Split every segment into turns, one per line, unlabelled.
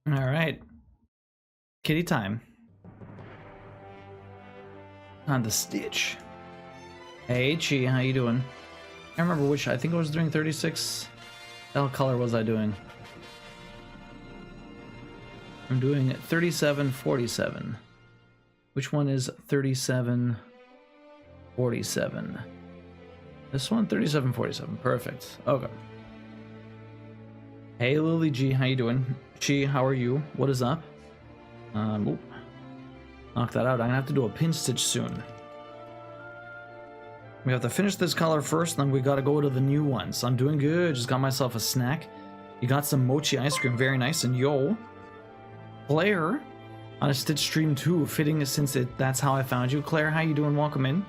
All right. Kitty time. On the stitch. Hey, Chi, how you doing? I remember which, I think I was doing 36. What color was I doing? I'm doing 3747. Which one is 3747? This one, 3747. Perfect. Okay. Hey, Lily G, how you doing? Chi, how are you? What is up? Oop. Knock that out. I'm gonna have to do a pin stitch soon. We have to finish this color first, then we gotta go to the new one. So I'm doing good. Just got myself a snack. You got some mochi ice cream. Very nice. And yo, Claire on a Stitch stream too. Fitting since that's how I found you. Claire, how you doing? Welcome in.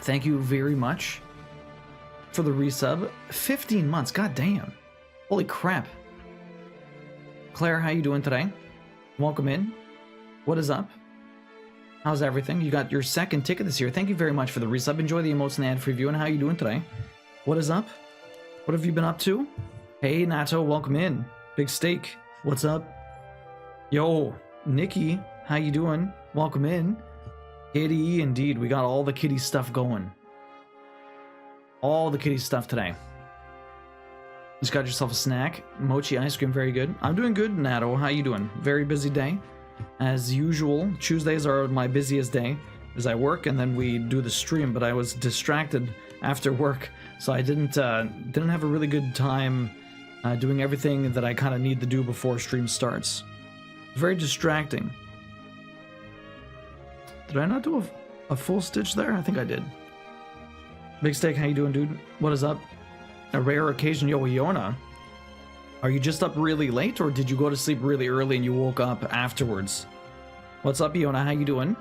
Thank you very much for the resub. 15 months. God damn. Holy crap. Claire, how you doing today? Welcome in. What is up? How's everything? You got your second ticket this year. Thank you very much for the resub. Enjoy the emotes and ad-free view. And how you doing today? What is up? What have you been up to? Hey, Nato, welcome in. Big Steak, what's up? Yo, Nikki, how you doing? Welcome in. Kitty, indeed. We got all the kitty stuff going. All the kitty stuff today. Just got yourself a snack. Mochi ice cream, very good. I'm doing good, Nato. How you doing? Very busy day. As usual, Tuesdays are my busiest day as I work and then we do the stream, but I was distracted after work, so I didn't have a really good time doing everything that I kind of need to do before stream starts. Very distracting. Did I not do a full stitch there? I think I did. Big Steak, how you doing, dude? What is up? A rare occasion. Yo, Iona, are you just up really late, or did you go to sleep really early and you woke up afterwards? What's up, Iona? How you doing?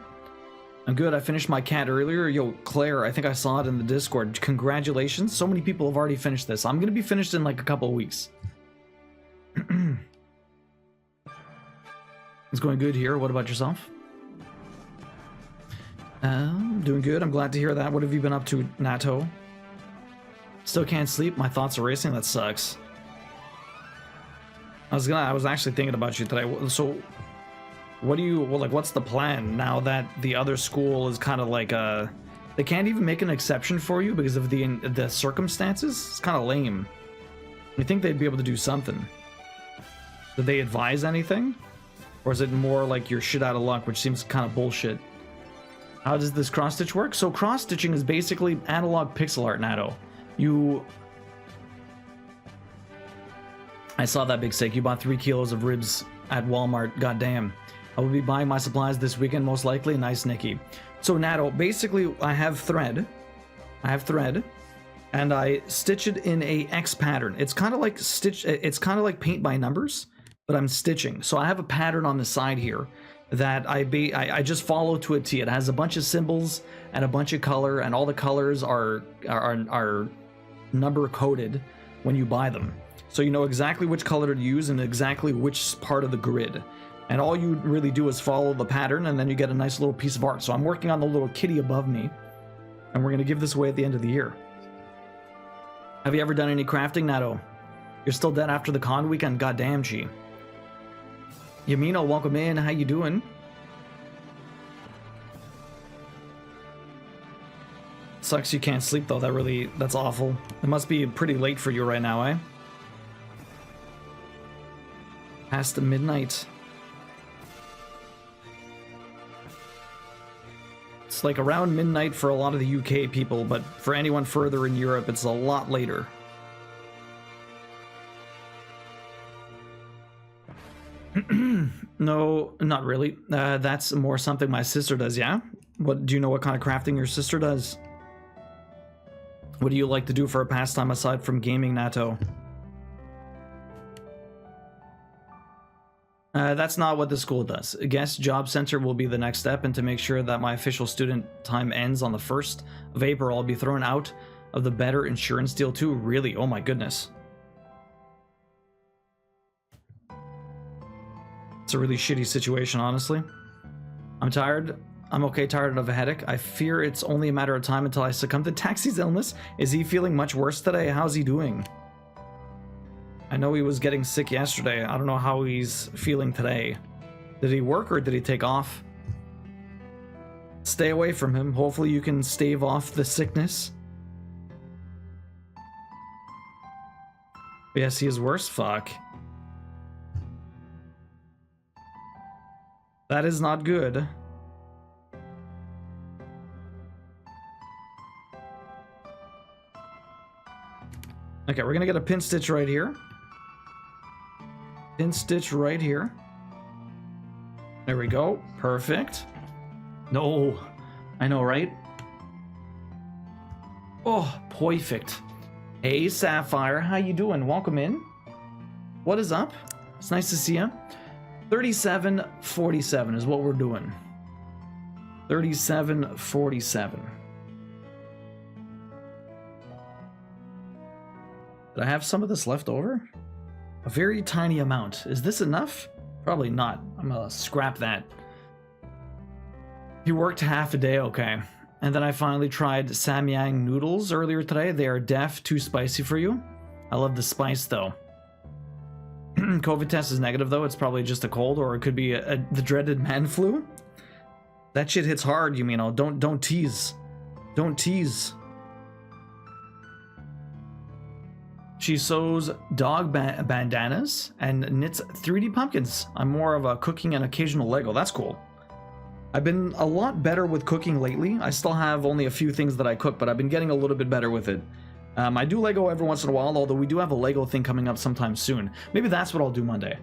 I'm good. I finished my cat earlier. Yo, Claire, I think I saw it in the Discord. Congratulations. So many people have already finished this. I'm going to be finished in like a couple of weeks. It's going good here. What about yourself? Doing good. I'm glad to hear that. What have you been up to, Nato? Still can't sleep. My thoughts are racing. That sucks. I was actually thinking about you today. So, what do you, well, like, what's the plan now that the other school is kind of like, they can't even make an exception for you because of the circumstances? It's kind of lame. You think they'd be able to do something? Did they advise anything? Or is it more like you're shit out of luck, which seems kind of bullshit? How does this cross-stitch work? So cross-stitching is basically analog pixel art, Nato. I saw that, Big Steak. You bought 3 kilos of ribs at Walmart. Goddamn. I will be buying my supplies this weekend, most likely. Nice, Nikki. So, Nato, basically, I have thread, and I stitch it in a X pattern. It's kind of like it's kind of like paint by numbers, but I'm stitching. So I have a pattern on the side here that I just follow to a T. It has a bunch of symbols and a bunch of color, and all the colors are number coded when you buy them. So you know exactly which color to use and exactly which part of the grid. And all you really do is follow the pattern, and then you get a nice little piece of art. So I'm working on the little kitty above me, and we're going to give this away at the end of the year. Have you ever done any crafting, Nato? You're still dead after the con weekend? Goddamn, G. Yamino, welcome in. How you doing? Sucks you can't sleep, though. That's awful. It must be pretty late for you right now, eh? Past midnight. It's like around midnight for a lot of the UK people, but for anyone further in Europe, it's a lot later. No, not really. That's more something my sister does, yeah? What do you know what kind of crafting your sister does? What do you like to do for a pastime aside from gaming, Nato? That's not what the school does. A guest job center will be the next step, and to make sure that my official student time ends on the 1st of April, I'll be thrown out of the better insurance deal too. Really? Oh my goodness. It's a really shitty situation, honestly. I'm tired. I'm okay, tired of a headache. I fear it's only a matter of time until I succumb to Taxi's illness. Is he feeling much worse today? How's he doing? I know he was getting sick yesterday. I don't know how he's feeling today. Did he work or did he take off? Stay away from him. Hopefully you can stave off the sickness. Yes, he is worse. Fuck. That is not good. Okay, we're gonna get a pin stitch right here. Pin stitch right here. There we go. Perfect. No, I know, right? Oh, perfect. Hey, Sapphire, how you doing? Welcome in. What is up? It's nice to see you. 3747 is what we're doing. 3747. Did I have some of this left over? A very tiny amount. Is this enough? Probably not. I'm gonna scrap that. You worked half a day, okay. And then I finally tried Samyang noodles earlier today. They are too spicy for you. I love the spice though. COVID test is negative though. It's probably just a cold, or it could be the dreaded man flu. That shit hits hard, you know. Don't tease. Don't tease. She sews dog bandanas and knits 3D pumpkins. I'm more of a cooking and occasional Lego. That's cool. I've been a lot better with cooking lately. I still have only a few things that I cook, but I've been getting a little bit better with it. I do Lego every once in a while, although we do have a Lego thing coming up sometime soon. Maybe that's what I'll do Monday.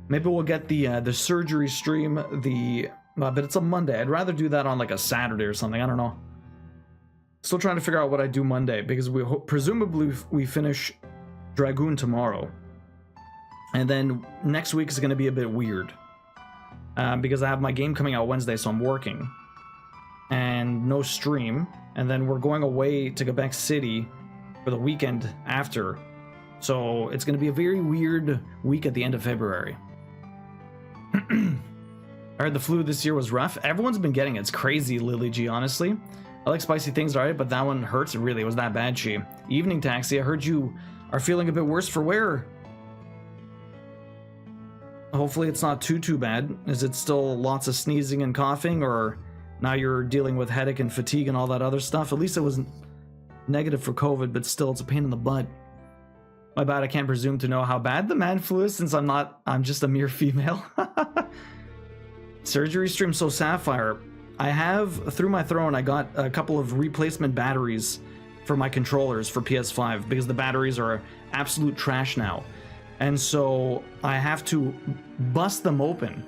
Maybe we'll get the surgery stream, but it's a Monday. I'd rather do that on like a Saturday or something. I don't know. Still trying to figure out what I do Monday, because presumably we finish Dragoon tomorrow. And then next week is going to be a bit weird. Because I have my game coming out Wednesday, so I'm working. And no stream. And then we're going away to Quebec City for the weekend after. So it's going to be a very weird week at the end of February. I heard the flu this year was rough. Everyone's been getting it. It's crazy, Lily G, honestly. I like spicy things, alright, but that one hurts. It really was that bad, G. Evening Taxi, I heard you are feeling a bit worse for wear. Hopefully it's not too bad. Is it still lots of sneezing and coughing, or now you're dealing with headache and fatigue and all that other stuff? At least it was negative for COVID, but still it's a pain in the butt. My bad, I can't presume to know how bad the man flu is, since I'm just a mere female. Surgery stream. So Sapphire, I have, through my throne, I got a couple of replacement batteries for my controllers for PS5, because the batteries are absolute trash now. And so I have to bust them open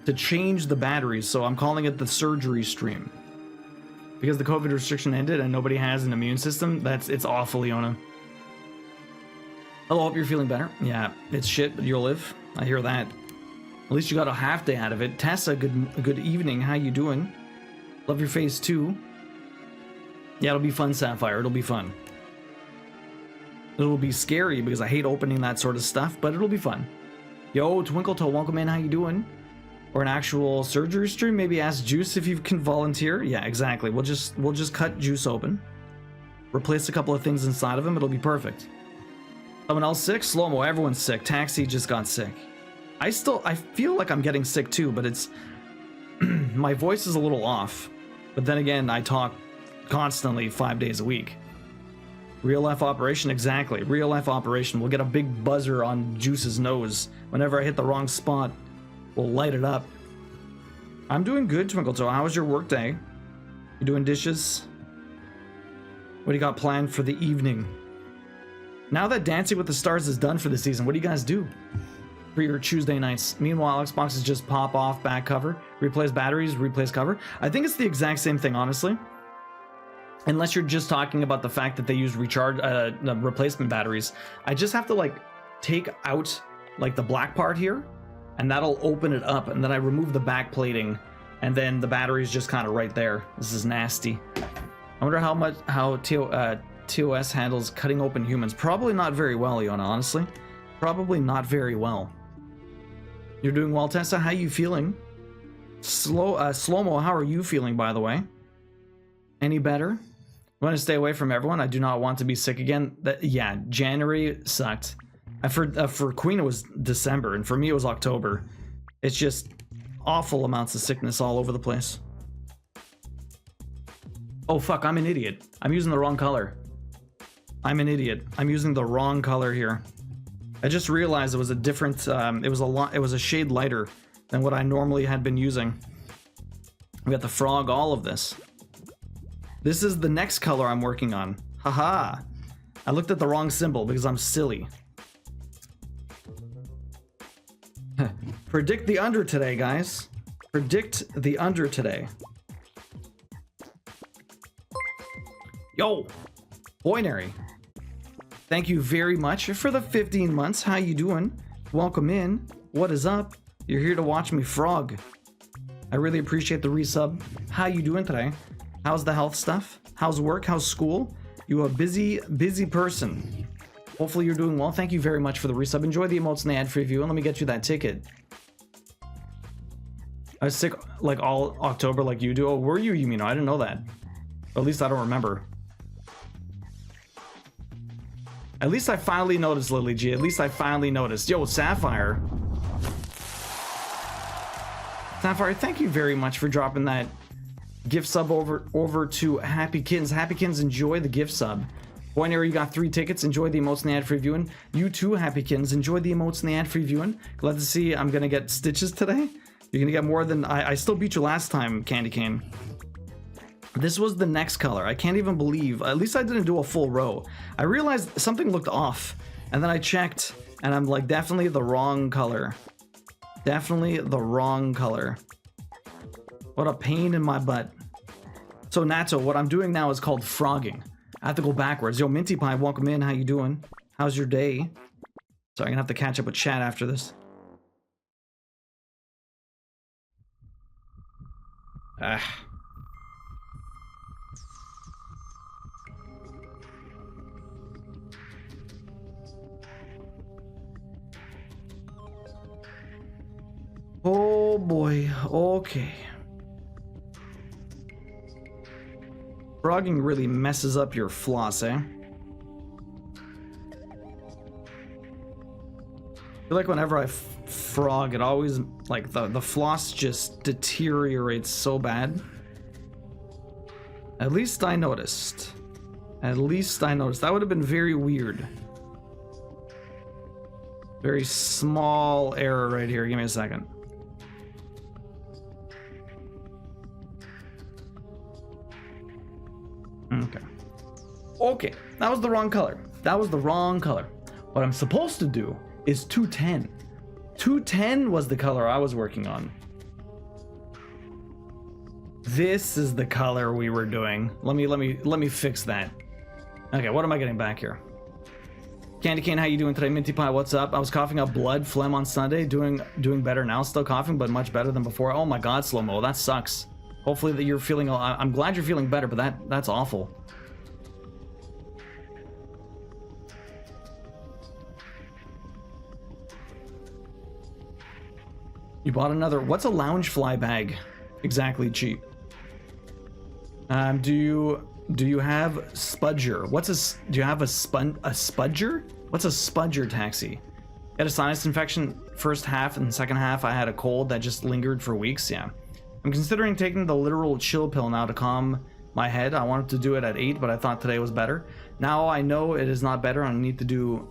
to change the batteries. So I'm calling it the surgery stream. Because the COVID restriction ended and nobody has an immune system. It's awful, Leona. Hello, hope you're feeling better. Yeah, it's shit, but you'll live. I hear that. At least you got a half day out of it. Tessa, good evening. How you doing? Love your face too. Yeah, it'll be fun, Sapphire. It'll be fun. It'll be scary because I hate opening that sort of stuff, but it'll be fun. Yo, Twinkletoe, welcome in. How you doing? Or an actual surgery stream? Maybe ask Juice if you can volunteer. Yeah, exactly. We'll just cut Juice open, replace a couple of things inside of him. It'll be perfect. Someone else sick? Slow-mo. Everyone's sick. Taxi just got sick. I feel like I'm getting sick too, but it's my voice is a little off. But then again, I talk constantly 5 days a week. Real life operation, exactly. Real life operation. We'll get a big buzzer on Juice's nose. Whenever I hit the wrong spot, we'll light it up. I'm doing good, Twinkletoe. How was your work day? You doing dishes? What do you got planned for the evening? Now that Dancing with the Stars is done for the season, what do you guys do for your Tuesday nights? Meanwhile, Xbox is just pop off back cover, replace batteries, replace cover. I think it's the exact same thing, honestly. Unless you're just talking about the fact that they use replacement batteries. I just have to like take out like the black part here, and that'll open it up, and then I remove the back plating, and then the battery's just kind of right there. This is nasty. I wonder how TOS handles cutting open humans. Probably not very well, Iona, honestly. Probably not very well. You're doing well, Tessa. How you feeling? Slow-mo, how are you feeling, by the way? Any better? I want to stay away from everyone. I do not want to be sick again. Yeah, January sucked. For Queen it was December, and for me it was October. It's just awful amounts of sickness all over the place. Oh fuck, I'm an idiot. I'm using the wrong color. I'm an idiot. I'm using the wrong color here. I just realized it was a different, it was a shade lighter than what I normally had been using. We got the frog, all of this. This is the next color I'm working on. Haha. I looked at the wrong symbol because I'm silly. Predict the under today, guys. Predict the under today. Yo, Boinary. Thank you very much for the 15 months. How you doing? Welcome in. What is up? You're here to watch me frog. I really appreciate the resub. How you doing today? How's the health stuff? How's work? How's school? You a busy person. Hopefully you're doing well. Thank you very much for the resub. Enjoy the emotes and the ad-free view, and let me get you that ticket. I was sick like all October like you do. Oh, were you? You mean? I didn't know that. Or at least I don't remember. At least I finally noticed, Lily G. At least I finally noticed. Yo, Sapphire. Sapphire, thank you very much for dropping that gift sub over to Happykins. Happykins, enjoy the gift sub. Boinary, you got 3 tickets. Enjoy the emotes and the ad-free viewing. You too, Happykins. Enjoy the emotes and the ad-free viewing. Glad to see I'm gonna get stitches today. You're gonna get more than I still beat you last time, Candy Cane. This was the next color. I can't even believe, at least I didn't do a full row. I realized something looked off, and then I checked, and I'm like, definitely the wrong color. Definitely the wrong color. What a pain in my butt. So Natto, what I'm doing now is called frogging. I have to go backwards. Yo, Minty Pie, welcome in. How you doing? How's your day? Sorry, I'm gonna have to catch up with chat after this. Oh boy, okay. Frogging really messes up your floss, eh? I feel like whenever I frog, it always, like, the floss just deteriorates so bad. At least I noticed. At least I noticed. That would have been very weird. Very small error right here. Give me a second. Okay, that was the wrong color. That was the wrong color. What I'm supposed to do is 210. 210 was the color I was working on. This is the color we were doing. Let me fix that. Okay, what am I getting back here? Candy Cane, how you doing today? Minty Pie, what's up? I was coughing up blood, phlegm on Sunday. Doing better now. Still coughing, but much better than before. Oh my God, Slow-Mo, that sucks. Hopefully that you're feeling. I'm glad you're feeling better, but that's awful. You bought another. What's a lounge fly bag? Exactly, cheap. Do you have spudger? Do you have a spudger? What's a spudger taxi? I had a sinus infection first half, and second half I had a cold that just lingered for weeks. Yeah, I'm considering taking the literal chill pill now to calm my head. I wanted to do it at 8, but I thought today was better. Now I know it is not better. I need to do,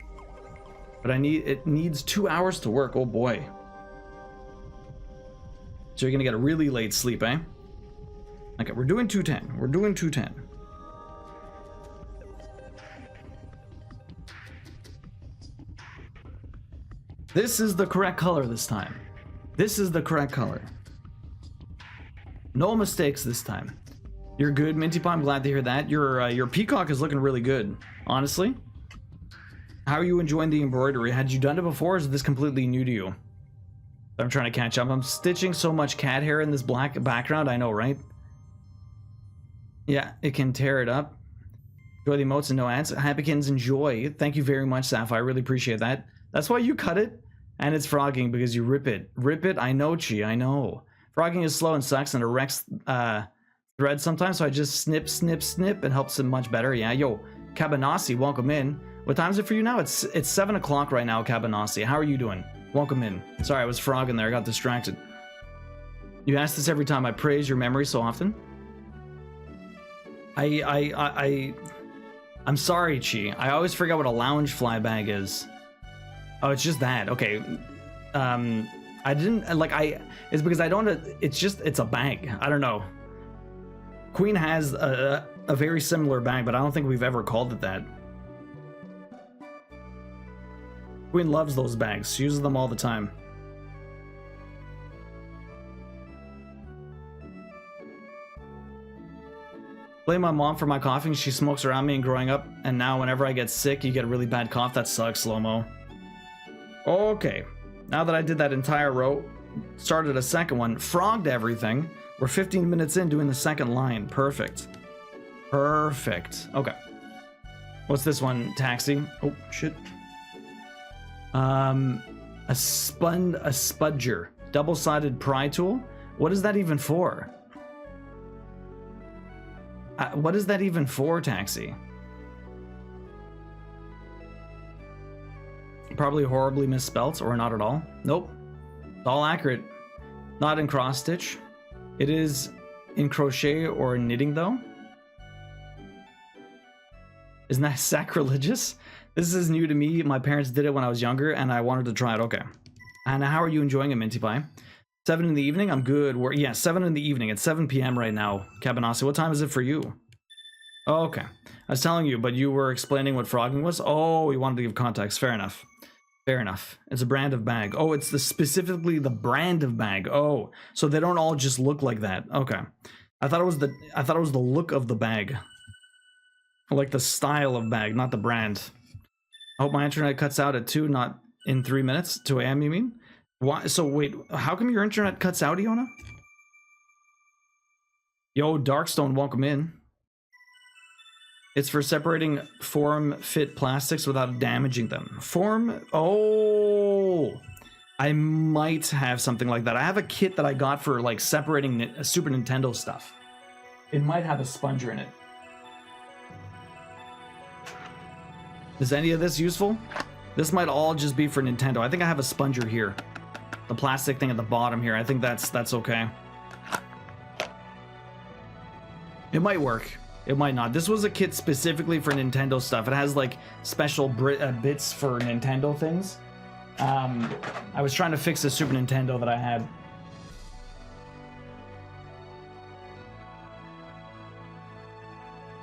but it needs 2 hours to work. Oh boy. So you're gonna get a really late sleep, eh? Okay, we're doing 210. We're doing 210. This is the correct color this time. This is the correct color. No mistakes this time. You're good, Minty Pie. I'm glad to hear that. Your peacock is looking really good, honestly. How are you enjoying the embroidery? Had you done it before, or is this completely new to you? I'm trying to catch up. I'm stitching so much cat hair in this black background. I know, right? Yeah, it can tear it up. Enjoy the emotes and no ads. Happykins, enjoy. Thank you very much, Sapphire. I really appreciate that. That's why you cut it, and it's frogging because you rip it. Rip it. I know, Chi. I know. Frogging is slow and sucks and erects thread sometimes, so I just snip, snip, snip. It helps it much better. Yeah, yo, Cabanassi, welcome in. What time is it for you now? It's 7 o'clock right now, Cabanassi. How are you doing? Welcome in. Sorry, I was frogging there. I got distracted. You ask this every time. I praise your memory so often. I'm sorry, Chi. I always forget what a lounge fly bag is. Oh, it's just that. Okay. I didn't like it's because I don't. It's a bag. I don't know. Queen has a very similar bag, but I don't think we've ever called it that. Queen loves those bags. She uses them all the time. Blame my mom for my coughing. She smokes around me and growing up, and now whenever I get sick, you get a really bad cough. That sucks, slow-mo. Okay. Now that I did that entire row, started a second one, frogged everything. We're 15 minutes in doing the second line. Perfect. Perfect. Okay. What's this one? Taxi. Oh, shit. A spudger. Double-sided pry tool? What is that even for? What is that even for, Taxi? Probably horribly misspelt, or not at all. Nope. It's all accurate. Not in cross-stitch. It is in crochet or knitting, though. Isn't that sacrilegious? This is new to me. My parents did it when I was younger, and I wanted to try it. Okay. And how are you enjoying it, Minty Pie? 7 in the evening? I'm good. Yeah, 7 in the evening. It's 7 p.m. right now. Cabanassi, what time is it for you? Oh, okay. I was telling you, but you were explaining what frogging was? Oh, you wanted to give context. Fair enough. Fair enough. It's a brand of bag. Oh, it's specifically the brand of bag. Oh, so they don't all just look like that. Okay. I thought it was the look of the bag. Like the style of bag, not the brand. I hope my internet cuts out at 2, not in 3 minutes. 2 a.m. you mean? Why? So wait, how come your internet cuts out, Iona? Yo, Darkstone, welcome in. It's for separating form-fit plastics without damaging them. Oh, I might have something like that. I have a kit that I got for like separating Super Nintendo stuff. It might have a sponger in it. Is any of this useful? This might all just be for Nintendo. I think I have a sponger here. The plastic thing at the bottom here. I think that's okay. It might work. It might not. This was a kit specifically for Nintendo stuff. It has like special bits for Nintendo things. I was trying to fix a Super Nintendo that I had.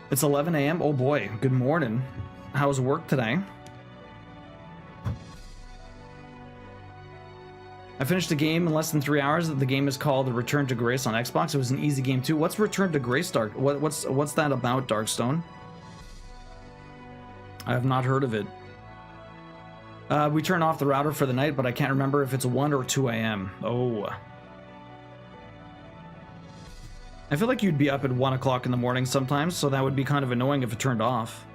It's 11 a.m. Oh boy, good morning. How's work today? I finished the game in less than 3 hours. The game is called Return to Grace on Xbox. It was an easy game too. What's Return to Grace, Dark? What's that about, Darkstone? I have not heard of it. We turned off the router for the night, but I can't remember if it's 1 or 2 a.m. Oh. I feel like you'd be up at 1 o'clock in the morning sometimes, so that would be kind of annoying if it turned off.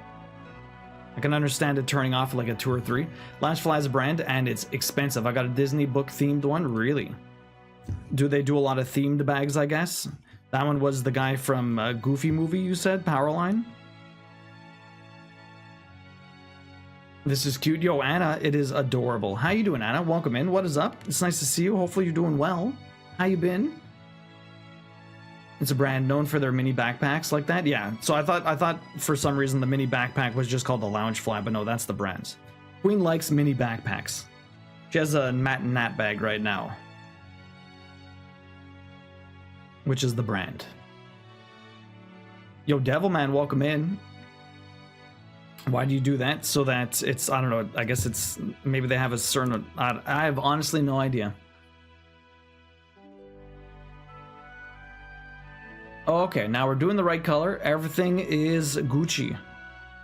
I can understand it turning off like at 2 or 3. Loungefly is a brand, and it's expensive. I got a Disney book themed one. Really? Do they do a lot of themed bags, I guess? That one was the guy from a Goofy movie, you said? Powerline? This is cute. Yo, Anna, it is adorable. How you doing, Anna? Welcome in. What is up? It's nice to see you. Hopefully you're doing well. How you been? It's a brand known for their mini backpacks like that. Yeah, so I thought for some reason the mini backpack was just called the Loungefly, but no, that's the brand. Queen likes mini backpacks. She has a Matt and Nat bag right now, which is the brand. Yo, Devilman, welcome in. Why do you do that? So that it's, I don't know, I guess it's, maybe they have a certain, I have honestly no idea. Okay, now we're doing the right color. Everything is Gucci.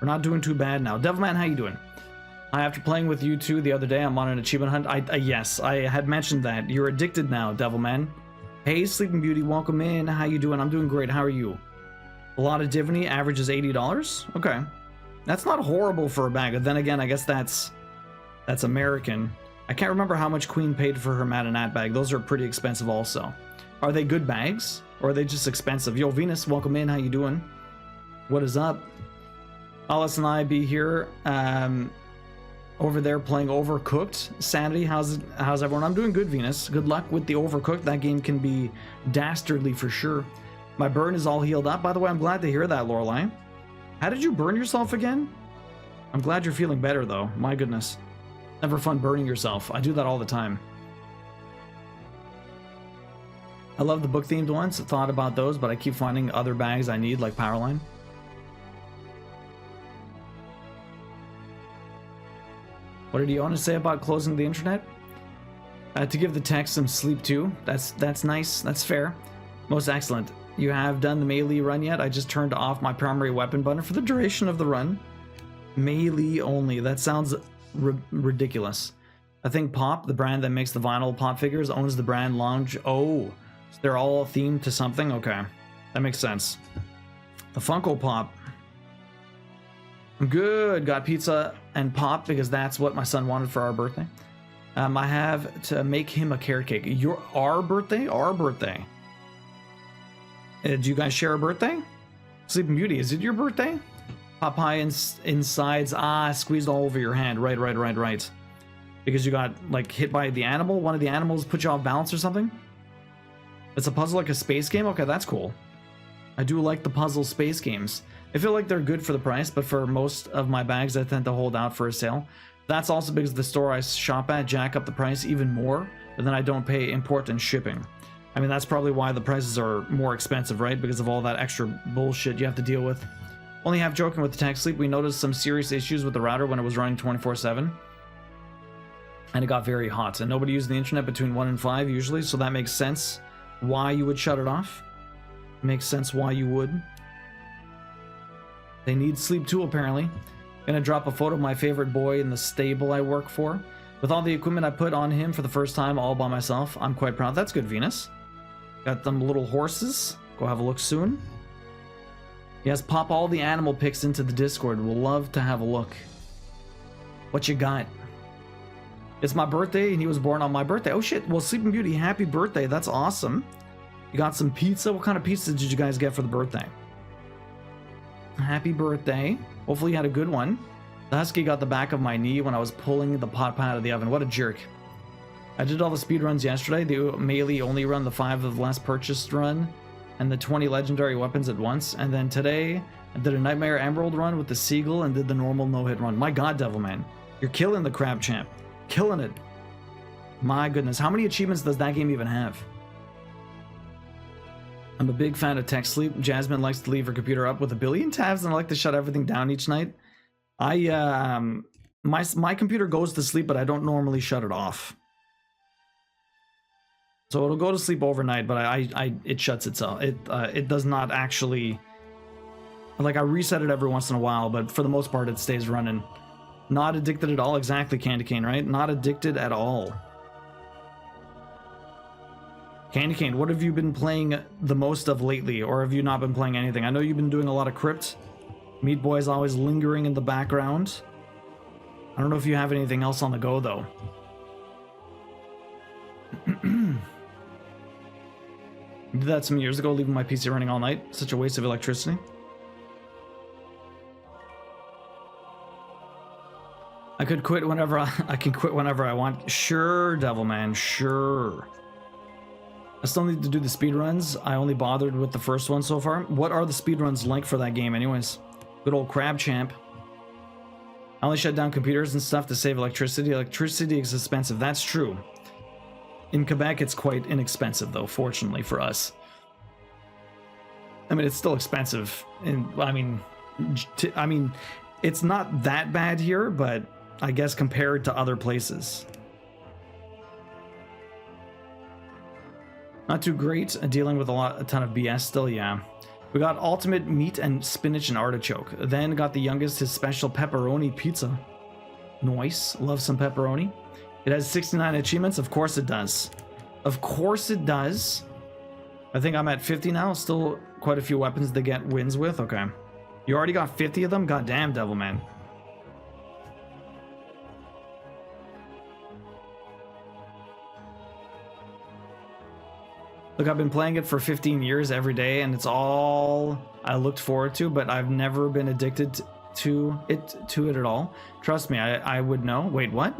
We're not doing too bad now. Devilman, how you doing? After playing with you two the other day, I'm on an achievement hunt. Yes, I had mentioned that. You're addicted now, Devilman. Hey, Sleeping Beauty, welcome in. How you doing? I'm doing great. How are you? A lot of Diviny, average is $80. Okay. That's not horrible for a bag. Then again, I guess that's American. I can't remember how much Queen paid for her Matt and Nat bag. Those are pretty expensive also. Are they good bags? Or are they just expensive? Yo, Venus, welcome in. How you doing? What is up? Alice and I be here over there playing Overcooked. Sanity, how's everyone? I'm doing good, Venus. Good luck with the Overcooked. That game can be dastardly for sure. My burn is all healed up. By the way, I'm glad to hear that, Lorelei. How did you burn yourself again? I'm glad you're feeling better, though. My goodness. Never fun burning yourself. I do that all the time. I love the book-themed ones. Thought about those, but I keep finding other bags I need, like Powerline. What did you want to say about closing the internet? To give the tech some sleep too. That's nice. That's fair. Most excellent. You have done the melee run yet? I just turned off my primary weapon button for the duration of the run. Melee only. That sounds ridiculous. I think Pop, the brand that makes the vinyl pop figures, owns the brand Lounge. Oh, so they're all themed to something? Okay. That makes sense. The Funko Pop. I'm good. Got pizza and pop because that's what my son wanted for our birthday. I have to make him a carrot cake. Our birthday? Our birthday. Do you guys share a birthday? Sleeping Beauty, is it your birthday? Popeye insides. Squeezed all over your hand. Right. Because you got, like, hit by the animal? One of the animals put you off balance or something? It's a puzzle like a space game? Okay, that's cool. I do like the puzzle space games. I feel like they're good for the price, but for most of my bags, I tend to hold out for a sale. That's also because the store I shop at jack up the price even more, but then I don't pay import and shipping. I mean, that's probably why the prices are more expensive, right? Because of all that extra bullshit you have to deal with. Only half joking with the tech sleep, we noticed some serious issues with the router when it was running 24/7. And it got very hot, and nobody used the internet between 1 and 5 usually, so that makes sense why you would shut it off. Makes sense why you would. They need sleep too, apparently. Gonna drop a photo of my favorite boy in the stable I work for. With all the equipment I put on him for the first time all by myself, I'm quite proud. That's good, Venus. Got them little horses. Go have a look soon. Yes, pop all the animal pics into the Discord. We'll love to have a look. What you got? It's my birthday and he was born on my birthday. Oh shit, well, Sleeping Beauty, happy birthday. That's awesome. You got some pizza? What kind of pizza did you guys get for the birthday? Happy birthday. Hopefully you had a good one. The Husky got the back of my knee when I was pulling the pot pie out of the oven. What a jerk. I did all the speed runs yesterday. The melee only run, the 5 of the last purchased run, and the 20 legendary weapons at once. And then today, I did a Nightmare Emerald run with the Seagull and did the normal no-hit run. My god, Devilman. You're killing the Crab Champ. Killing it. My goodness. How many achievements does that game even have? I'm a big fan of tech sleep. Jasmine likes to leave her computer up with a billion tabs, and I like to shut everything down each night. My computer goes to sleep, but I don't normally shut it off. So it'll go to sleep overnight, but it shuts itself. It does not actually, like, I reset it every once in a while, but for the most part it stays running. Not addicted at all. Exactly, Candy Cane, right? Not addicted at all. Candy Cane, what have you been playing the most of lately, or have you not been playing anything? I know you've been doing a lot of Crypt. Meat Boy's always lingering in the background. I don't know if you have anything else on the go, though. Did that some years ago, leaving my PC running all night. Such a waste of electricity. I could quit whenever I can quit whenever I want. Sure, Devilman, sure. I still need to do the speedruns. I only bothered with the first one so far. What are the speedruns like for that game anyways? Good old Crab Champ. I only shut down computers and stuff to save electricity. Electricity is expensive. That's true. In Quebec, it's quite inexpensive, though, fortunately for us. I mean, it's still expensive. I mean, it's not that bad here, but I guess compared to other places. Not too great. Dealing with a ton of BS still, yeah. We got ultimate meat and spinach and artichoke. Then got the youngest his special pepperoni pizza. Nice. Love some pepperoni. It has 69 achievements. Of course it does. Of course it does. I think I'm at 50 now. Still quite a few weapons to get wins with. Okay. You already got 50 of them? God damn, Devilman. Look, I've been playing it for 15 years every day, and it's all I looked forward to, but I've never been addicted to it at all. Trust me, I would know. Wait, what?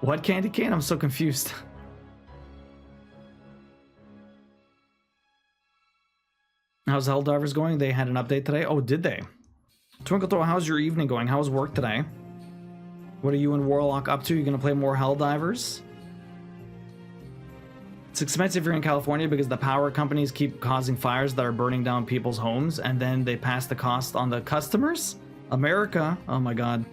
What candy cane? I'm so confused. How's Helldivers going? They had an update today. Oh, did they? Twinkle Toe, how's your evening going? How's work today? What are you and Warlock up to? You gonna play more Helldivers? It's expensive here in California because the power companies keep causing fires that are burning down people's homes, and then they pass the cost on the customers? America. Oh my god.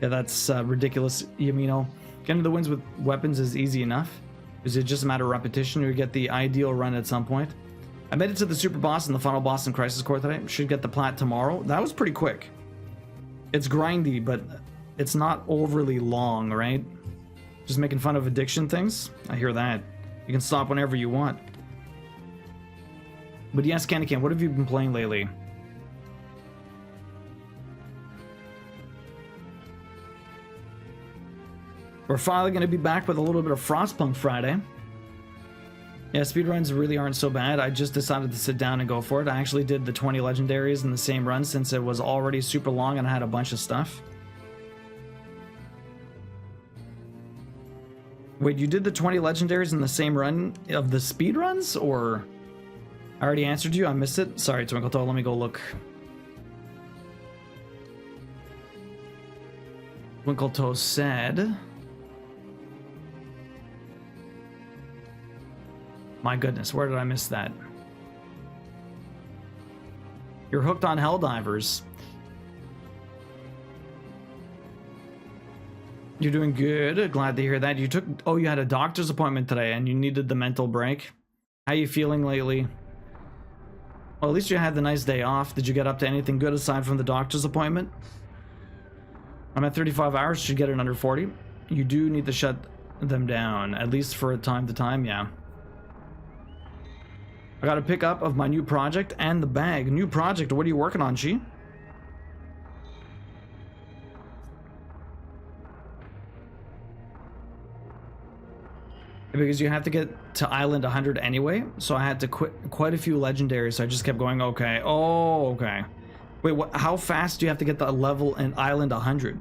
Yeah, that's ridiculous. You know, getting the wins with weapons is easy enough. Is it just a matter of repetition? You get the ideal run at some point. I made it to the super boss and the final boss in Crisis Core today. Should get the plat tomorrow. That was pretty quick. It's grindy, but it's not overly long, right? Just making fun of addiction things. I hear that. You can stop whenever you want. But yes, Candy Can, what have you been playing lately? We're finally going to be back with a little bit of Frostpunk Friday. Yeah, speedruns really aren't so bad. I just decided to sit down and go for it. I actually did the 20 legendaries in the same run since it was already super long and I had a bunch of stuff. Wait, you did the 20 legendaries in the same run of the speedruns? Or... I already answered you, I missed it. Sorry, Twinkle Toe, let me go look. Twinkle Toe said... My goodness, where did I miss that? You're hooked on Helldivers. You're doing good. Glad to hear that. You took... Oh, you had a doctor's appointment today and you needed the mental break. How you feeling lately? Well, at least you had the nice day off. Did you get up to anything good aside from the doctor's appointment? I'm at 35 hours. Should get it under 40. You do need to shut them down, at least for a time to time, yeah. I got a pick up of my new project and the bag. New project, what are you working on, Chi? Because you have to get to Island 100 anyway, so I had to quit quite a few legendaries, so I just kept going, okay. Oh, okay. Wait, what? How fast do you have to get the level in Island 100?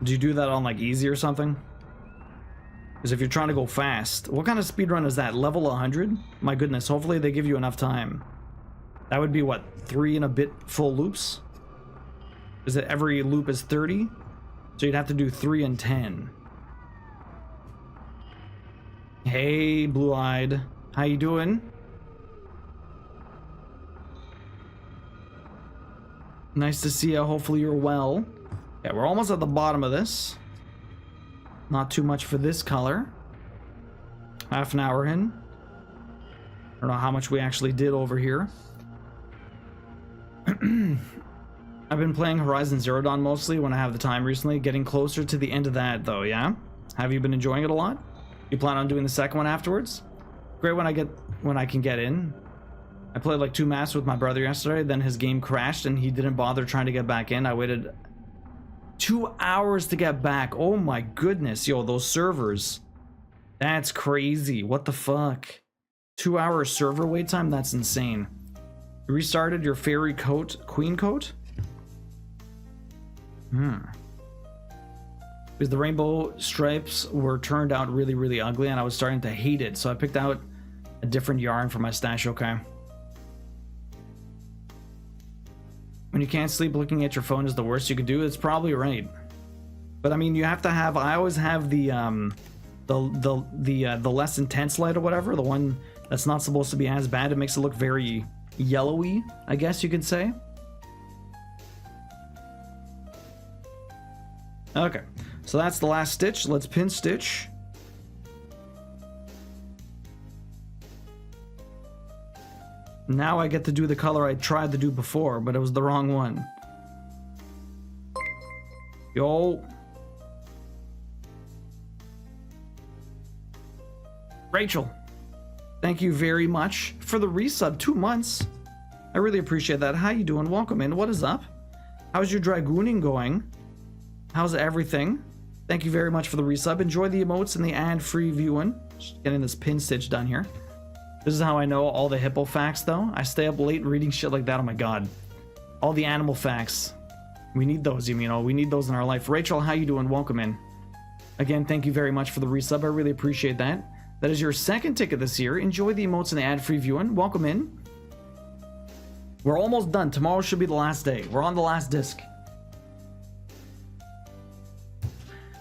Do you do that on, like, easy or something? Because if you're trying to go fast, what kind of speedrun is that? Level 100? My goodness, hopefully they give you enough time. That would be, what, 3 and a bit full loops? Is it every loop is 30? So you'd have to do 3 and 10. Hey, Blue-Eyed. How you doing? Nice to see you. Hopefully you're well. Yeah, we're almost at the bottom of this. Not too much for this color. Half an hour in. I don't know how much we actually did over here. I've been playing Horizon Zero Dawn mostly when I have the time recently. Getting closer to the end of that though, yeah? Have you been enjoying it a lot? You plan on doing the second one afterwards? Great when I can get in. I played like 2 maps with my brother yesterday, then his game crashed and he didn't bother trying to get back in. I waited 2 hours to get back. Oh my goodness, yo, those servers. That's crazy. What the fuck? 2 hour server wait time? That's insane. You restarted your fairy coat, queen coat? Because the rainbow stripes were turned out really, really ugly and I was starting to hate it. So I picked out a different yarn for my stash, okay? When you can't sleep, looking at your phone is the worst you could do. It's probably right. But I mean, you have to have, I always have the less intense light or whatever. The one that's not supposed to be as bad. It makes it look very yellowy, I guess you could say. Okay, so that's the last stitch. Let's pin stitch. Now I get to do the color I tried to do before, but it was the wrong one. Yo. Rachel, thank you very much for the resub. 2 months. I really appreciate that. How you doing? Welcome in. What is up? How's your dragooning going? How's everything? Thank you very much for the resub. Enjoy the emotes and the ad-free viewing. Just getting this pin stitch done here. This is how I know all the hippo facts, though. I stay up late reading shit like that. Oh my god. All the animal facts. We need those, you know. We need those in our life. Rachel, how you doing? Welcome in. Again, thank you very much for the resub. I really appreciate that. That is your second ticket this year. Enjoy the emotes and the ad-free viewing. Welcome in. We're almost done. Tomorrow should be the last day. We're on the last disc.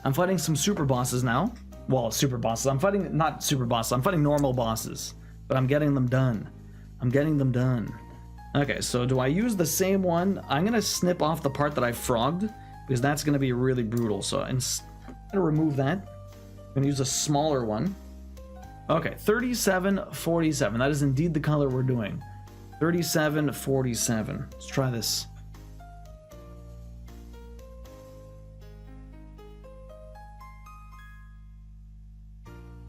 I'm fighting some super bosses now. Well, super bosses. I'm fighting, not super bosses. I'm fighting normal bosses. But I'm getting them done. I'm getting them done. Okay, so do I use the same one? I'm going to snip off the part that I frogged, because that's going to be really brutal. So I'm going to remove that. I'm going to use a smaller one. Okay, 3747. That is indeed the color we're doing. 3747. Let's try this.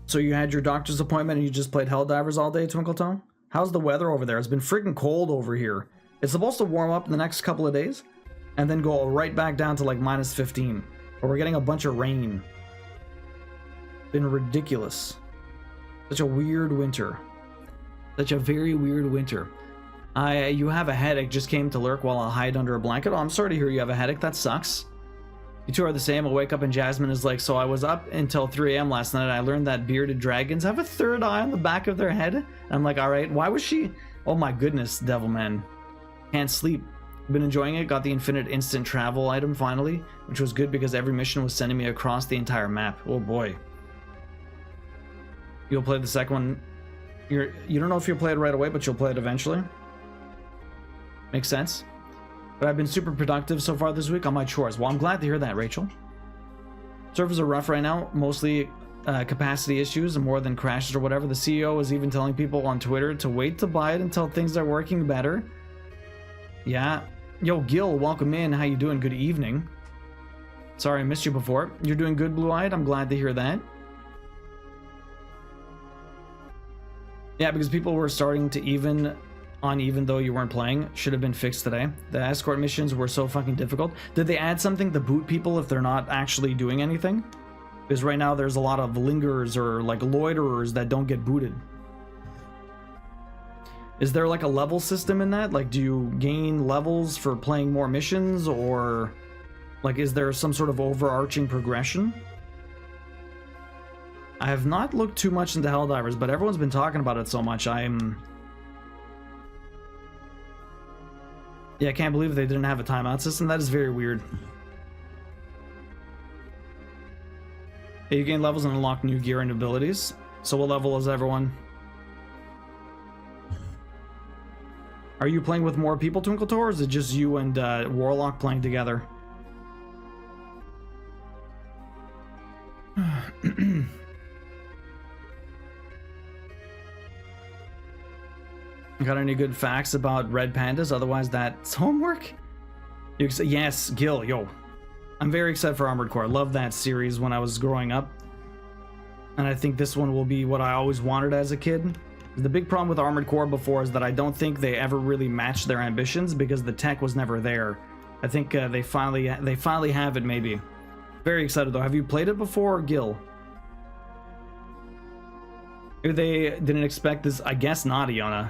So you had your doctor's appointment and you just played Helldivers all day, Twinkletoe? How's the weather over there? It's been freaking cold over here. It's supposed to warm up in the next couple of days and then go right back down to like minus 15. But we're getting a bunch of rain. Been ridiculous. Such a weird winter. Such a very weird winter. You have a headache, just came to lurk while I hide under a blanket. Oh, I'm sorry to hear you have a headache. That sucks. You two are the same. I wake up and Jasmine is like, so I was up until 3 a.m. last night. I learned that bearded dragons have a third eye on the back of their head. And I'm like, all right, why was she? Oh my goodness, Devilman. Can't sleep. Been enjoying it. Got the infinite instant travel item finally, which was good because every mission was sending me across the entire map. Oh boy. You'll play the second one. You don't know if you'll play it right away, but you'll play it eventually. Makes sense. But I've been super productive so far this week on my chores. Well, I'm glad to hear that, Rachel. Servers are rough right now, mostly capacity issues and more than crashes or whatever. The CEO is even telling people on Twitter to wait to buy it until things are working better. Yeah. Yo, Gil, welcome in. How you doing? Good evening. Sorry I missed you before. You're doing good, Blue-Eyed? I'm glad to hear that. Yeah, because people were starting to even though you weren't playing. Should have been fixed today. The escort missions were so fucking difficult. Did they add something to boot people if they're not actually doing anything? Because right now there's a lot of lingerers or like loiterers that don't get booted. Is there like a level system in that? Like, do you gain levels for playing more missions, or like is there some sort of overarching progression? I have not looked too much into Helldivers, but everyone's been talking about it so much. Yeah, I can't believe they didn't have a timeout system. That is very weird. Yeah, you gain levels and unlock new gear and abilities. So what level is everyone? Are you playing with more people, Twinkletoe, or is it just you and Warlock playing together? Got any good facts about red pandas? Otherwise, that's homework. You say yes, Gil. Yo, I'm very excited for Armored Core. I loved that series when I was growing up, and I think this one will be what I always wanted as a kid. The big problem with Armored Core before is that I don't think they ever really matched their ambitions because the tech was never there. I think they finally have it. Maybe. Very excited though. Have you played it before, Gil? Maybe they didn't expect this. I guess not, Iona.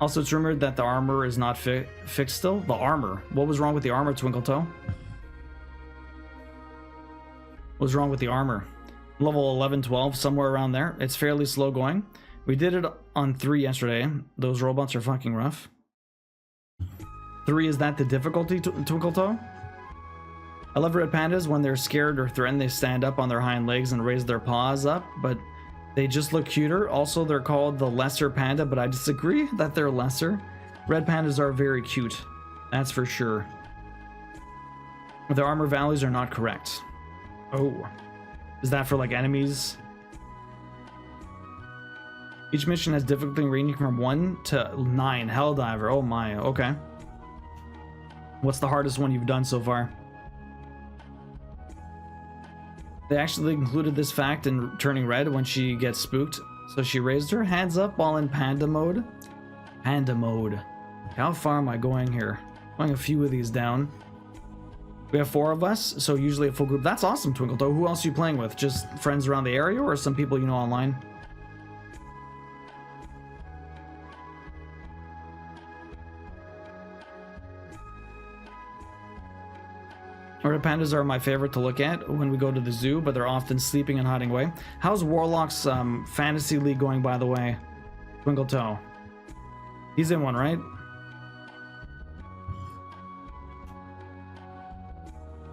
Also, it's rumored that the armor is not fixed still. The armor. What was wrong with the armor, Twinkletoe? What's wrong with the armor? Level 11, 12, somewhere around there. It's fairly slow going. We did it on 3 yesterday. Those robots are fucking rough. 3, is that the difficulty, Twinkletoe? I love red pandas. When they're scared or threatened, they stand up on their hind legs and raise their paws up, but they just look cuter. Also, they're called the lesser panda, but I disagree that they're lesser. Red pandas are very cute. That's for sure. The armor values are not correct. Oh. Is that for like enemies? Each mission has difficulty ranging from 1 to 9. Helldiver. Oh my. Okay. What's the hardest one you've done so far? They actually included this fact in Turning Red when she gets spooked. So she raised her hands up while in panda mode. Panda mode. How far am I going here? Going a few of these down. We have 4 of us, so usually a full group. That's awesome, Twinkletoe. Who else are you playing with? Just friends around the area or some people you know online? Red pandas are my favorite to look at when we go to the zoo, but they're often sleeping and hiding away. How's Warlock's fantasy league going, by the way? Twinkle Toe. He's in one, right?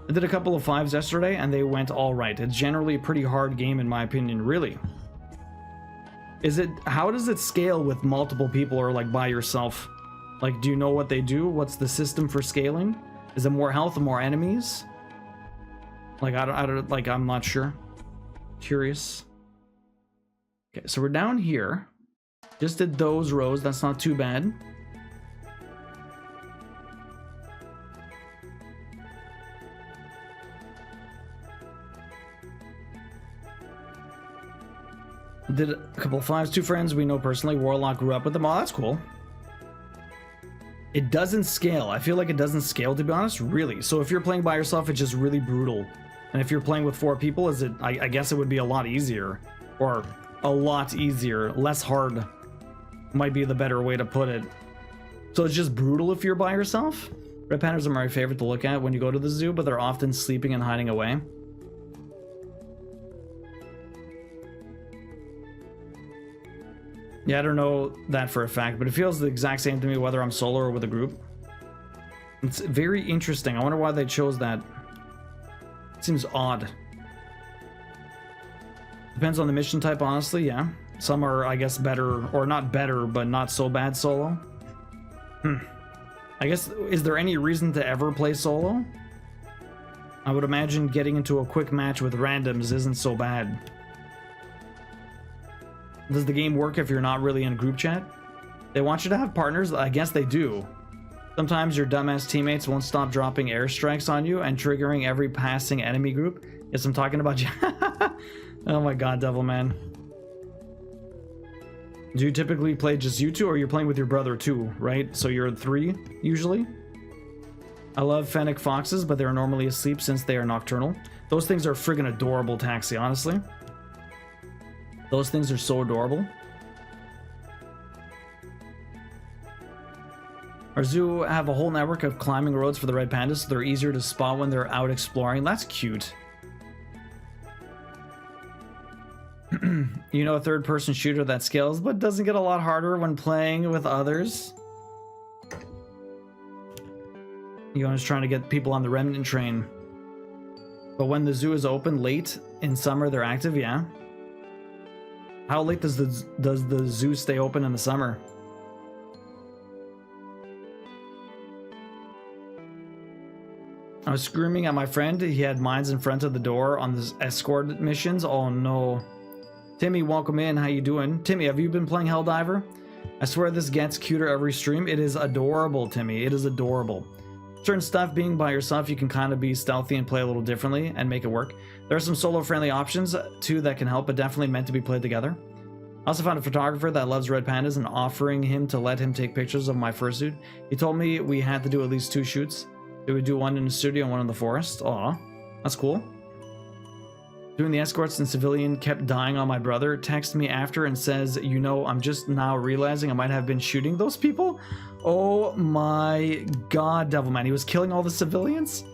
I did a couple of 5s yesterday, and they went all right. It's generally a pretty hard game, in my opinion. Really? Is it? How does it scale with multiple people or like by yourself? Like, do you know what they do? What's the system for scaling? Is it more health and more enemies? Like, I don't, like, I'm not sure. Curious. Okay, so we're down here. Just did those rows. That's not too bad. Did a couple of 5s, 2 friends we know personally. Warlock grew up with them. Oh, that's cool. It doesn't scale. I feel like it doesn't scale, to be honest, really. So if you're playing by yourself, it's just really brutal. And if you're playing with 4 people, is it? I guess it would be a lot easier. Or a lot easier. Less hard. Might be the better way to put it. So it's just brutal if you're by yourself? Red pandas are my favorite to look at when you go to the zoo, but they're often sleeping and hiding away. Yeah, I don't know that for a fact, but it feels the exact same to me whether I'm solo or with a group. It's very interesting. I wonder why they chose that. It seems odd. Depends on the mission type, honestly, yeah. Some are, I guess, better, or not better, but not so bad solo. I guess, is there any reason to ever play solo? I would imagine getting into a quick match with randoms isn't so bad. Does the game work if you're not really in group chat? They want you to have partners? I guess they do. Sometimes your dumbass teammates won't stop dropping airstrikes on you and triggering every passing enemy group. Yes, I'm talking about you. Oh my god, Devilman. Do you typically play just you two, or you're playing with your brother too, right? So you're 3, usually? I love fennec foxes, but they're normally asleep since they are nocturnal. Those things are friggin' adorable, Taxi, honestly. Those things are so adorable. Our zoo have a whole network of climbing roads for the red pandas, so they're easier to spot when they're out exploring. That's cute. You know, a third-person shooter that scales, but doesn't get a lot harder when playing with others. You know, just trying to get people on the remnant train. But when the zoo is open late in summer, they're active, yeah. How late does the zoo stay open in the summer? I was screaming at my friend. He had mines in front of the door on the escort missions. Oh no. Timmy, welcome in. How you doing? Timmy, have you been playing Helldiver? I swear this gets cuter every stream. It is adorable, Timmy. It is adorable. Certain stuff, being by yourself, you can kind of be stealthy and play a little differently and make it work. There are some solo-friendly options, too, that can help, but definitely meant to be played together. I also found a photographer that loves red pandas and offering him to let him take pictures of my fursuit. He told me we had to do at least 2 shoots. They would do one in the studio and one in the forest. Aw, that's cool. Doing the escorts and civilian kept dying on my brother. Texted me after and says, you know, I'm just now realizing I might have been shooting those people. Oh my god, Devilman. He was killing all the civilians?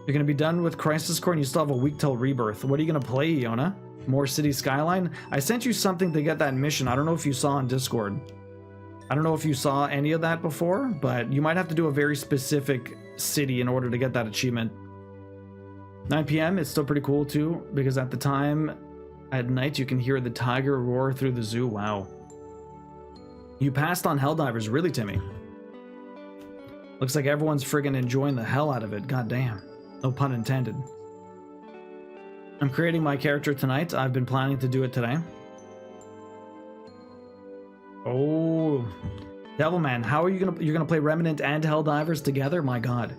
You're gonna be done with Crisis Core and you still have a week till Rebirth. What are you gonna play, Iona? More City Skyline? I sent you something to get that mission. I don't know if you saw on Discord. I don't know if you saw any of that before, but you might have to do a very specific city in order to get that achievement. 9 p.m. It's still pretty cool too, because at the time at night you can hear the tiger roar through the zoo. Wow. You passed on Helldivers, really, Timmy? Looks like everyone's friggin' enjoying the hell out of it. God damn. No pun intended. I'm creating my character tonight. I've been planning to do it today. Oh, Devilman, how are you gonna? You're gonna play Remnant and Helldivers together? My god.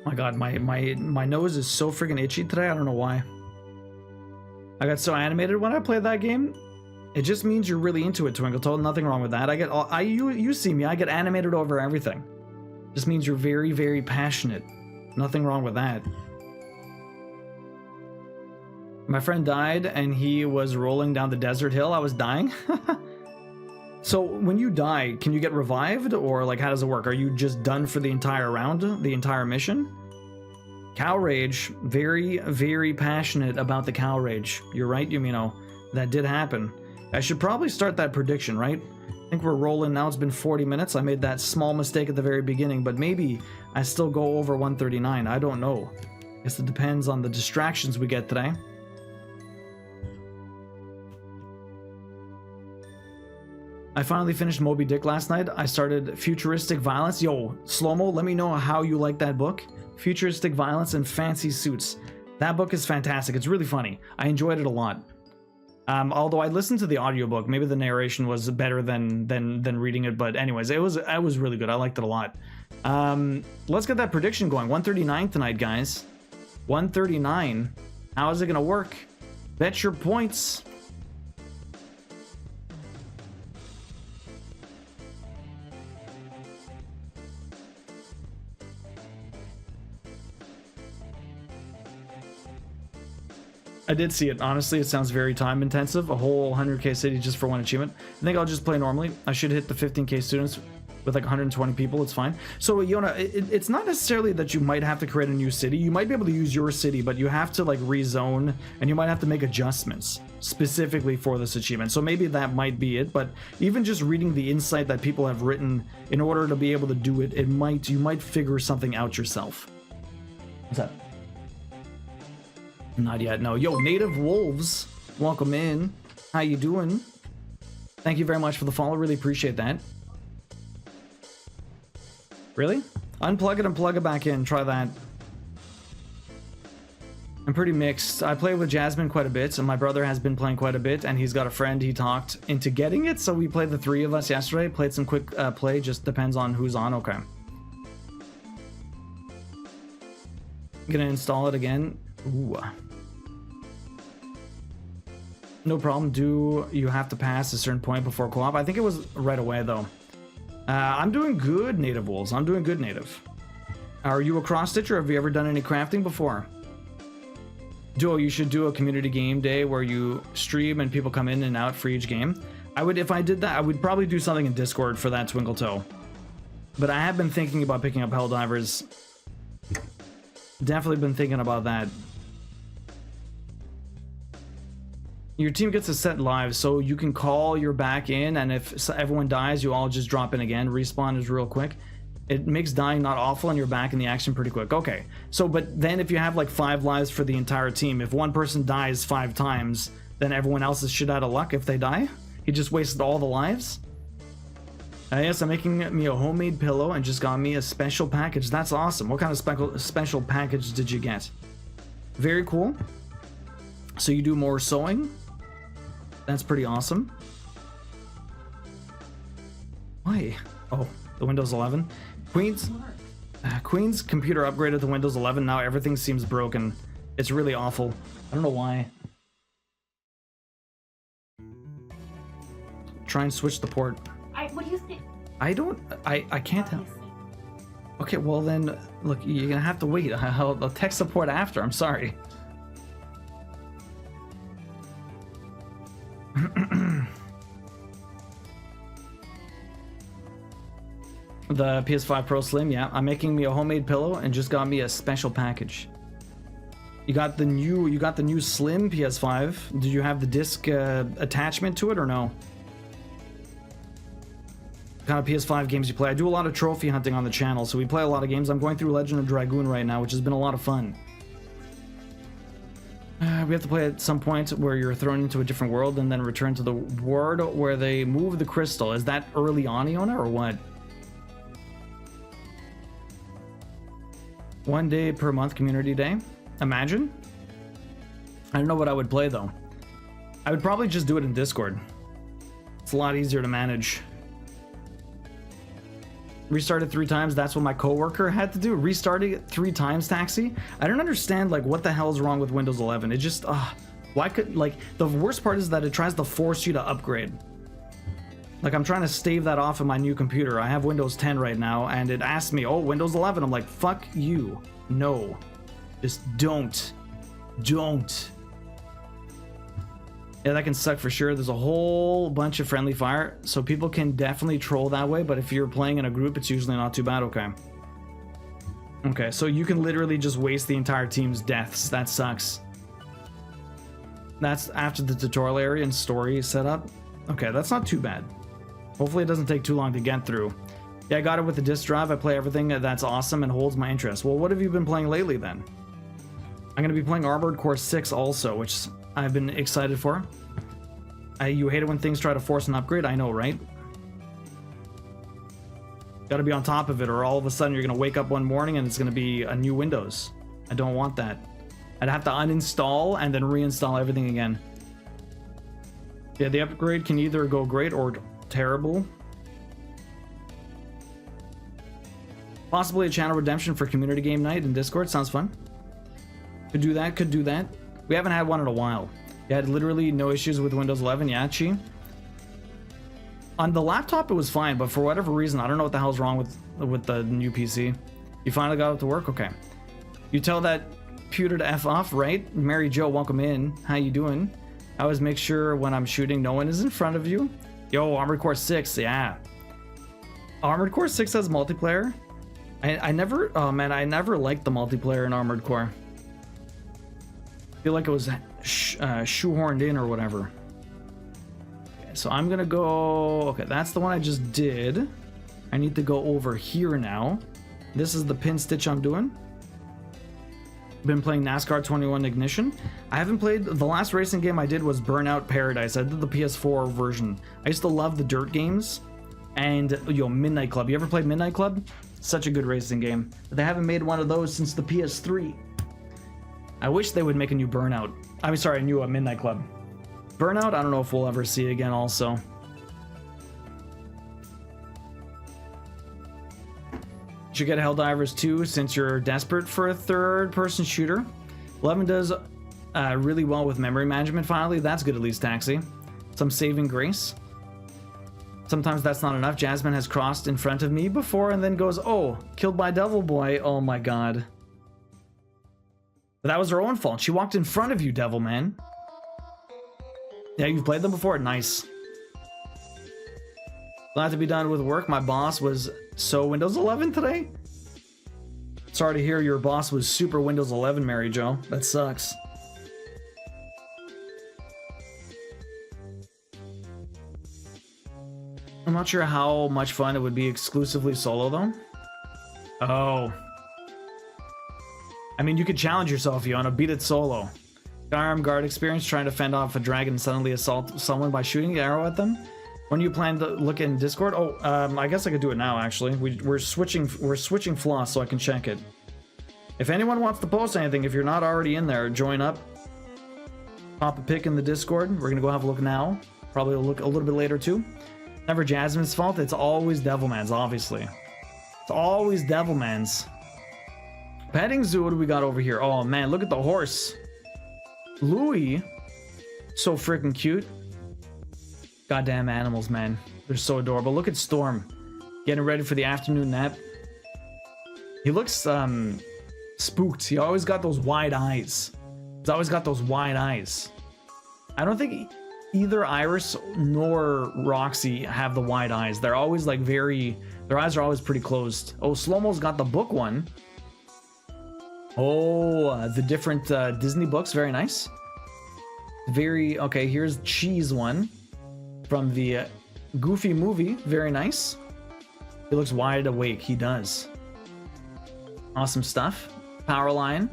My god, my nose is so freaking itchy today. I don't know why. I got so animated when I played that game. It just means you're really into it, Twinkle Toad. Nothing wrong with that. You see me. I get animated over everything. Just means you're very, very passionate. Nothing wrong with that. My friend died and he was rolling down the desert hill. I was dying. So when you die, can you get revived, or like how does it work? Are you just done for the entire round, the entire mission? Cow Rage, very, very passionate about the Cow Rage. You're right, Yumino. That did happen. I should probably start that prediction, right? I think we're rolling now. It's been 40 minutes. I made that small mistake at the very beginning, but maybe I still go over 139. I don't know. I guess it depends on the distractions we get today. I finally finished Moby Dick last night. I started Futuristic Violence. Yo, Slow-Mo, let me know how you like that book. Futuristic Violence and Fancy Suits. That book is fantastic. It's really funny. I enjoyed it a lot. Although I listened to the audiobook, maybe the narration was better than reading it, but anyways, it was really good. I liked it a lot. Let's get that prediction going. 139 tonight, guys. 139. How is it gonna work? Bet your points. I did see it. Honestly, it sounds very time intensive. A whole 100k city just for one achievement. I think I'll just play normally. I should hit the 15k students with like 120 people. It's fine. So, Yona, it's not necessarily that you might have to create a new city. You might be able to use your city, but you have to like rezone, and you might have to make adjustments specifically for this achievement. So maybe that might be it. But even just reading the insight that people have written in order to be able to do it, you might figure something out yourself. What's that? Not yet, no. Yo, Native Wolves, welcome in. How you doing? Thank you very much for the follow. Really appreciate that. Really? Unplug it and plug it back in. Try that. I'm pretty mixed. I play with Jasmine quite a bit, and my brother has been playing quite a bit, and he's got a friend he talked into getting it, so we played the three of us yesterday. Played some quick play, just depends on who's on. Okay. Gonna install it again. Ooh. No problem. Do you have to pass a certain point before co-op? I think it was right away, though. I'm doing good, Native Wolves. I'm doing good, Native. Are you a cross-stitcher? Have you ever done any crafting before? Duo, you should do a community game day where you stream and people come in and out for each game. If I did that, I would probably do something in Discord for that Twinkle Toe. But I have been thinking about picking up Helldivers. Definitely been thinking about that. Your team gets a set live, so you can call your back in, and if everyone dies, you all just drop in again. Respawn is real quick. It makes dying not awful, and you're back in the action pretty quick. Okay, so but then if you have like 5 lives for the entire team, if one person dies 5 times, then everyone else is shit out of luck if they die? He just wasted all the lives? Yes, I'm making me a homemade pillow and just got me a special package. That's awesome. What kind of special package did you get? Very cool. So you do more sewing? That's pretty awesome. Why? Oh, the Windows 11. Queen's computer upgraded to Windows 11. Now everything seems broken. It's really awful. I don't know why. Try and switch the port.
What do you think?
I can't tell. Okay, well then, look, you're gonna have to wait. I'll text support after. I'm sorry. The PS5 Pro Slim, yeah. I'm making me a homemade pillow and just got me a special package. You got the new Slim PS5. Did you have the disc attachment to it or no? What kind of PS5 games you play? I do a lot of trophy hunting on the channel, so we play a lot of games. I'm going through Legend of Dragoon right now, which has been a lot of fun. We have to play at some point where you're thrown into a different world and then return to the world where they move the crystal. Is that early on, Iona, or what? 1 day per month community day. Imagine. I don't know what I would play though. I would probably just do it in Discord. It's a lot easier to manage. Restarted 3 times. That's what my coworker had to do. Restarting it 3 times, Taxi. I don't understand like what the hell is wrong with Windows 11. It just why could, like, the worst part is that it tries to force you to upgrade. Like, I'm trying to stave that off of my new computer. I have Windows 10 right now, and it asks me, oh, Windows 11. I'm like, fuck you. No. Just don't. Yeah, that can suck for sure. There's a whole bunch of friendly fire, so people can definitely troll that way, but if you're playing in a group, it's usually not too bad. Okay. Okay, so you can literally just waste the entire team's deaths. That sucks. That's after the tutorial area and story setup. Okay, that's not too bad. Hopefully it doesn't take too long to get through. Yeah, I got it with the disk drive. I play everything that's awesome and holds my interest. Well, what have you been playing lately then? I'm going to be playing Armored Core 6 also, which I've been excited for. You hate it when things try to force an upgrade? I know, right? Gotta be on top of it, or all of a sudden you're gonna wake up one morning and it's gonna be a new Windows. I don't want that. I'd have to uninstall and then reinstall everything again. Yeah, the upgrade can either go great or terrible. Possibly a channel redemption for community game night in Discord. Sounds fun. Could do that, could do that. We haven't had one in a while. You had literally no issues with Windows 11, yeah, Chi? On the laptop, it was fine, but for whatever reason, I don't know what the hell's wrong with the new PC. You finally got it to work? Okay. You tell that pewter to F off, right? Mary Jo, welcome in. How you doing? I always make sure when I'm shooting, no one is in front of you. Yo, Armored Core 6, yeah. Armored Core 6 has multiplayer. I never, oh man, I never liked the multiplayer in Armored Core. I feel like it was shoehorned in or whatever. Okay, so I'm gonna go, okay, that's the one I just did. I need to go over here now. This is the pin stitch I'm doing. Been playing NASCAR 21 Ignition. I haven't played, the last racing game I did was Burnout Paradise. I did the PS4 version. I used to love the dirt games. And, yo, Midnight Club. You ever played Midnight Club? Such a good racing game. But they haven't made one of those since the PS3. I wish they would make a new Burnout. I'm sorry, a new Midnight Club. Burnout, I don't know if we'll ever see again also. You should get Helldivers 2 since you're desperate for a third-person shooter. 11 does really well with memory management finally. That's good at least, Taxi. Some saving grace. Sometimes that's not enough. Jasmine has crossed in front of me before and then goes, oh, killed by Devil Boy. Oh my god. But that was her own fault. She walked in front of you, Devil Man. Yeah, you've played them before? Nice. Glad to be done with work. My boss was so Windows 11 today. Sorry to hear your boss was super Windows 11, Mary Jo. That sucks. I'm not sure how much fun it would be exclusively solo, though. Oh. I mean, you could challenge yourself, Fiona. Beat it solo. Firearm guard experience, trying to fend off a dragon and suddenly assault someone by shooting the arrow at them. When you plan to look in Discord? Oh, I guess I could do it now, actually. We're switching floss so I can check it. If anyone wants to post anything, if you're not already in there, join up. Pop a pic in the Discord. We're gonna go have a look now. Probably look a little bit later, too. Never Jasmine's fault. It's always Devilman's, obviously. It's always Devilman's. Petting zoo, what do we got over here? Oh, man, look at the horse. Louis. So freaking cute. Goddamn animals, man. They're so adorable. Look at Storm. Getting ready for the afternoon nap. He looks, spooked. He always got those wide eyes. He's always got those wide eyes. I don't think either Iris nor Roxy have the wide eyes. They're always like their eyes are always pretty closed. Oh, Slow-Mo's got the book one. Oh, the different Disney books, very nice. Very, okay, here's Cheese one from the Goofy movie, very nice. He looks wide awake, he does. Awesome stuff. Powerline.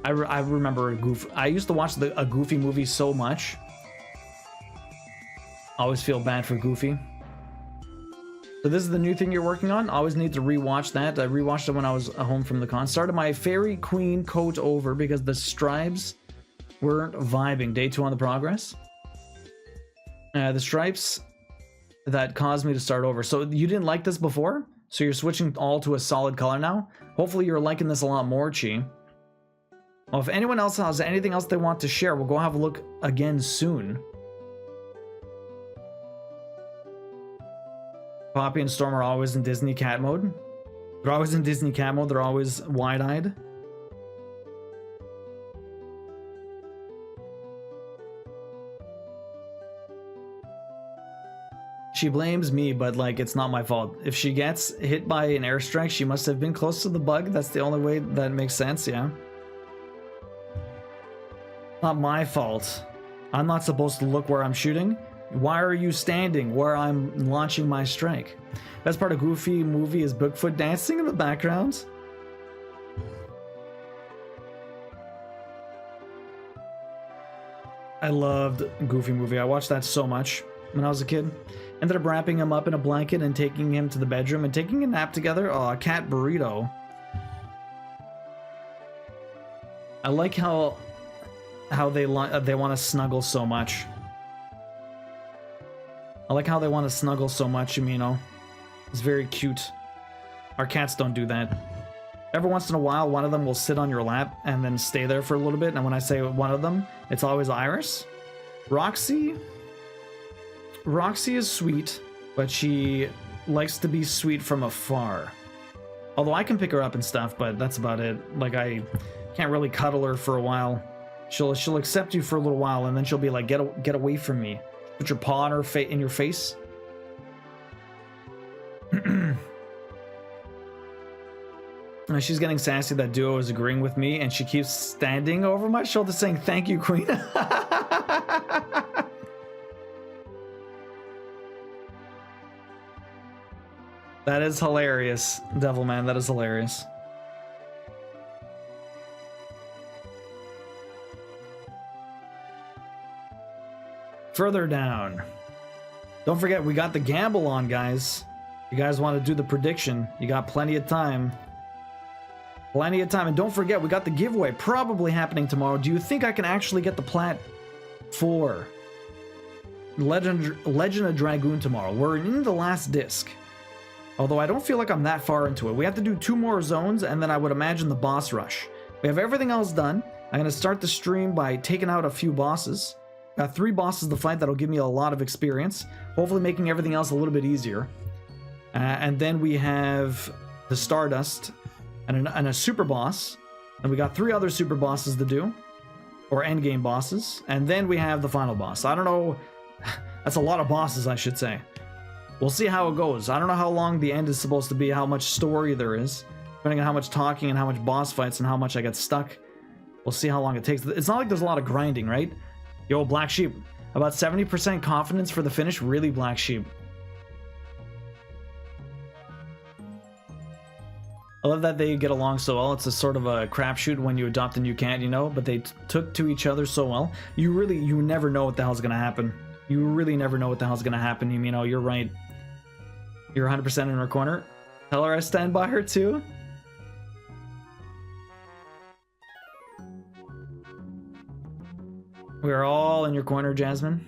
I remember I used to watch a Goofy movie so much. Always feel bad for Goofy. So this is the new thing you're working on? Always need to rewatch that. I rewatched it when I was home from the con. Started my Fairy Queen coat over because the stripes weren't vibing. Day 2 on the progress. The stripes that caused me to start over. So you didn't like this before? So you're switching all to a solid color now? Hopefully you're liking this a lot more, Chi. Well, if anyone else has anything else they want to share, we'll go have a look again soon. Poppy and Storm are always in Disney cat mode. They're always in Disney cat mode. They're always wide-eyed. She blames me, but like it's not my fault. If she gets hit by an airstrike, she must have been close to the bug. That's the only way that makes sense, yeah. Not my fault. I'm not supposed to look where I'm shooting. Why are you standing where I'm launching my strike? Best part of Goofy movie is Bigfoot dancing in the background. I loved Goofy movie. I watched that so much when I was a kid. Ended up wrapping him up in a blanket and taking him to the bedroom and taking a nap together. Oh, a cat burrito. I like how they want to snuggle so much. I like how they want to snuggle so much, Yumino. It's very cute. Our cats don't do that. Every once in a while, one of them will sit on your lap and then stay there for a little bit. And when I say one of them, it's always Iris. Roxy is sweet, but she likes to be sweet from afar. Although I can pick her up and stuff, but that's about it. Like, I can't really cuddle her for a while. She'll accept you for a little while, and then she'll be like, get away from me. Put your paw on her in your face. She's getting sassy that Duo is agreeing with me, and she keeps standing over my shoulder saying, "Thank you, Queen." That is hilarious, Devilman. That is hilarious. Further down. Don't forget, we got the gamble on, guys. You guys want to do the prediction? You got plenty of time. Plenty of time. And don't forget, we got the giveaway probably happening tomorrow. Do you think I can actually get the plat for Legend of Dragoon tomorrow? We're in the last disc. Although I don't feel like I'm that far into it. We have to do 2 more zones, and then I would imagine the boss rush. We have everything else done. I'm going to start the stream by taking out a few bosses. Got 3 bosses to fight that'll give me a lot of experience. Hopefully making everything else a little bit easier. And then we have the Stardust and a super boss. And we got 3 other super bosses to do. Or endgame bosses. And then we have the final boss. I don't know. That's a lot of bosses, I should say. We'll see how it goes. I don't know how long the end is supposed to be, how much story there is. Depending on how much talking and how much boss fights and how much I get stuck. We'll see how long it takes. It's not like there's a lot of grinding, right? Yo, Black Sheep. About 70% confidence for the finish. Really, Black Sheep. I love that they get along so well. It's a sort of a crapshoot when you adopt and you can't, you know? But they took to each other so well. You never know what the hell's gonna happen. You really never know what the hell's gonna happen. You know, you're right. You're 100% in her corner. Tell her I stand by her too. We're all in your corner, Jasmine.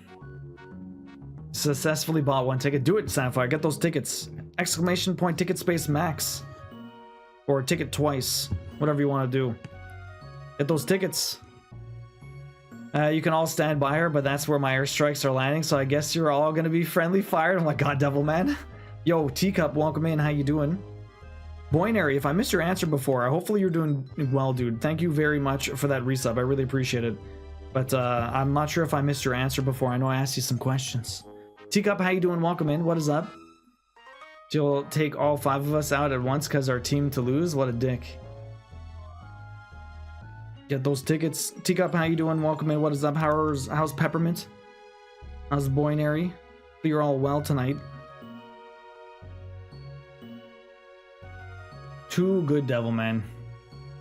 Successfully bought 1 ticket. Do it, Sapphire. Get those tickets. Exclamation point ticket space max. Or ticket twice. Whatever you want to do. Get those tickets. You can all stand by her, but that's where my airstrikes are landing, so I guess you're all gonna be friendly fire. Oh my god, Devilman. Yo, Teacup, welcome in. How you doing? Boinary, if I missed your answer before, hopefully you're doing well, dude. Thank you very much for that resub. I really appreciate it. But I'm not sure if I missed your answer before. I know I asked you some questions. Teacup, how you doing? Welcome in. What is up? You'll take all 5 of us out at once because our team to lose? What a dick. Get those tickets. Teacup, how you doing? Welcome in. What is up? How's Peppermint? How's Boinary? You're all well tonight. Too good, Devilman.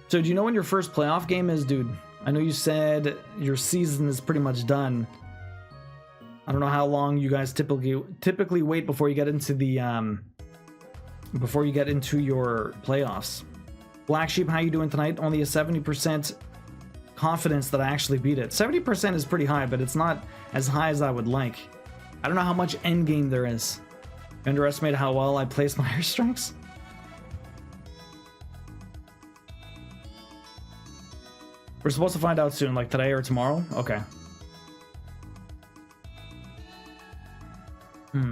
So do you know when your first playoff game is, dude? I know you said your season is pretty much done. I don't know how long you guys typically wait before you get into the your playoffs. Black Sheep, how you doing tonight? Only a 70% confidence that I actually beat it. 70% is pretty high, but it's not as high as I would like. I don't know how much endgame there is. You underestimate how well I place my airstrikes? We're supposed to find out soon, like today or tomorrow? Okay.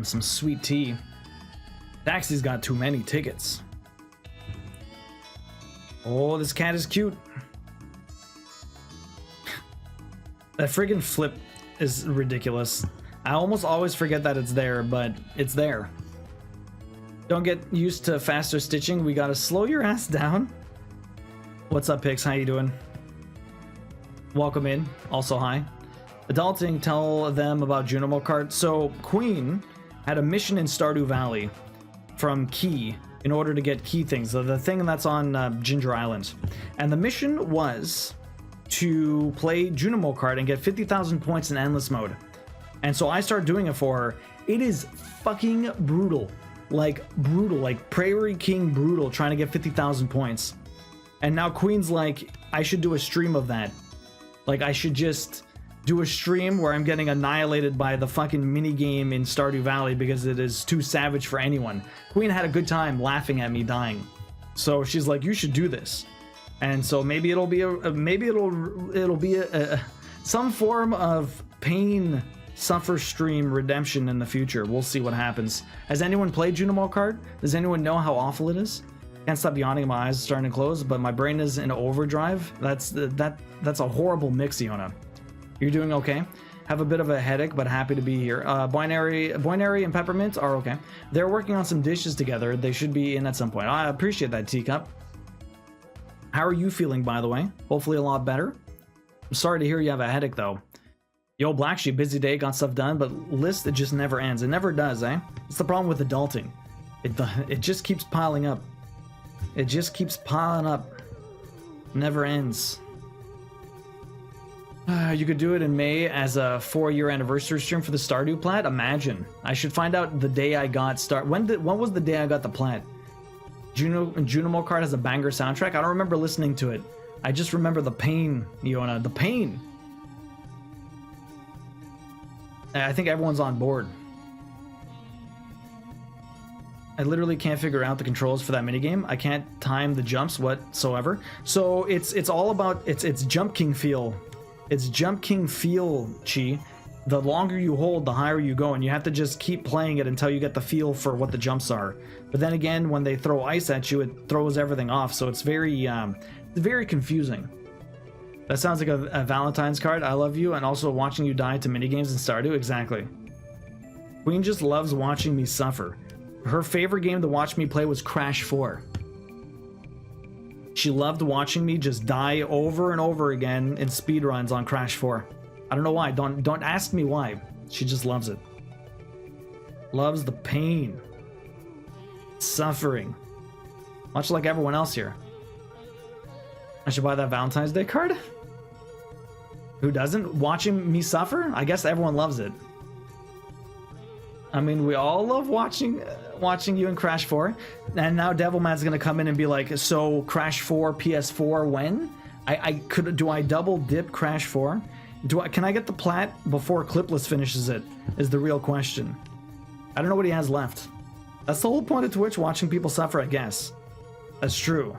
Some sweet tea. Taxi's got too many tickets. Oh, this cat is cute. That friggin' flip is ridiculous. I almost always forget that it's there, but it's there. Don't get used to faster stitching. We gotta slow your ass down. What's up, Pix? How you doing? Welcome in. Also, hi. Adulting, tell them about Junimo Kart. So, Queen had a mission in Stardew Valley from Key in order to get key things, the thing that's on Ginger Island. And the mission was to play Junimo Kart and get 50,000 points in endless mode. And so I started doing it for her. It is fucking brutal. Like Prairie King brutal, trying to get 50,000 points. And now Queen's like, I should do a stream of that. Like, I should just do a stream where I'm getting annihilated by the fucking minigame in Stardew Valley because it is too savage for anyone. Queen had a good time laughing at me dying. So she's like, you should do this. And so maybe it'll be some form of pain suffer stream redemption in the future. We'll see what happens. Has anyone played Junimo Kart? Does anyone know how awful it is? Can't stop yawning, my eyes are starting to close, but my brain is in overdrive. That's a horrible mix, Iona. You're doing okay? Have a bit of a headache, but happy to be here. Binary and Peppermint are okay. They're working on some dishes together. They should be in at some point. I appreciate that, Teacup. How are you feeling, by the way? Hopefully a lot better. I'm sorry to hear you have a headache, though. Yo, Black Sheep, busy day, got stuff done, but list, it just never ends. It never does, eh? It's the problem with adulting. It just keeps piling up. It just keeps piling up. Never ends. You could do it in May as a 4-year anniversary stream for the Stardew plat. Imagine. I should find out the day I got when was the day I got the plat? Junimo Kart has a banger soundtrack. I don't remember listening to it. I just remember the pain, Iona. The pain. I think everyone's on board. I literally can't figure out the controls for that minigame. I can't time the jumps whatsoever. So it's all about it's Jump King feel. It's Jump King feel, Chi. The longer you hold, the higher you go, and you have to just keep playing it until you get the feel for what the jumps are. But then again, when they throw ice at you, it throws everything off. So it's very confusing. That sounds like a Valentine's card. I love you, and also watching you die to minigames in Stardew. Exactly. Queen just loves watching me suffer. Her favorite game to watch me play was Crash 4. She loved watching me just die over and over again in speedruns on Crash 4. I don't know why. Don't ask me why. She just loves it. Loves the pain. Suffering. Much like everyone else here. I should buy that Valentine's Day card? Who doesn't? Watching me suffer? I guess everyone loves it. I mean, we all love watching you in Crash 4. And now Devilman's gonna come in and be like, so Crash 4 PS4 when? Do I double dip Crash 4? Can I get the plat before Clipless finishes it? Is the real question. I don't know what he has left. That's the whole point of Twitch, watching people suffer, I guess. That's true.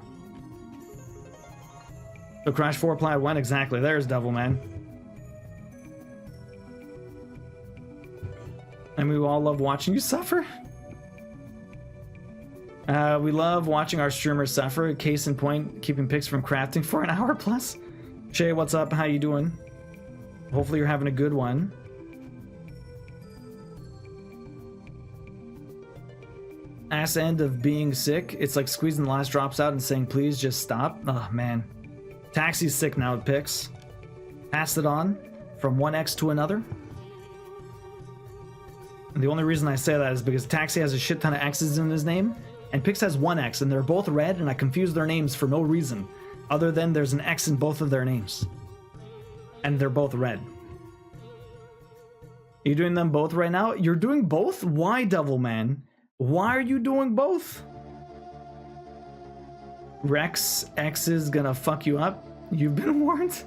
So Crash 4 plat when exactly? There's Devilman. And we all love watching you suffer. We love watching our streamers suffer. Case in point, keeping pics from crafting for an hour plus. Shay, what's up? How you doing? Hopefully you're having a good one. Ass end of being sick. It's like squeezing the last drops out and saying, please just stop. Oh, man. Taxi's sick now with pics. Passed it on from one ex to another. And the only reason I say that is because Taxi has a shit ton of X's in his name, and Pix has one X, and they're both red, and I confuse their names for no reason, other than there's an X in both of their names. And they're both red. Are you doing them both right now? You're doing both? Why, Devilman? Why are you doing both? Rex X is gonna fuck you up? You've been warned?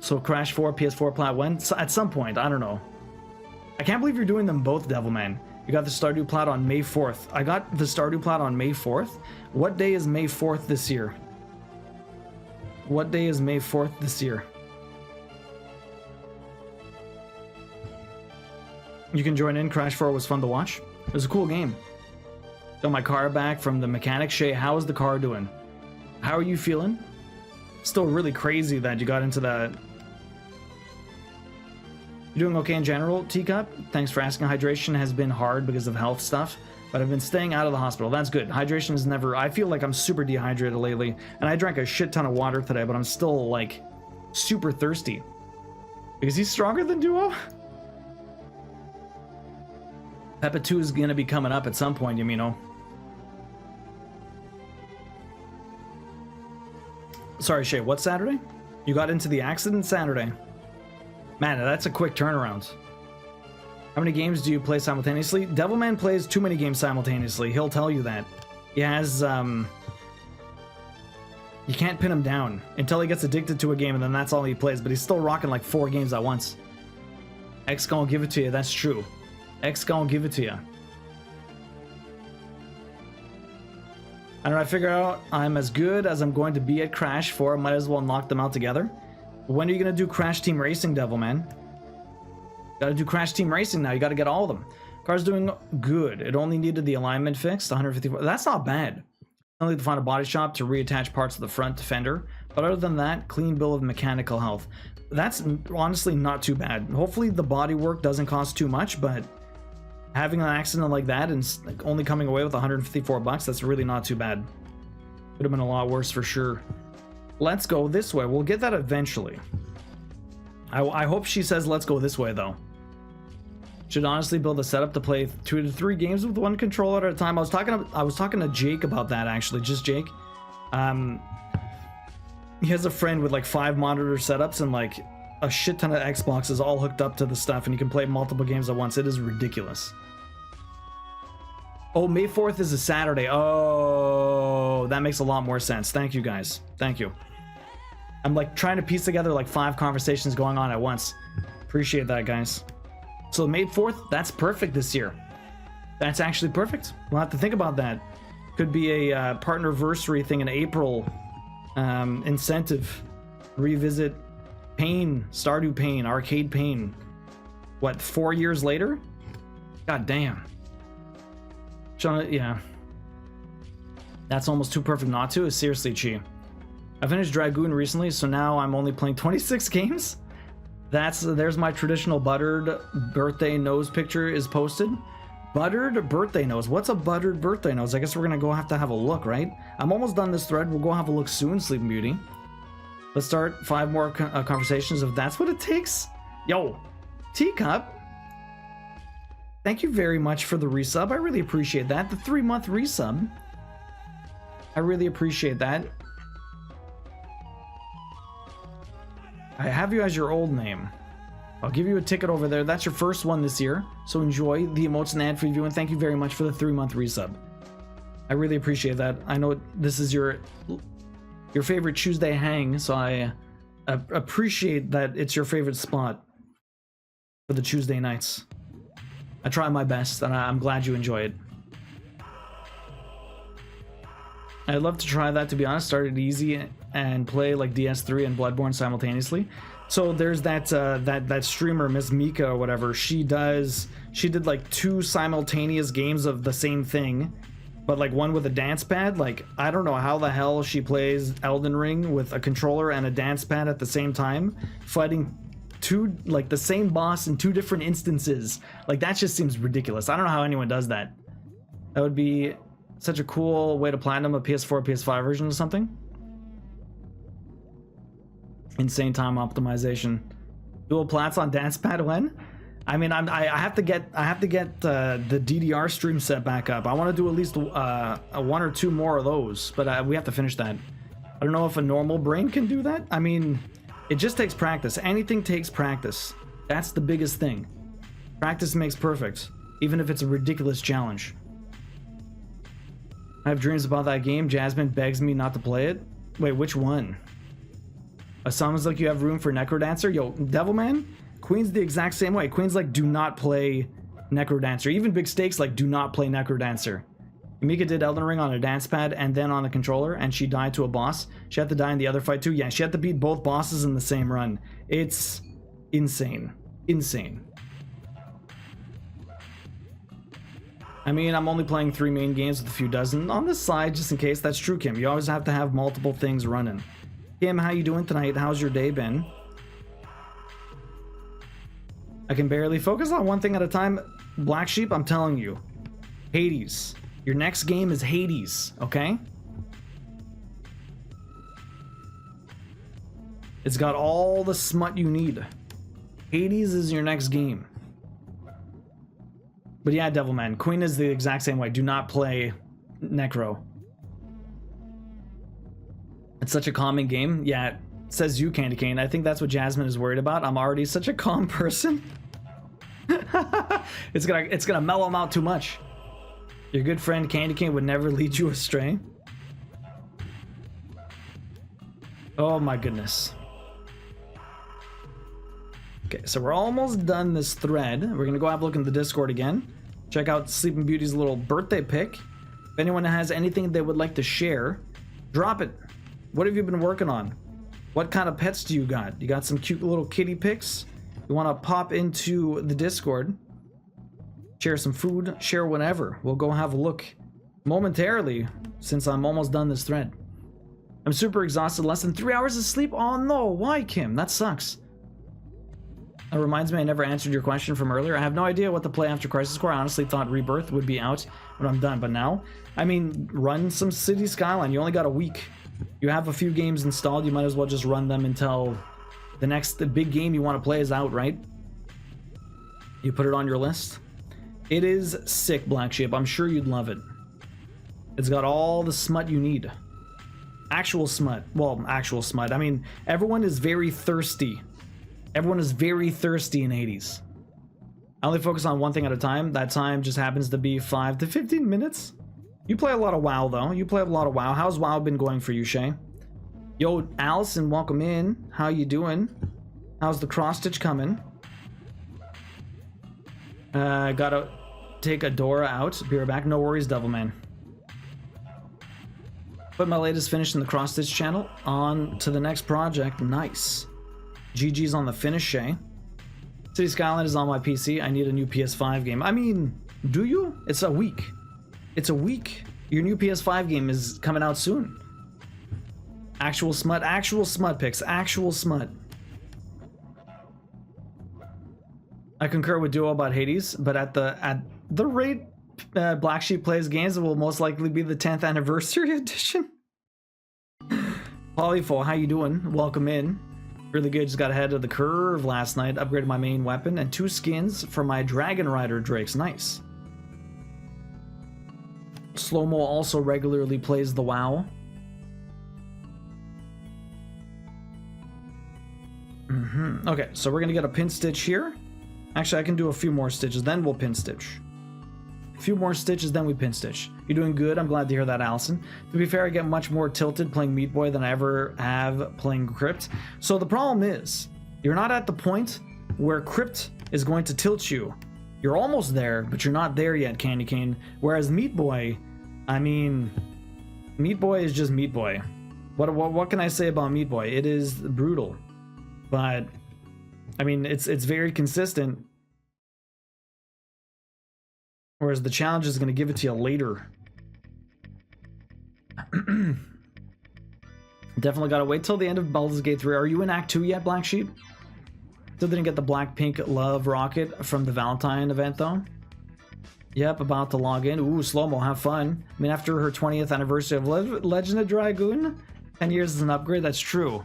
So Crash 4, PS4 plat when? So at some point, I don't know. I can't believe you're doing them both, Devilman. You got the Stardew plat on May 4th. I got the Stardew plat on May 4th. What day is May 4th this year? What day is May 4th this year? You can join in. Crash 4 was fun to watch. It was a cool game. Got my car back from the mechanic. Shay, how is the car doing? How are you feeling? Still really crazy that you got into You doing okay in general, Teacup? Thanks for asking. Hydration has been hard because of health stuff, but I've been staying out of the hospital. That's good. Hydration is never... I feel like I'm super dehydrated lately, and I drank a shit ton of water today, but I'm still, like, super thirsty. Is he stronger than Duo? Peppa 2 is gonna be coming up at some point, Yamino. Sorry, Shay, what Saturday? You got into the accident Saturday. Man, that's a quick turnaround. How many games do you play simultaneously? Devilman plays too many games simultaneously. He'll tell you that. He has, you can't pin him down until he gets addicted to a game, and then that's all he plays, but he's still rocking like 4 games at once. X gonna give it to you, that's true. X gonna give it to you. I don't know, I figure out I'm as good as I'm going to be at Crash 4. Might as well knock them out together. When are you gonna do Crash Team Racing, Devilman? Gotta do Crash Team Racing now. You gotta get all of them. Car's doing good. It only needed the alignment fixed. 154. That's not bad. I need to find a body shop to reattach parts of the front fender. But other than that, clean bill of mechanical health. That's honestly not too bad. Hopefully the body work doesn't cost too much, but having an accident like that and like only coming away with 154 bucks, that's really not too bad. Could have been a lot worse for sure. Let's go this way. We'll get that eventually. I hope she says let's go this way though. Should honestly build a setup to play 2 to 3 games with 1 controller at a time. I was talking to Jake about that actually, just Jake. He has a friend with like 5 monitor setups and like a shit ton of Xboxes all hooked up to the stuff, and you can play multiple games at once. It is ridiculous. Oh, May 4th is a Saturday. Oh, that makes a lot more sense. Thank you guys. Thank you. I'm like trying to piece together like 5 conversations going on at once. Appreciate that, guys. So May 4th, that's perfect this year. That's actually perfect. We'll have to think about that. Could be a partnerversary thing in April. Incentive. Revisit Pain, Stardew Pain, Arcade Pain. What, 4 years later? God damn. Yeah. That's almost too perfect not to. Seriously, Chi. I finished Dragoon recently, so now I'm only playing 26 games. There's my traditional buttered birthday nose picture is posted. Buttered birthday nose. What's a buttered birthday nose? I guess we're gonna have to have a look, right? I'm almost done this thread. We'll go have a look soon, Sleeping Beauty. Let's start 5 more conversations if that's what it takes. Yo, Teacup. Thank you very much for the resub. I really appreciate that. The 3-month resub. I really appreciate that. I have you as your old name. I'll give you a ticket over there. That's your first one this year. So enjoy the emotes and ad free view, and thank you very much for the 3-month resub. I really appreciate that. I know this is your favorite Tuesday hang, so I appreciate that it's your favorite spot for the Tuesday nights. I try my best, and I'm glad you enjoy it. I'd love to try that, to be honest. Start it easy and play like DS3 and Bloodborne simultaneously. So there's that streamer, Miss Mika or whatever. She did like 2 simultaneous games of the same thing, but like one with a dance pad. Like, I don't know how the hell she plays Elden Ring with a controller and a dance pad at the same time, fighting the same boss in 2 different instances. Like, that just seems ridiculous. I don't know how anyone does that. That would be such a cool way to platinum a PS4, PS5 version or something. Insane time optimization. Dual plats on dance pad when? I mean, I have to get the DDR stream set back up. I want to do at least 1 or 2 more of those, but we have to finish that. I don't know if a normal brain can do that. I mean, it just takes practice. Anything takes practice. That's the biggest thing. Practice makes perfect, even if it's a ridiculous challenge. I have dreams about that game. Jasmine begs me not to play it. Wait, which one? Sounds like you have room for Necrodancer. Yo, Devilman, Queen's the exact same way. Queen's like, do not play Necrodancer. Even Big Stakes like, do not play Necrodancer. Mika did Elden Ring on a dance pad and then on the controller, and she died to a boss. She had to die in the other fight too. Yeah, she had to beat both bosses in the same run. It's insane. Insane. I mean, I'm only playing 3 main games with a few dozen on the side just in case. That's true, Kim. You always have to have multiple things running. Kim, how you doing tonight? How's your day been? I can barely focus on one thing at a time. Black Sheep, I'm telling you. Hades. Your next game is Hades, okay? It's got all the smut you need. Hades is your next game. But yeah, Devilman, Queen is the exact same way. Do not play Necro. It's such a calming game. Yeah, says you, Candy Cane. I think that's what Jasmine is worried about. I'm already such a calm person. It's gonna mellow him out too much. Your good friend Candy Cane would never lead you astray. Oh my goodness. Okay, so we're almost done this thread. We're gonna go have a look in the Discord again. Check out Sleeping Beauty's little birthday pic. If anyone has anything they would like to share, drop it. What have you been working on? What kind of pets do you got? You got some cute little kitty pics? You want to pop into the Discord, share some food, share whatever. We'll go have a look momentarily since I'm almost done this thread. I'm super exhausted. Less than 3 hours of sleep? Oh no, why, Kim? That sucks. That reminds me, I never answered your question from earlier. I have no idea what to play after Crisis Core. I honestly thought Rebirth would be out when I'm done, but now, I mean, run some City Skyline. You only got a week. You have a few games installed. You might as well just run them until the big game you want to play is out, right? You put it on your list. It is sick, Black Sheep. I'm sure you'd love it. It's got all the smut you need. Actual smut. Well, actual smut. I mean, everyone is very thirsty. Everyone is very thirsty in Hades. I only focus on one thing at a time. That time just happens to be 5 to 15 minutes. You play a lot of WoW, though. You play a lot of WoW. How's WoW been going for you, Shay? Yo, Allison, welcome in. How you doing? How's the cross-stitch coming? Gotta take Adora out. Be right back. No worries, Devilman. Put my latest finish in the cross-stitch channel. On to the next project. Nice. GG's on the finish, Shay. City Skyline is on my PC. I need a new PS5 game. I mean, do you? It's a week. It's a week. Your new PS5 game is coming out soon. Actual smut pics, actual smut. I concur with Duo about Hades, but at the rate Black Sheep plays games, it will most likely be the 10th anniversary edition. Polyful, how you doing? Welcome in. Really good, just got ahead of the curve last night. Upgraded my main weapon and 2 skins for my Dragon Rider Drakes. Nice. Slow-mo also regularly plays the WoW. Okay, so we're gonna get a pin stitch here. Actually, I can do a few more stitches, then we'll pin stitch. A few more stitches, then we pin stitch. You're doing good. I'm glad to hear that, Allison. To be fair, I get much more tilted playing Meat Boy than I ever have playing Crypt. So the problem is, you're not at the point where Crypt is going to tilt you. You're almost there, but you're not there yet, Candy Cane. Whereas Meat Boy, I mean, Meat Boy is just Meat Boy. What can I say about Meat Boy? It is brutal, but I mean, it's very consistent. Whereas the challenge is going to give it to you later. Definitely got to wait till the end of Baldur's Gate 3. Are you in Act 2 yet, Black Sheep? Still didn't get the Blackpink Love Rocket from the Valentine event, though. Yep, about to log in. Ooh, slow-mo, have fun. I mean, after her 20th anniversary of Legend of Dragoon, 10 years is an upgrade. That's true.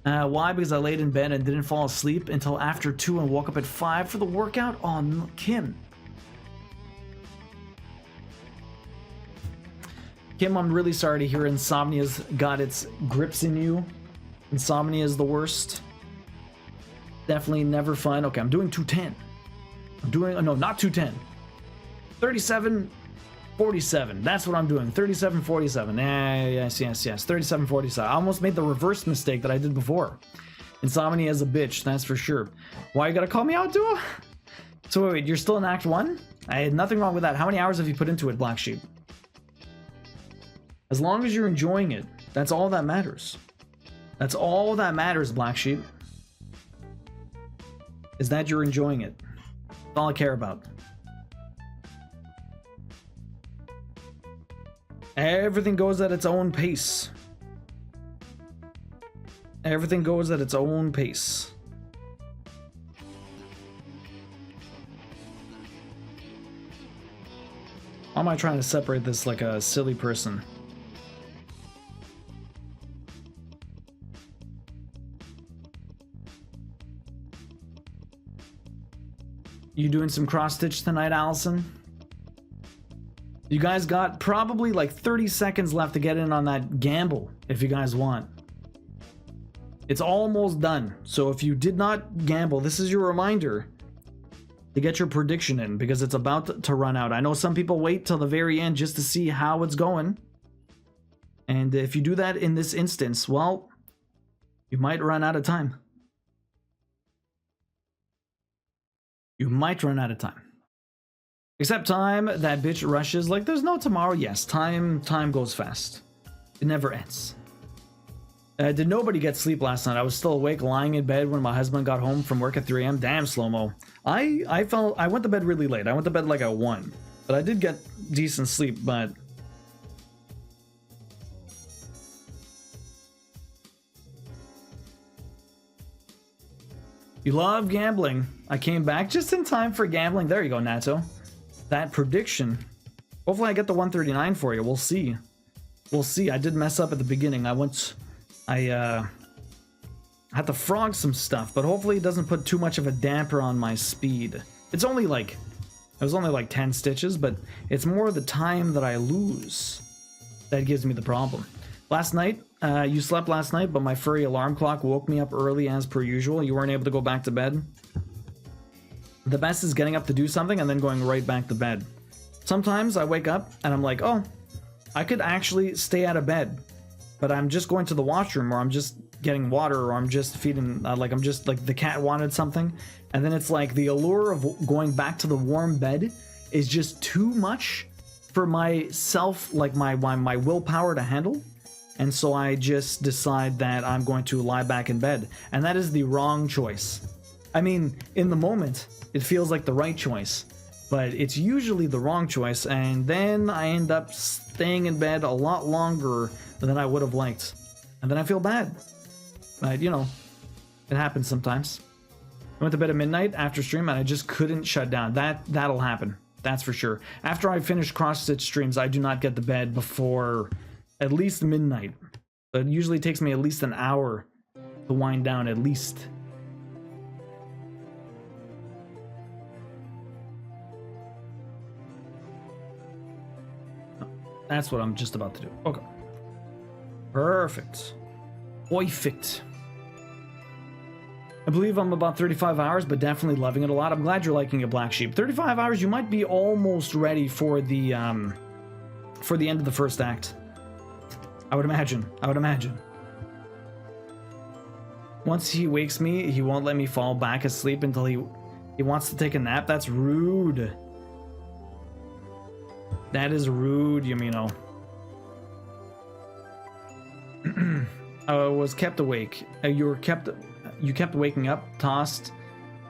Why? Because I laid in bed and didn't fall asleep until after 2 and woke up at 5 for the workout? Oh, no, Kim. Kim, I'm really sorry to hear insomnia's got its grips in you. Insomnia is the worst. Definitely never fun. Okay, I'm doing 210. I'm doing, no, not 210. 37:47. That's what I'm doing. 37:47. Yes. 37:47. I almost made the reverse mistake that I did before. Insomnia is a bitch, that's for sure. Why you gotta call me out, Duo? So wait, you're still in Act 1? I had nothing wrong with that. How many hours have you put into it, Black Sheep? As long as you're enjoying it, that's all that matters. That's all that matters, Black Sheep. Is that you're enjoying it. That's all I care about. Everything goes at its own pace. Everything goes at its own pace. Why am I trying to separate this like a silly person? You doing some cross stitch tonight, Allison? You guys got probably like 30 seconds left to get in on that gamble if you guys want. It's almost done. So if you did not gamble, this is your reminder to get your prediction in because it's about to run out. I know some people wait till the very end just to see how it's going. And if you do that in this instance, well, you might run out of time. You might run out of time. Except time, that bitch rushes like there's no tomorrow. Yes, time goes fast. It never ends. Did nobody get sleep last night? I was still awake, lying in bed when my husband got home from work at 3 a.m. Damn, slow-mo. I went to bed really late. I went to bed like at 1. But I did get decent sleep, but... You love gambling. I came back just in time for gambling. There you go, Nato. That prediction. Hopefully I get the 139 for you. We'll see. We'll see. I did mess up at the beginning. I had to frog some stuff, but hopefully it doesn't put too much of a damper on my speed. It was only like 10 stitches, but it's more the time that I lose that gives me the problem. Last night, you slept last night, but my furry alarm clock woke me up early as per usual. You weren't able to go back to bed. The best is getting up to do something and then going right back to bed. Sometimes I wake up and I'm like, oh, I could actually stay out of bed, but I'm just going to the washroom, or I'm just getting water, or I'm just feeding, like the cat wanted something. And then it's like the allure of going back to the warm bed is just too much for myself, like my willpower to handle. And so I just decide that I'm going to lie back in bed. And that is the wrong choice. I mean, in the moment, it feels like the right choice, but it's usually the wrong choice. And then I end up staying in bed a lot longer than I would have liked. And then I feel bad. But, you know, it happens sometimes. I went to bed at midnight after stream and I just couldn't shut down. That'll happen. That's for sure. After I finish cross-stitch streams, I do not get to bed before at least midnight. So it usually takes me at least an hour to wind down, at least. That's what I'm just about to do. Okay. Perfect. Perfect. I believe I'm about 35 hours, but definitely loving it a lot. I'm glad you're liking it, Black Sheep. 35 hours, you might be almost ready for the end of the first act. I would imagine. Once he wakes me, he won't let me fall back asleep until he wants to take a nap. That's rude. That is rude, Yumino. I was kept awake. You kept waking up, tossed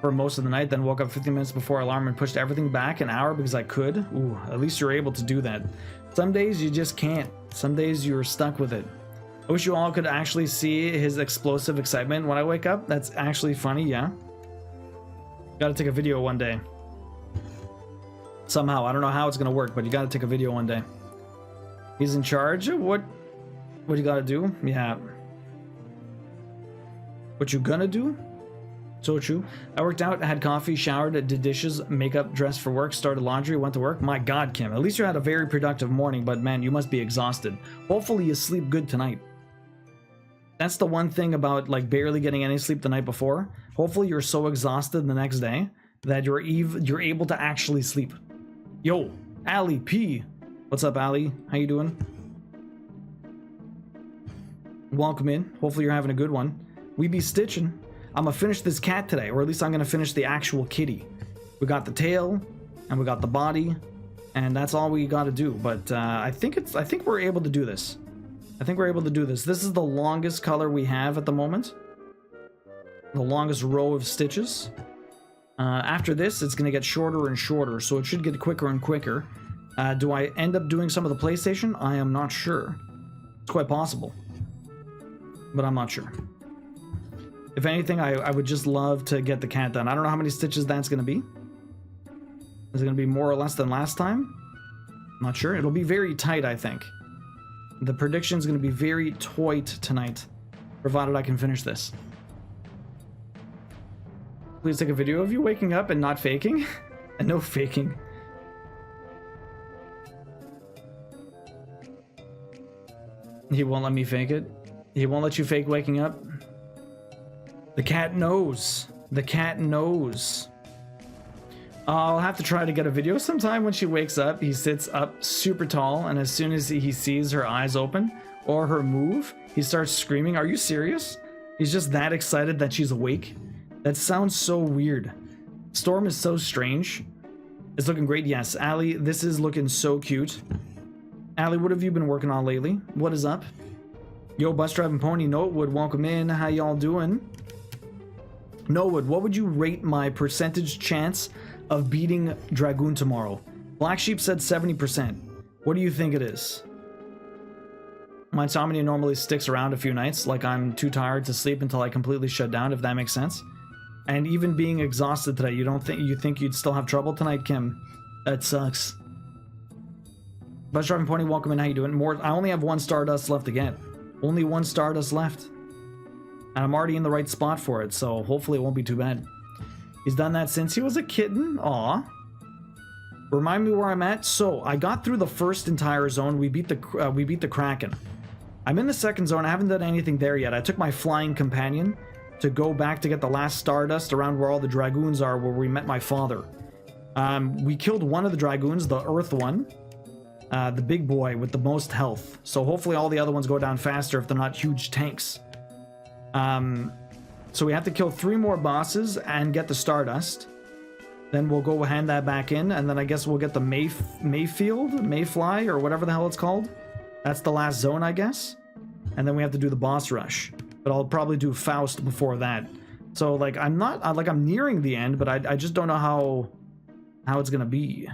for most of the night, then woke up 15 minutes before alarm and pushed everything back an hour because I could. Ooh, at least you're able to do that. Some days you just can't. Some days you're stuck with it. I wish you all could actually see his explosive excitement when I wake up. That's actually funny, yeah. Gotta take a video one day. Somehow. I don't know how it's gonna work, but you gotta take a video one day. He's in charge? What you gotta do? Yeah. What you gonna do? So true. I worked out, had coffee, showered, did dishes, makeup, dressed for work, started laundry, went to work. My God, Kim, at least you had a very productive morning, but man, you must be exhausted. Hopefully you sleep good tonight. That's the one thing about like barely getting any sleep the night before. Hopefully you're so exhausted the next day that you're able to actually sleep. Yo, Ali P. What's up, Ali? How you doing? Welcome in. Hopefully you're having a good one. We be stitching. I'm gonna finish this cat today, or at least I'm gonna finish the actual kitty. We got the tail, and we got the body, and that's all we gotta do. But I think we're able to do this. I think we're able to do this. This is the longest color we have at the moment. The longest row of stitches. After this, it's gonna get shorter and shorter, so it should get quicker and quicker. Do I end up doing some of the PlayStation? I am not sure. It's quite possible, but I'm not sure. If anything, I would just love to get the cat done. I don't know how many stitches that's going to be. Is it going to be more or less than last time? Not sure. It'll be very tight, I think. The prediction's going to be very tight tonight, provided I can finish this. Please take a video of you waking up and not faking. And no faking. He won't let me fake it. He won't let you fake waking up. The cat knows. The cat knows. I'll have to try to get a video sometime when she wakes up. He sits up super tall, and as soon as he sees her eyes open or her move, he starts screaming. Are you serious? He's just that excited that she's awake. That sounds so weird. Storm is so strange. It's looking great. Yes, Allie, this is looking so cute. Allie, what have you been working on lately? What is up? Yo, Bus Driving Pony, Notewood, welcome in. How y'all doing? Notewood, what would you rate my percentage chance of beating Dragoon tomorrow? Black Sheep said 70%. What do you think it is? My insomnia normally sticks around a few nights, like I'm too tired to sleep until I completely shut down, if that makes sense. And even being exhausted today, you think you'd still have trouble tonight, Kim? That sucks. Bus Driving Pony, welcome in. How you doing? I only have 1 Stardust left to get. Only 1 Stardust left. And I'm already in the right spot for it, so hopefully it won't be too bad. He's done that since he was a kitten. Aw. Remind me where I'm at. So I got through the first entire zone. We beat the Kraken. I'm in the second zone. I haven't done anything there yet. I took my flying companion to go back to get the last Stardust around where all the Dragoons are, where we met my father. We killed one of the Dragoons, the Earth one. The big boy with the most health. So hopefully all the other ones go down faster if they're not huge tanks. So we have to kill 3 more bosses and get the Stardust. Then we'll go hand that back in, and then I guess we'll get the Mayfly, or whatever the hell it's called. That's the last zone, I guess. And then we have to do the boss rush. But I'll probably do Faust before that. So, like, I'm nearing the end, but I just don't know how it's gonna be.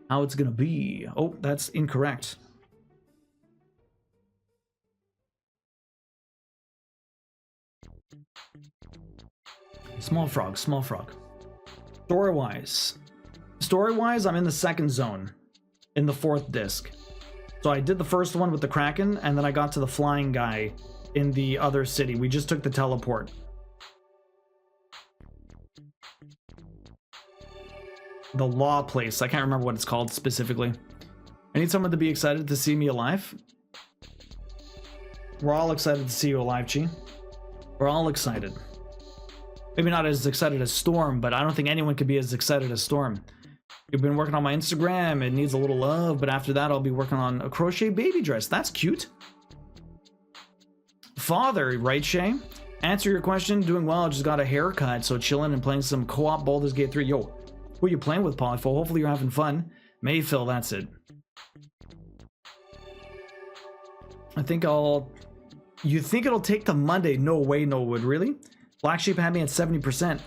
How it's gonna be. Oh, that's incorrect. Small frog, small frog. Story-wise, I'm in the second zone, in the 4th disc. So I did the first one with the Kraken, and then I got to the flying guy in the other city. We just took the teleport. The law place. I can't remember what it's called specifically. I need someone to be excited to see me alive. We're all excited to see you alive, Chi. We're all excited. Maybe not as excited as Storm, but I don't think anyone could be as excited as Storm. You've been working on my Instagram. It needs a little love, but after that, I'll be working on a crochet baby dress. That's cute. Father, right, Shay? Answer your question. Doing well. Just got a haircut, so chilling and playing some co-op Baldur's Gate 3. Yo, who are you playing with, Polyful? Hopefully you're having fun. Mayfill, that's it. You think it'll take to Monday? No way, no would. Really? Black Sheep had me at 70%.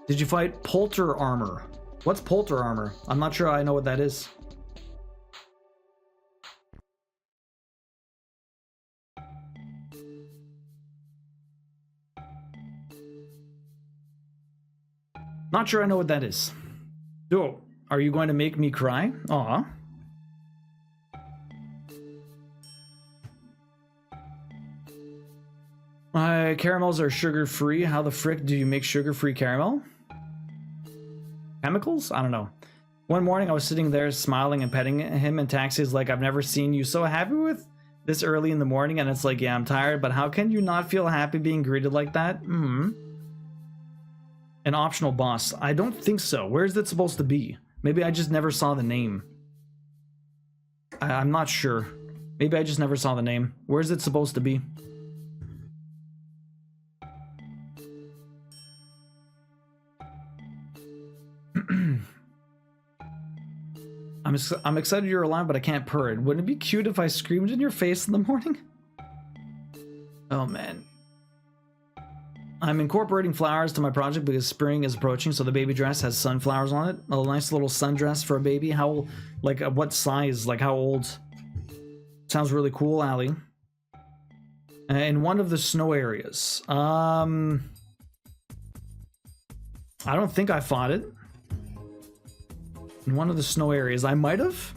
Did you fight Polter Armor? What's Polter Armor? I'm not sure I know what that is. Not sure I know what that is. Yo, are you going to make me cry? Aw. Caramels are sugar-free. How the frick do you make sugar-free caramel? Chemicals? I don't know. One morning I was sitting there smiling and petting him, and Taxi's like, I've never seen you so happy with this early in the morning. And it's like, yeah, I'm tired, but how can you not feel happy being greeted like that? An optional boss. I don't think so. Where is it supposed to be? Maybe I just never saw the name. I'm not sure. Maybe I just never saw the name. Where is it supposed to be? I'm excited you're alive, but I can't purr it. Wouldn't it be cute if I screamed in your face in the morning? Oh, man. I'm incorporating flowers to my project because spring is approaching, so the baby dress has sunflowers on it. A nice little sundress for a baby. How, like, what size? Like, how old? Sounds really cool, Allie. In one of the snow areas. I don't think I fought it. In one of the snow areas. I might have.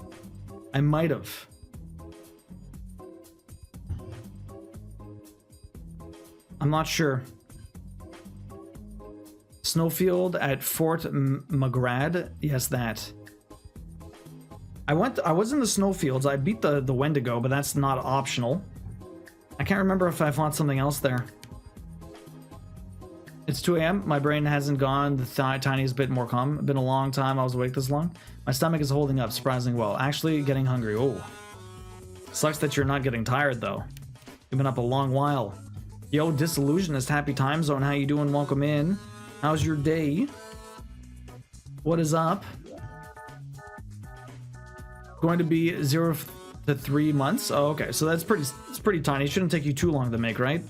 I'm not sure. Snowfield at Fort Magrad. Yes, that. I was in the snowfields. I beat the Wendigo, but that's not optional. I can't remember if I fought something else there. It's 2 a.m. My brain hasn't gone the tiniest bit more calm. It's been a long time I was awake this long. My stomach is holding up surprisingly well. Actually getting hungry. Oh. Sucks that you're not getting tired though. You've been up a long while. Yo, Disillusionist, happy time zone. How you doing? Welcome in. How's your day? What is up? Going to be 0 to 3 months. Oh, okay. So that's pretty tiny. It shouldn't take you too long to make, right?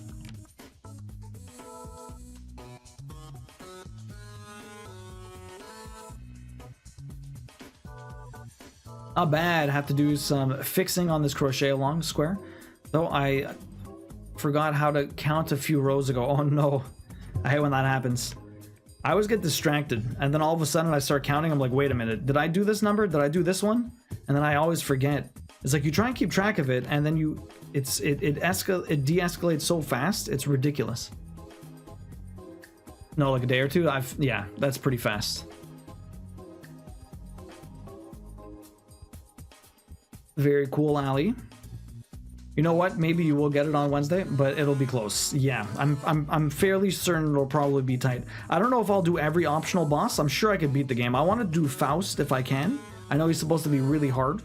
Not bad. Have to do some fixing on this crochet along square. Though I forgot how to count a few rows ago. Oh no. I hate when that happens. I always get distracted and then all of a sudden I start counting. I'm like, wait a minute. Did I do this number? Did I do this one? And then I always forget. It's like you try and keep track of it and then it de-escalates so fast. It's ridiculous. No, like a day or two. Yeah, that's pretty fast. Very cool, Ali. You know what? Maybe you will get it on Wednesday, but it'll be close. Yeah, I'm fairly certain it'll probably be tight. I don't know if I'll do every optional boss. I'm sure I could beat the game. I want to do Faust if I can. I know he's supposed to be really hard.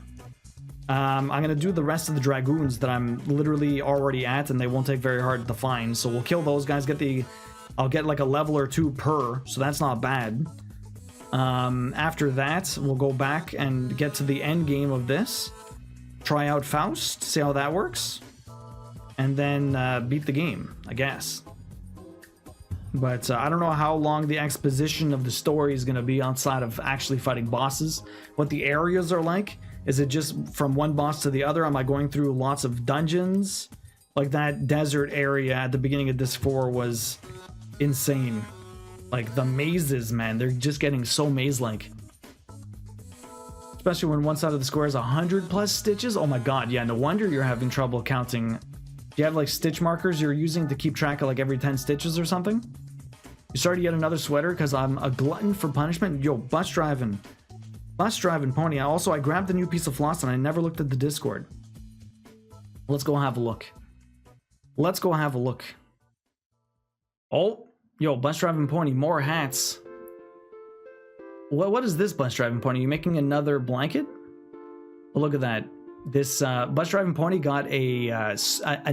I'm gonna do the rest of the dragoons that I'm literally already at, and they won't take very hard to find. So we'll kill those guys. I'll get like a level or 2 per, so that's not bad. After that, we'll go back and get to the end game of this. Try out Faust, see how that works, and then beat the game, I guess. But I don't know how long the exposition of the story is going to be outside of actually fighting bosses. What the areas are like. Is it just from one boss to the other? Am I going through lots of dungeons? Like that desert area at the beginning of Disc 4 was insane. Like the mazes, man, they're just getting so maze-like. Especially when one side of the square is 100+ stitches. Oh my god, yeah, no wonder you're having trouble counting. Do you have like stitch markers you're using to keep track of like every 10 stitches or something? You started yet another sweater because I'm a glutton for punishment? Yo, bus driving pony. I grabbed the new piece of floss and I never looked at the Discord. Let's go have a look. Oh, yo, bus driving pony, more hats. What is this, bus driving pony? Are you making another blanket? Oh, look at that. This bus driving pony got a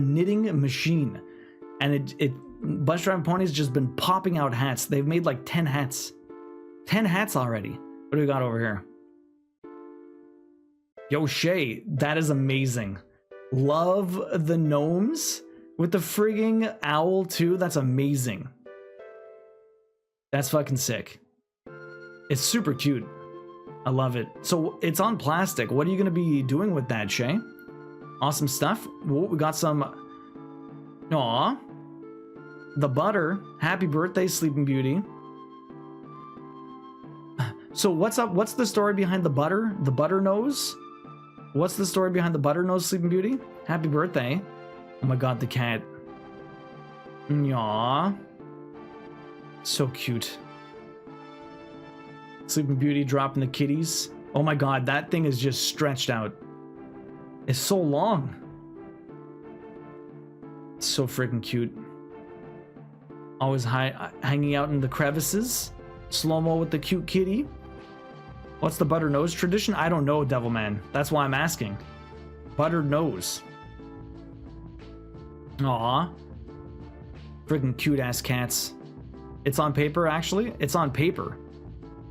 knitting machine, and bus driving pony's just been popping out hats. They've made like 10 hats. 10 hats already. What do we got over here? Yo, Shay, that is amazing. Love the gnomes with the frigging owl too. That's amazing. That's fucking sick. It's super cute. I love it. So it's on plastic. What are you going to be doing with that, Shay? Awesome stuff. Whoa, we got some... Aw. The butter. Happy birthday, Sleeping Beauty. So what's up? What's the story behind the butter? The butter nose? What's the story behind the butter nose, Sleeping Beauty? Happy birthday. Oh my god, the cat. Aw. So cute. Sleeping Beauty dropping the kitties. Oh my god, that thing is just stretched out. It's so long. It's so freaking cute. Always hanging out in the crevices. Slow-mo with the cute kitty. What's the butter nose tradition? I don't know, Devilman. That's why I'm asking. Buttered nose. Aw. Freaking cute-ass cats. It's on paper, actually. It's on paper.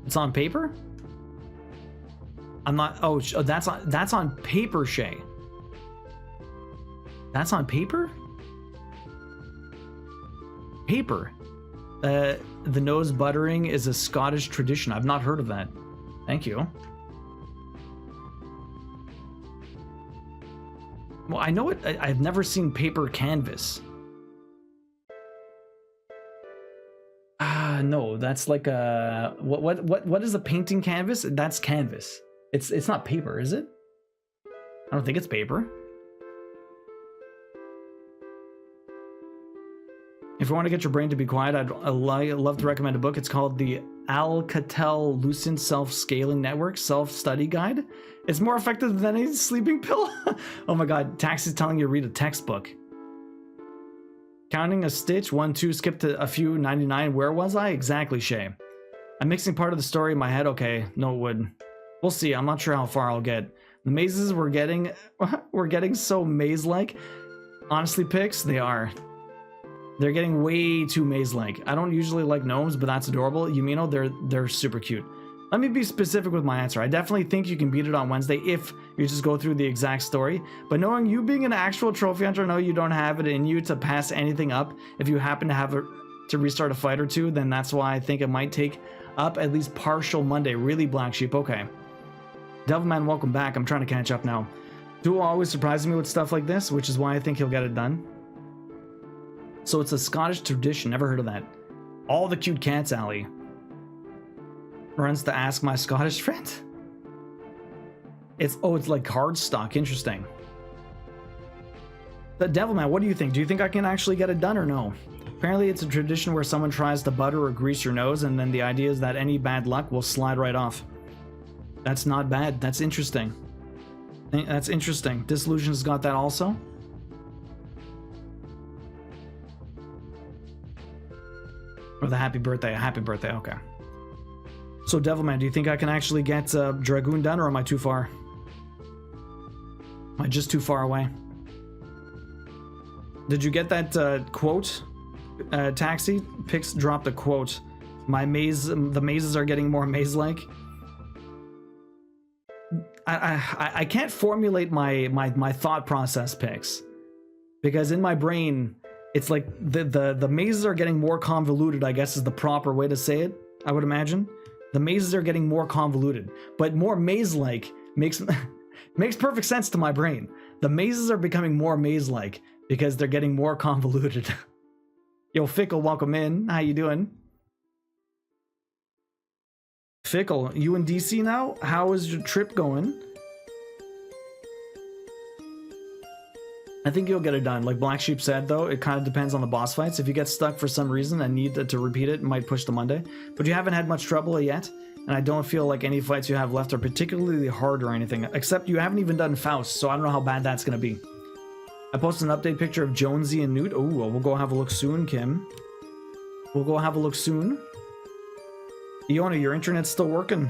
It's on paper? I'm not... Oh, that's on paper, Shay. That's on paper? Paper. The nose buttering is a Scottish tradition. I've not heard of that. Thank you. Well, I know it. I've never seen paper canvas. No, that's like a what is a painting canvas? That's canvas. It's not paper, is it? I don't think it's paper. If you want to get your brain to be quiet, I'd love to recommend a book. It's called the Alcatel-Lucent Self-Scaling Network Self-Study Guide. It's more effective than any sleeping pill. Oh my god, Taxi's telling you to read a textbook. Counting a stitch, 1, 2, skip to a few, 99. Where was I? Exactly, Shay. I'm mixing part of the story in my head. Okay, no, it would. We'll see. I'm not sure how far I'll get. The mazes we're getting so maze-like. Honestly, Pix, they are. They're getting way too maze-like. I don't usually like gnomes, but that's adorable. Yumino, they're super cute. Let me be specific with my answer. I definitely think you can beat it on Wednesday if you just go through the exact story. But knowing you being an actual trophy hunter, know you don't have it in you to pass anything up. If you happen to have to restart a fight or two, then that's why I think it might take up at least partial Monday. Really, Black Sheep. Okay. Devilman, welcome back. I'm trying to catch up now. Duo always surprises me with stuff like this, which is why I think he'll get it done. So it's a Scottish tradition. Never heard of that. All the cute cats, Ali. Runs to ask my Scottish friend. It's like cardstock. Interesting. The Devilman, what do you think? Do you think I can actually get it done or no? Apparently it's a tradition where someone tries to butter or grease your nose, and then the idea is that any bad luck will slide right off. That's not bad. That's interesting. That's interesting. Disillusion's got that also. Or the happy birthday. Happy birthday. Okay. So Devilman, do you think I can actually get Dragoon done, or am I too far? Am I just too far away? Did you get that quote? Taxi? Pix dropped a quote. The mazes are getting more maze-like. I can't formulate my thought process, Pix, because in my brain it's like the mazes are getting more convoluted, I guess is the proper way to say it, I would imagine. The mazes are getting more convoluted, but more maze-like makes perfect sense to my brain. The mazes are becoming more maze-like because they're getting more convoluted. Yo, Fickle, welcome in. How you doing? Fickle, you in DC now? How is your trip going? I think you'll get it done. Like Black Sheep said, though, it kind of depends on the boss fights. If you get stuck for some reason and need to repeat it, it might push to Monday. But you haven't had much trouble yet, and I don't feel like any fights you have left are particularly hard or anything, except you haven't even done Faust, so I don't know how bad that's going to be. I posted an update picture of Jonesy and Newt. Oh, we'll go have a look soon, Kim. We'll go have a look soon. Iona, your internet's still working.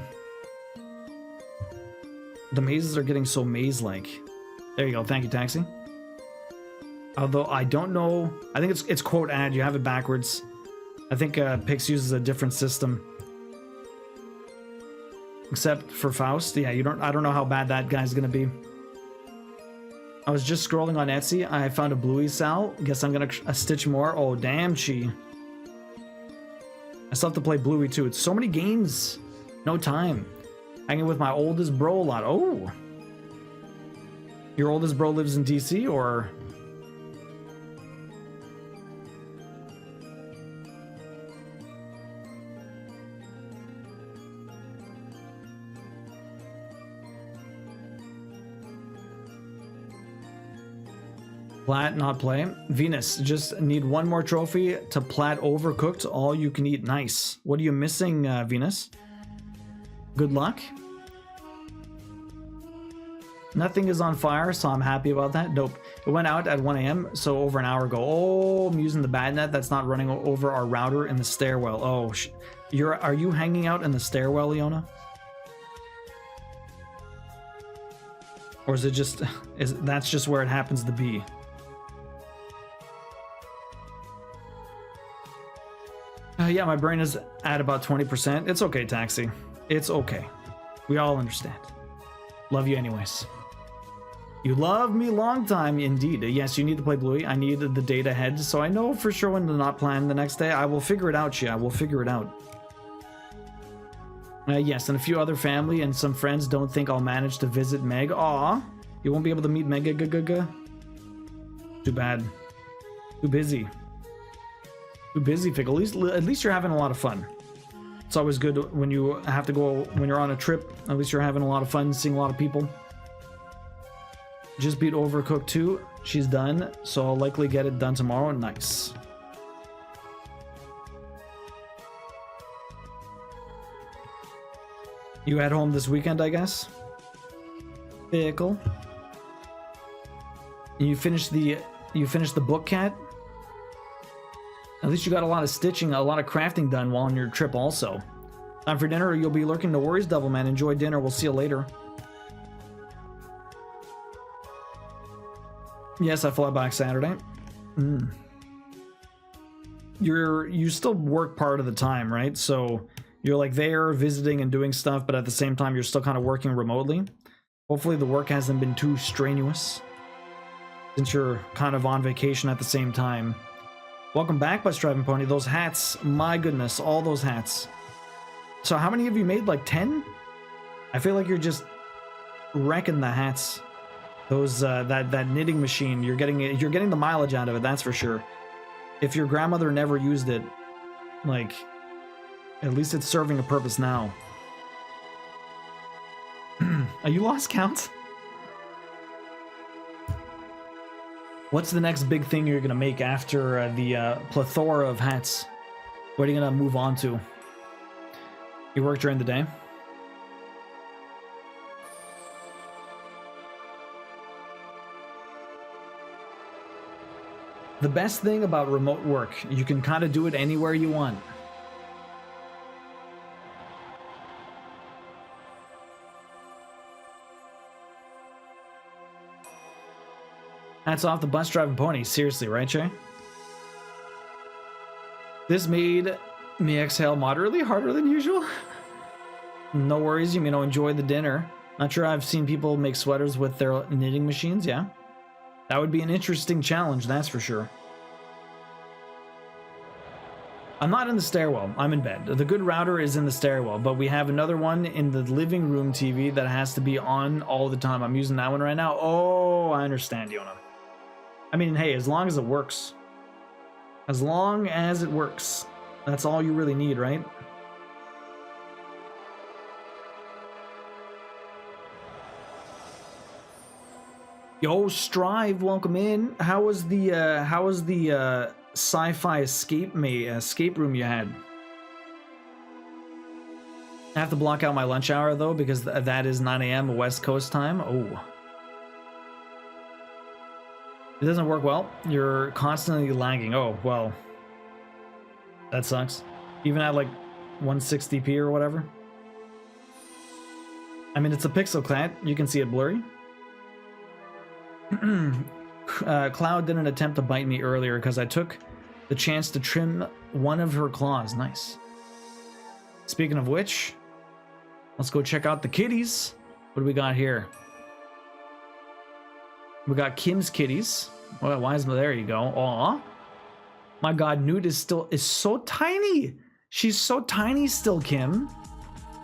The mazes are getting so maze-like. There you go. Thank you, Taxi. Although I don't know, I think it's quote ad. You have it backwards. I think Pix uses a different system. Except for Faust, yeah, I don't know how bad that guy's gonna be. I was just scrolling on Etsy. I found a Bluey Sal. Guess I'm gonna stitch more. Oh damn, chi. I still have to play Bluey too. It's so many games, no time. Hanging with my oldest bro a lot. Oh, your oldest bro lives in DC, or? Plat, not play. Venus, just need one more trophy to plat overcooked, all you can eat. Nice. What are you missing, Venus? Good luck. Nothing is on fire, so I'm happy about that. Nope. It went out at 1 a.m., so over an hour ago. Oh, I'm using the bad net that's not running over our router in the stairwell. Oh, are you hanging out in the stairwell, Leona? Or is it just, that's just where it happens to be? Yeah, my brain is at about 20%. It's okay, Taxi. It's okay. We all understand. Love you anyways. You love me long time, indeed. Yes, you need to play Bluey. I need the date ahead, so I know for sure when to not plan the next day. I will figure it out, yeah. I will figure it out. Yes, and a few other family and some friends don't think I'll manage to visit Meg. Aw, you won't be able to meet Meg. Too bad. Too busy. Too busy, Fig. At least you're having a lot of fun. It's always good when you have to go, when you're on a trip. At least you're having a lot of fun, seeing a lot of people. Just beat Overcooked 2. She's done, so I'll likely get it done tomorrow. Nice. You at home this weekend, I guess? Vehicle. You finished the book, Cat? At least you got a lot of stitching, a lot of crafting done while on your trip also. Time for dinner, or you'll be lurking. No worries, Devilman. Enjoy dinner. We'll see you later. Yes, I fly back Saturday. You still work part of the time, right? So you're like there visiting and doing stuff, but at the same time you're still kind of working remotely. Hopefully the work hasn't been too strenuous since you're kind of on vacation at the same time. Welcome back, Bus Driving Pony. Those hats, my goodness, all those hats. So how many have you made? Like 10? I feel like you're just wrecking the hats. Those that knitting machine, you're getting the mileage out of it, that's for sure. If your grandmother never used it, like, at least it's serving a purpose now. Are you lost count? What's the next big thing you're gonna make after the plethora of hats? What are you gonna move on to? You work during the day? The best thing about remote work, you can kind of do it anywhere you want. Hats off the Bus Driving Pony. Seriously, right, Jay? This made me exhale moderately harder than usual. No worries, you may enjoy the dinner. Not sure I've seen people make sweaters with their knitting machines, yeah. That would be an interesting challenge, that's for sure. I'm not in the stairwell, I'm in bed. The good router is in the stairwell, but we have another one in the living room TV that has to be on all the time. I'm using that one right now. Oh, I understand, Yona. I mean, hey, as long as it works. As long as it works. That's all you really need, right? Yo, Strive, welcome in. How was the sci-fi escape room you had? I have to block out my lunch hour though, because that is 9 a.m. West Coast time. Oh. It doesn't work well. You're constantly lagging. Oh, well. That sucks. Even at like 160p or whatever. I mean, it's a pixel clat. You can see it blurry. Cloud didn't attempt to bite me earlier because I took the chance to trim one of her claws. Nice. Speaking of which, let's go check out the kitties. What do we got here? We got Kim's kitties. Well, why is there you go? Aw. My god, Newt is so tiny. She's so tiny still, Kim.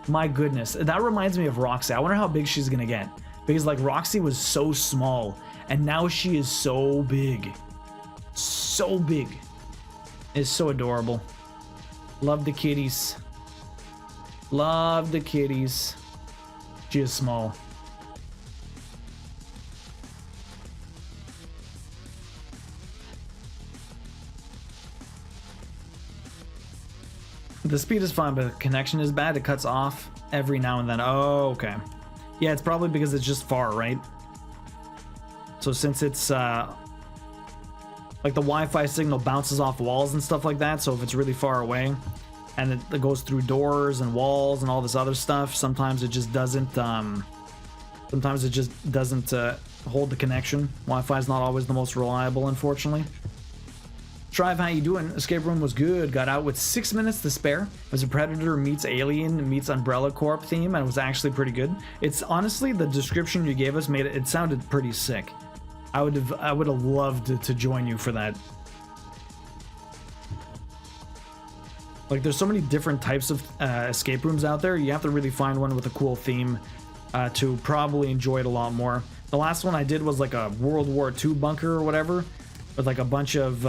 My goodness. That reminds me of Roxy. I wonder how big she's gonna get. Because like Roxy was so small and now she is so big. So big. It's so adorable. Love the kitties. Love the kitties. She is small. The speed is fine, but the connection is bad. It cuts off every now and then. Oh, okay. Yeah, it's probably because it's just far, right? So since it's like the Wi-Fi signal bounces off walls and stuff like that, so if it's really far away and it goes through doors and walls and all this other stuff, sometimes it just doesn't hold the connection. Wi-Fi is not always the most reliable, unfortunately. Strive, how you doing? Escape room was good. Got out with 6 minutes to spare. It was a Predator meets Alien meets Umbrella Corp theme, and it was actually pretty good. It's honestly, the description you gave us made it sounded pretty sick. I would have loved to join you for that. Like, there's so many different types of escape rooms out there. You have to really find one with a cool theme to probably enjoy it a lot more. The last one I did was like a World War II bunker or whatever, with like a bunch of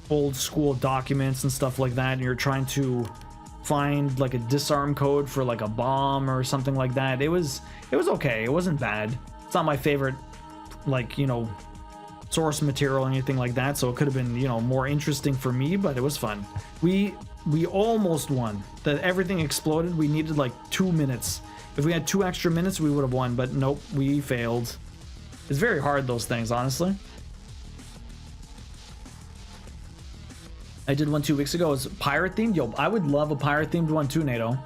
old school documents and stuff like that, and you're trying to find like a disarm code for like a bomb or something like that. It was okay. It wasn't bad. It's not my favorite, like, you know, source material or anything like that, so it could have been, you know, more interesting for me, but it was fun. We almost won. Everything exploded. We needed like 2 minutes. If we had 2 extra minutes, we would have won, but nope, we failed. It's very hard, those things, honestly. I did one 2 weeks ago. It was pirate themed. Yo, I would love a pirate themed one too, NATO.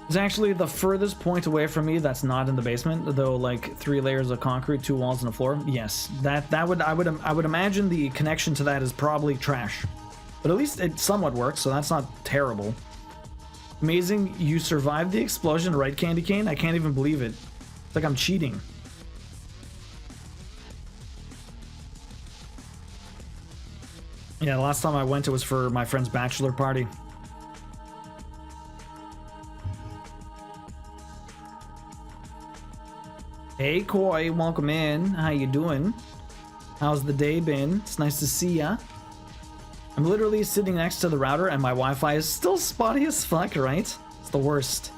It's actually the furthest point away from me that's not in the basement, though, like 3 layers of concrete, 2 walls and a floor. Yes, I would imagine the connection to that is probably trash. But at least it somewhat works, so that's not terrible. Amazing, you survived the explosion, right, Candy Cane? I can't even believe it. It's like I'm cheating. Yeah, the last time I went, it was for my friend's bachelor party. Hey, Koi, welcome in. How you doing? How's the day been? It's nice to see ya. I'm literally sitting next to the router and my Wi-Fi is still spotty as fuck, right? It's the worst.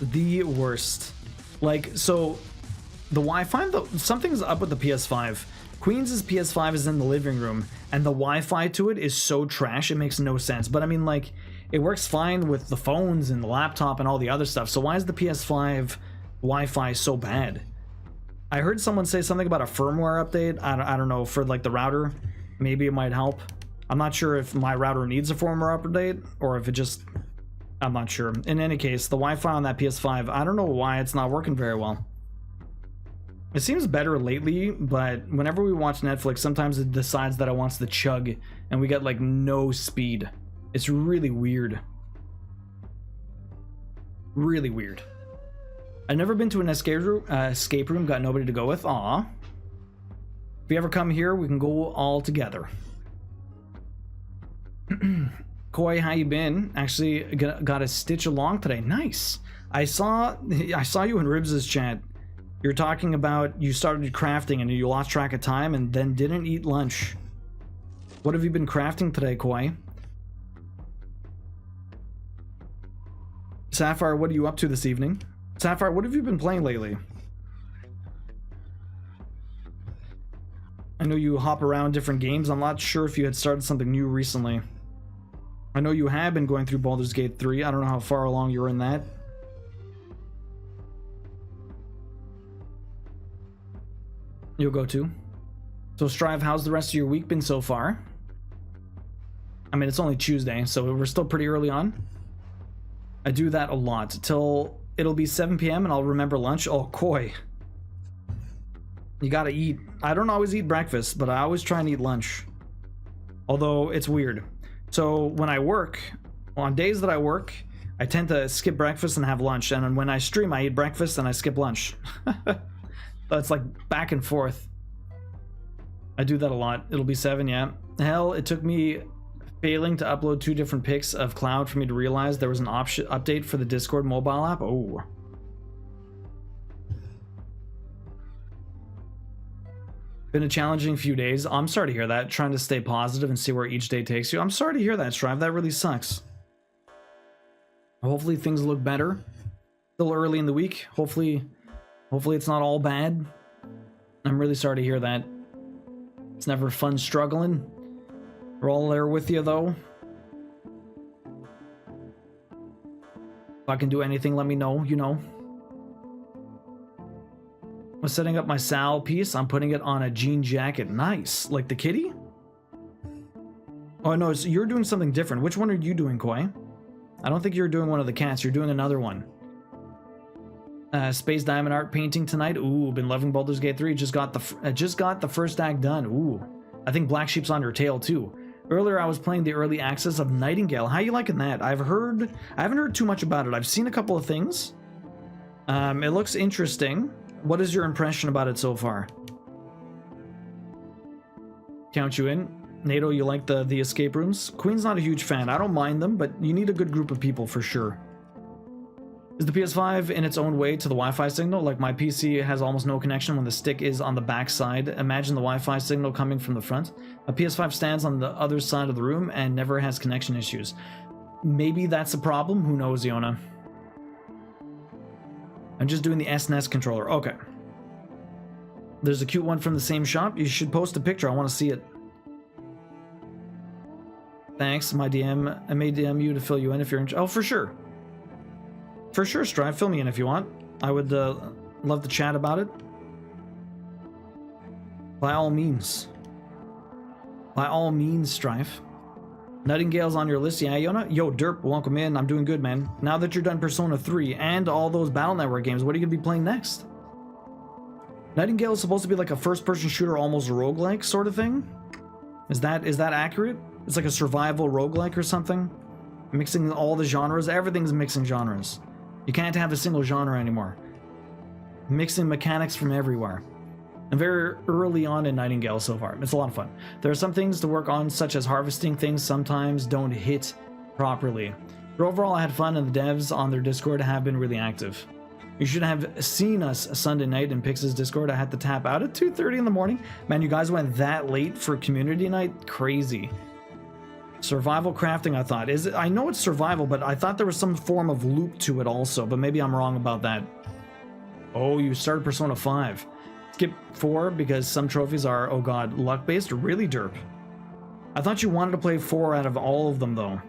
The worst. Like, so the Wi-Fi, something's up with the PS5. Queens' PS5 is in the living room, and the Wi-Fi to it is so trash, it makes no sense. But I mean, like, it works fine with the phones and the laptop and all the other stuff, so why is the PS5 Wi-Fi so bad? I heard someone say something about a firmware update. I don't know, for like the router. Maybe it might help. I'm not sure if my router needs a firmware update, or if it just... I'm not sure. In any case, the Wi-Fi on that PS5, I don't know why it's not working very well. It seems better lately, but whenever we watch Netflix, sometimes it decides that it wants to chug, and we get like no speed. It's really weird. Really weird. I've never been to an escape room, got nobody to go with. Aw. If you ever come here, we can go all together. Koi, how you been? Actually, got a stitch along today. Nice. I saw you in Ribs' chat. You're talking about you started crafting and you lost track of time and then didn't eat lunch. What have you been crafting today, Koi? Sapphire, what are you up to this evening? Sapphire, what have you been playing lately? I know you hop around different games. I'm not sure if you had started something new recently. I know you have been going through Baldur's Gate 3. I don't know how far along you're in that. You'll go to. So Strive, how's the rest of your week been so far? I mean, it's only Tuesday, so we're still pretty early on. I do that a lot till it'll be 7 p.m. and I'll remember lunch. Oh, Koi. You gotta eat. I don't always eat breakfast, but I always try and eat lunch. Although it's weird. So when I work, on days that I work, I tend to skip breakfast and have lunch. And when I stream, I eat breakfast and I skip lunch. It's like back and forth. I do that a lot. It'll be 7, yeah. Hell, it took me failing to upload 2 different pics of Cloud for me to realize there was an option update for the Discord mobile app. Oh. Been a challenging few days. I'm sorry to hear that. Trying to stay positive and see where each day takes you. I'm sorry to hear that, Strive. That really sucks. Hopefully things look better. Still early in the week. Hopefully it's not all bad. I'm really sorry to hear that. It's never fun struggling. We're all there with you, though. If I can do anything, let me know, you know. I'm setting up my Sal piece. I'm putting it on a jean jacket. Nice. Like the kitty? Oh, no, so you're doing something different. Which one are you doing, Koi? I don't think you're doing one of the cats. You're doing another one. Space Diamond Art painting tonight. Ooh, been loving Baldur's Gate 3. Just got the first act done. Ooh. I think Black Sheep's on your tail, too. Earlier, I was playing the early access of Nightingale. How you liking that? I haven't heard too much about it. I've seen a couple of things. It looks interesting. What is your impression about it so far? Count you in. NATO, you like the escape rooms? Queen's not a huge fan. I don't mind them, but you need a good group of people for sure. Is the PS5 in its own way to the Wi-Fi signal? Like my PC has almost no connection when the stick is on the back side. Imagine the Wi-Fi signal coming from the front. A PS5 stands on the other side of the room and never has connection issues. Maybe that's a problem. Who knows, Yona? I'm just doing the SNES controller. Okay. There's a cute one from the same shop. You should post a picture. I want to see it. Thanks, my DM. I may DM you to fill you in if you're interested. Oh, for sure. For sure, Strive. Fill me in if you want. I would love to chat about it. By all means. By all means, Strive. Nightingale's on your list, yeah, Yona? Yo, Derp, welcome in. I'm doing good, man. Now that you're done Persona 3 and all those Battle Network games, what are you going to be playing next? Nightingale is supposed to be like a first-person shooter, almost roguelike sort of thing? Is that accurate? It's like a survival roguelike or something? Mixing all the genres? Everything's mixing genres. You can't have a single genre anymore. Mixing mechanics from everywhere. I'm very early on in Nightingale so far. It's a lot of fun. There are some things to work on, such as harvesting things sometimes don't hit properly. But overall, I had fun, and the devs on their Discord have been really active. You should have seen us Sunday night in Pix's Discord. I had to tap out at 2:30 in the morning. Man, you guys went that late for community night? Crazy. Survival crafting, I thought. Is it? I know it's survival, but I thought there was some form of loop to it also, but maybe I'm wrong about that. Oh, you started Persona 5. Skip 4 because some trophies are, oh god, luck-based? Really, Derp? I thought you wanted to play 4 out of all of them, though.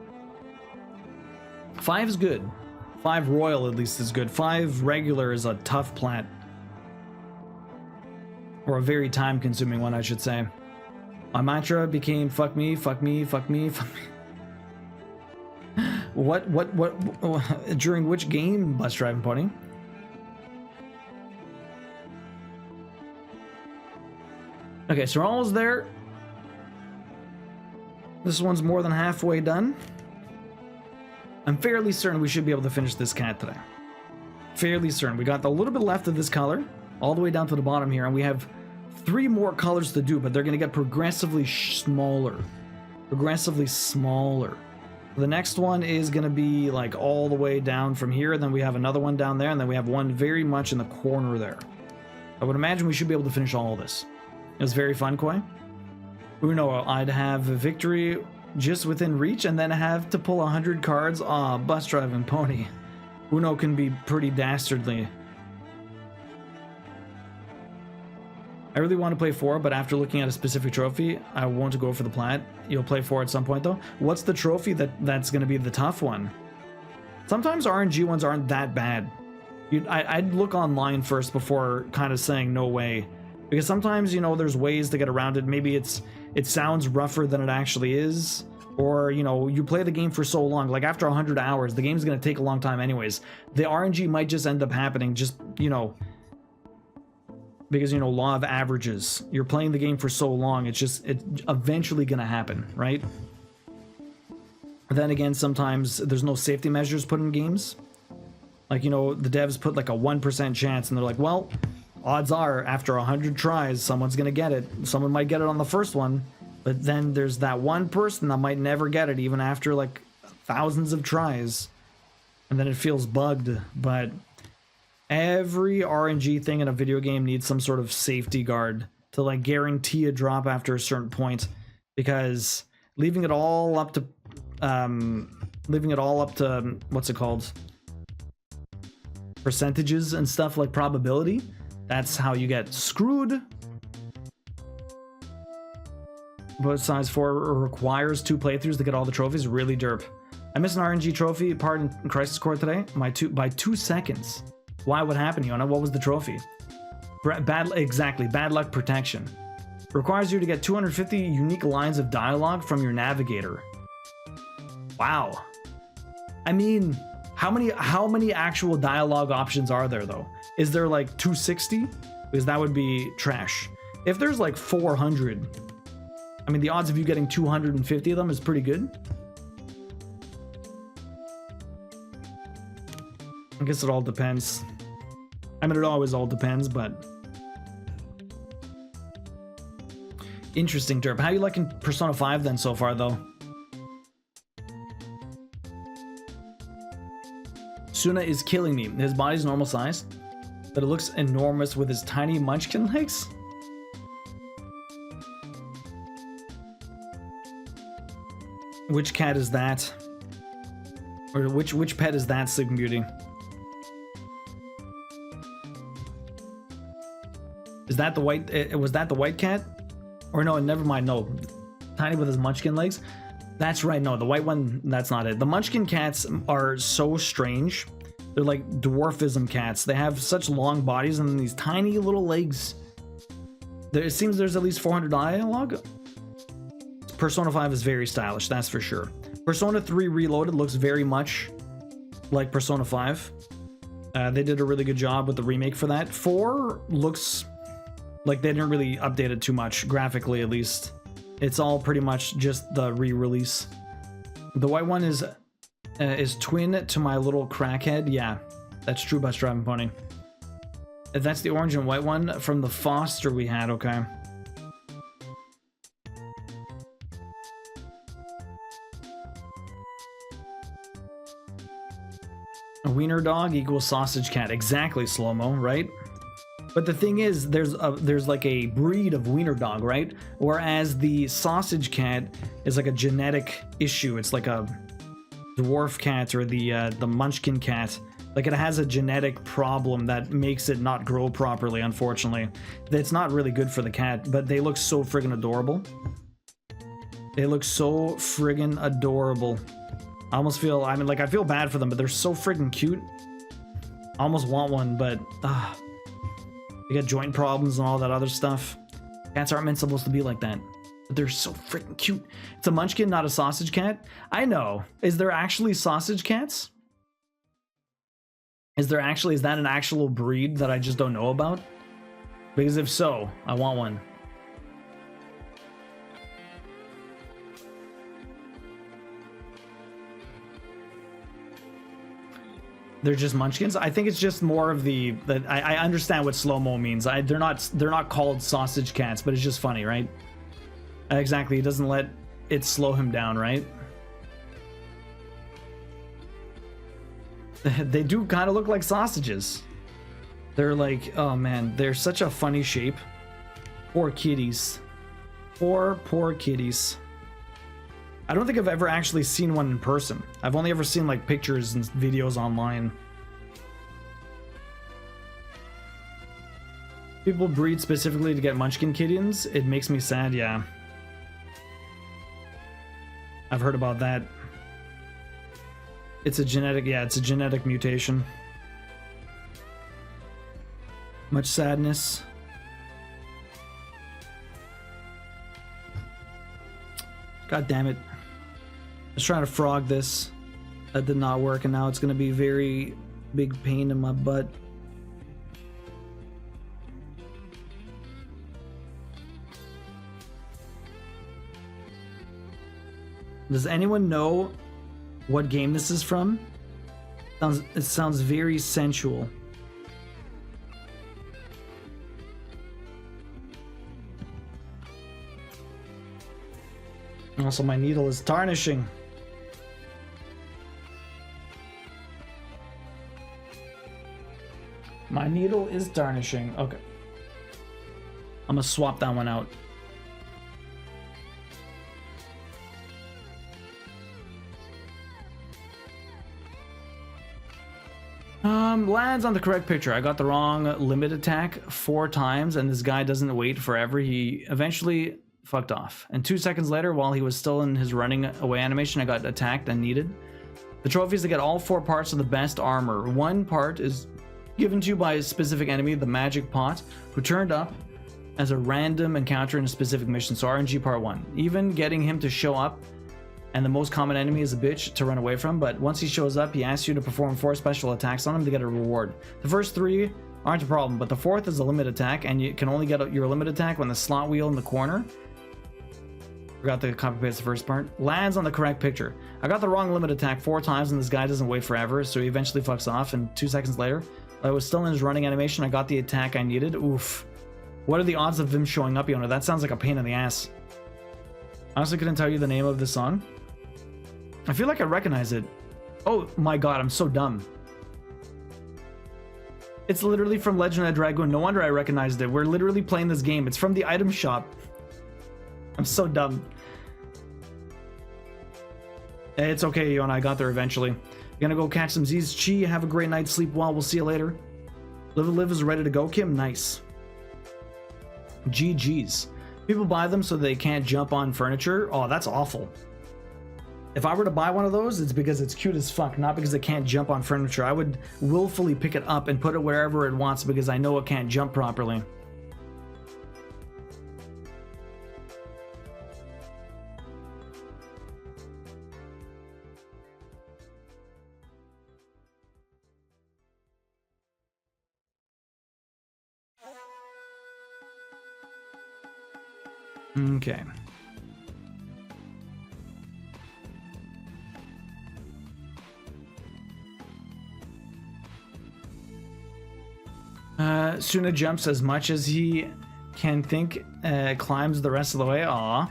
5 is good. 5 Royal, at least, is good. 5 Regular is a tough plat. Or a very time-consuming one, I should say. My mantra became, fuck me, fuck me, fuck me, fuck me. What, during which game, Bus Driving Pony? Okay, so we're almost there. This one's more than halfway done. I'm fairly certain we should be able to finish this cat today. Fairly certain. We got a little bit left of this color, all the way down to the bottom here, and we have 3 more colors to do, but they're going to get progressively smaller. Progressively smaller. The next one is going to be like all the way down from here, and then we have another one down there, and then we have one very much in the corner there. I would imagine we should be able to finish all of this. It was very fun, Koi. Uno, I'd have a victory just within reach and then have to pull 100 cards. Ah, Bus Driving Pony. Uno can be pretty dastardly. I really want to play 4, but after looking at a specific trophy, I won't go for the plat. You'll play 4 at some point, though. What's the trophy that's going to be the tough one? Sometimes RNG ones aren't that bad. I'd look online first before kind of saying no way. Because sometimes, you know, there's ways to get around it. Maybe it sounds rougher than it actually is. Or, you know, you play the game for so long. Like, after 100 hours, the game's going to take a long time anyways. The RNG might just end up happening just, you know... Because, you know, law of averages. You're playing the game for so long, it's eventually going to happen, right? Then again, sometimes there's no safety measures put in games. Like, you know, the devs put like a 1% chance, and they're like, well... Odds are, after 100 tries, someone's going to get it. Someone might get it on the first one, but then there's that one person that might never get it, even after, like, thousands of tries. And then it feels bugged. But every RNG thing in a video game needs some sort of safety guard to, like, guarantee a drop after a certain point. Because leaving it all up to, what's it called? Percentages and stuff, like probability. That's how you get screwed. But size 4 requires 2 playthroughs to get all the trophies. Really derp. I missed an RNG trophy part in Crisis Core today. By 2 seconds. Why? What happened, Yona? What was the trophy? Exactly. Bad luck protection. Requires you to get 250 unique lines of dialogue from your navigator. Wow. I mean, how many actual dialogue options are there though? Is there like 260? Because that would be trash. If there's like 400, I mean, the odds of you getting 250 of them is pretty good. I guess it all depends. I mean, it always all depends, but... Interesting, Derp. How you liking Persona 5 then so far, though? Suna is killing me. His body's normal size, but it looks enormous with his tiny munchkin legs. Which cat is that? Or which pet is that, Sleeping Beauty? Is that the white? Was that the white cat? Or no, never mind. No, tiny with his munchkin legs. That's right. No, the white one. That's not it. The munchkin cats are so strange. They're like dwarfism cats. They have such long bodies and these tiny little legs. It seems there's at least 400 dialogue. Persona 5 is very stylish, that's for sure. Persona 3 Reloaded looks very much like Persona 5. They did a really good job with the remake for that. 4 looks like they didn't really update it too much, graphically at least. It's all pretty much just the re-release. The white one is twin to my little crackhead. Yeah, that's true, Bus Driving Pony. That's the orange and white one from the foster we had, okay. A wiener dog equals sausage cat. Exactly, Slow-mo, right? But the thing is, there's like a breed of wiener dog, right? Whereas the sausage cat is like a genetic issue. It's like a dwarf cat or the munchkin cat. Like it has a genetic problem that makes it not grow properly, unfortunately. It's not really good for the cat, but they look so friggin' adorable. They look so friggin' adorable. I almost feel, I mean, like, I feel bad for them, but they're so friggin' cute. I almost want one, but, they got joint problems and all that other stuff. Cats aren't meant supposed to be like that. But they're so freaking cute. It's a munchkin, not a sausage cat. I know. Is there actually sausage cats? Is that an actual breed that I just don't know about? Because if so, I want one. They're just munchkins. I think it's just more of I understand what slow-mo means. They're not called sausage cats, but it's just funny, right? Exactly. It doesn't let it slow him down, right? They do kind of look like sausages. They're like, oh man, they're such a funny shape. Poor kitties. Poor kitties. I don't think I've ever actually seen one in person. I've only ever seen like pictures and videos online. People breed specifically to get munchkin kittens. It makes me sad, yeah. I've heard about that. It's a genetic mutation. Much sadness. God damn it. I was trying to frog this. That did not work, and now it's going to be very big pain in my butt. Does anyone know what game this is from? It sounds very sensual. Also, my needle is tarnishing. My needle is tarnishing. Okay. I'm gonna swap that one out. Lands on the correct picture. I got the wrong limit attack 4 times, and this guy doesn't wait forever. He eventually fucked off. And 2 seconds later, while he was still in his running away animation, I got attacked and needed. The trophy is to get all 4 parts of the best armor. 1 part is given to you by a specific enemy, the Magic Pot, who turned up as a random encounter in a specific mission. So RNG part 1. Even getting him to show up, and the most common enemy is a bitch to run away from, but once he shows up, he asks you to perform 4 special attacks on him to get a reward. The first 3 aren't a problem, but the 4th is a limit attack, and you can only get your limit attack when the slot wheel in the corner, forgot to copy paste the first part, lands on the correct picture. I got the wrong limit attack 4 times, and this guy doesn't wait forever, so he eventually fucks off, and 2 seconds later, I was still in his running animation, I got the attack I needed. Oof. What are the odds of him showing up, Yona? That sounds like a pain in the ass. I honestly couldn't tell you the name of the song. I feel like I recognize it. Oh my god, I'm so dumb. It's literally from Legend of Dragoon. No wonder I recognized it. We're literally playing this game. It's from the item shop. I'm so dumb. It's okay, Yona. I got there eventually. Gonna go catch some Z's Chi. Have a great night. Sleep well. We'll see you later. Live is ready to go, Kim. Nice. GG's. People buy them so they can't jump on furniture. Oh, that's awful. If I were to buy one of those, it's because it's cute as fuck, not because it can't jump on furniture. I would willfully pick it up and put it wherever it wants because I know it can't jump properly. Okay. Suna jumps as much as he can think, climbs the rest of the way. Aw.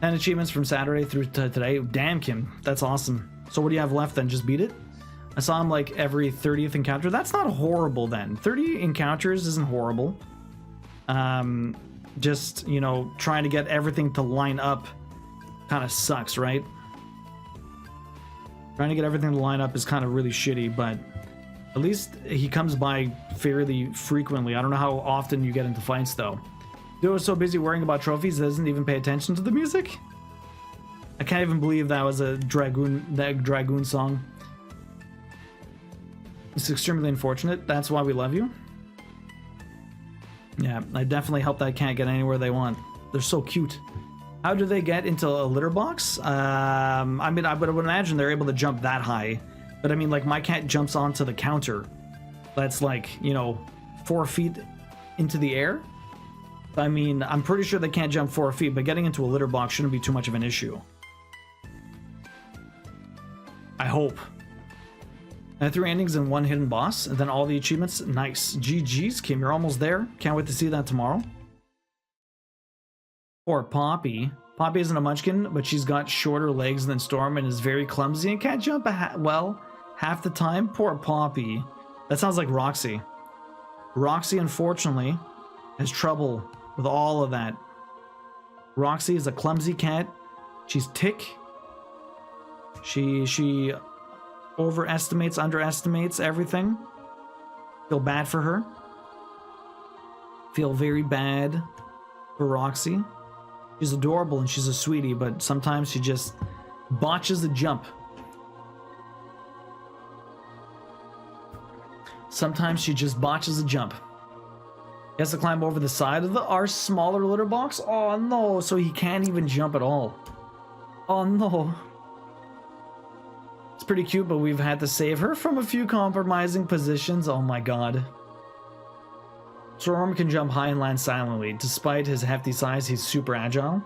10 achievements from Saturday through to today. Damn, Kim. That's awesome. So what do you have left then? Just beat it? I saw him like every 30th encounter. That's not horrible then. 30 encounters isn't horrible. Just, you know, trying to get everything to line up kind of sucks, right? Trying to get everything to line up is kind of really shitty, but at least he comes by fairly frequently. I don't know how often you get into fights, though. Dude was so busy worrying about trophies, doesn't even pay attention to the music? I can't even believe that was a Dragoon song. It's extremely unfortunate. That's why we love you. Yeah, I definitely hope that can't get anywhere they want. They're so cute. How do they get into a litter box? I mean, I would imagine they're able to jump that high. But I mean, like, my cat jumps onto the counter. That's like, you know, 4 feet into the air. I mean, I'm pretty sure they can't jump 4 feet, but getting into a litter box shouldn't be too much of an issue. I hope. 3 endings and 1 hidden boss, and then all the achievements. Nice. GG's, Kim, you're almost there. Can't wait to see that tomorrow. Poor Poppy. Poppy isn't a munchkin, but she's got shorter legs than Storm and is very clumsy and can't jump well half the time. Poor Poppy. That sounds like Roxy. Roxy, unfortunately, has trouble with all of that. Roxy is a clumsy cat. She's tick. She overestimates, underestimates everything. Feel bad for her. Feel very bad for Roxy. She's adorable and she's a sweetie, but sometimes she just botches a jump. Sometimes she just botches a jump. He has to climb over the side of our smaller litter box. Oh no, so he can't even jump at all. Oh no. It's pretty cute, but we've had to save her from a few compromising positions. Oh my god. Storm can jump high and land silently. Despite his hefty size, he's super agile.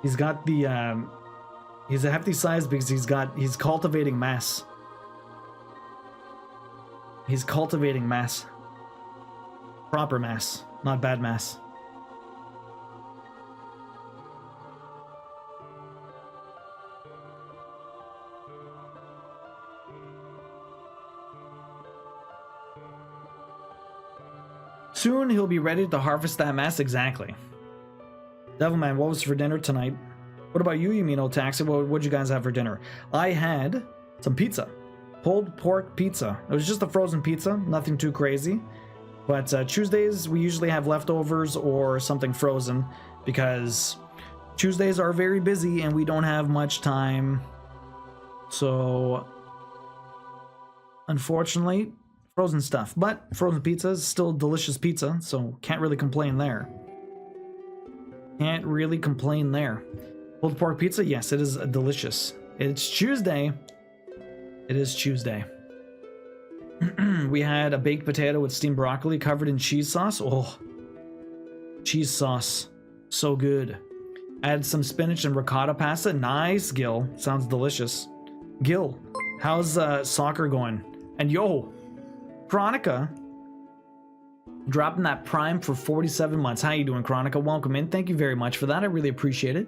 He's got the, he's a hefty size because he's cultivating mass. He's cultivating mass. Proper mass, not bad mass. Soon he'll be ready to harvest that mass. Exactly. Devilman, what was for dinner tonight? What about you, Yumino Taxi? What'd you guys have for dinner? I had some pizza. Pulled pork pizza. It was just a frozen pizza. Nothing too crazy. But Tuesdays, we usually have leftovers or something frozen because Tuesdays are very busy and we don't have much time. So, unfortunately, frozen stuff. But frozen pizza is still delicious pizza, so can't really complain there. Can't really complain there. Pulled pork pizza? Yes, it is delicious. It's Tuesday. It is Tuesday. We had a baked potato with steamed broccoli covered in cheese sauce. Oh, cheese sauce. So good. Add some spinach and ricotta pasta. Nice, Gil. Sounds delicious. Gil, how's soccer going? And yo, Chronica, dropping that Prime for 47 months. How you doing, Chronica? Welcome in. Thank you very much for that. I really appreciate it.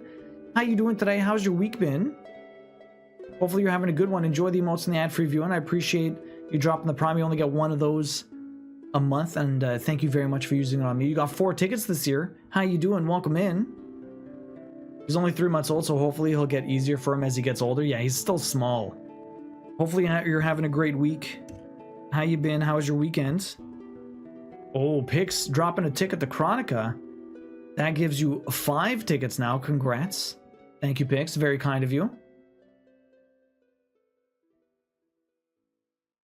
How you doing today? How's your week been? Hopefully you're having a good one. Enjoy the emotes and the ad-free viewing. I appreciate You drop in the Prime, you only get one of those a month, and thank you very much for using it on me. You got 4 tickets this year. How you doing? Welcome in. He's only 3 months old, so hopefully he'll get easier for him as he gets older. Yeah, he's still small. Hopefully you're having a great week. How you been? How was your weekend? Oh, Pix dropping a ticket to Chronica. That gives you 5 tickets now. Congrats. Thank you, Pix. Very kind of you.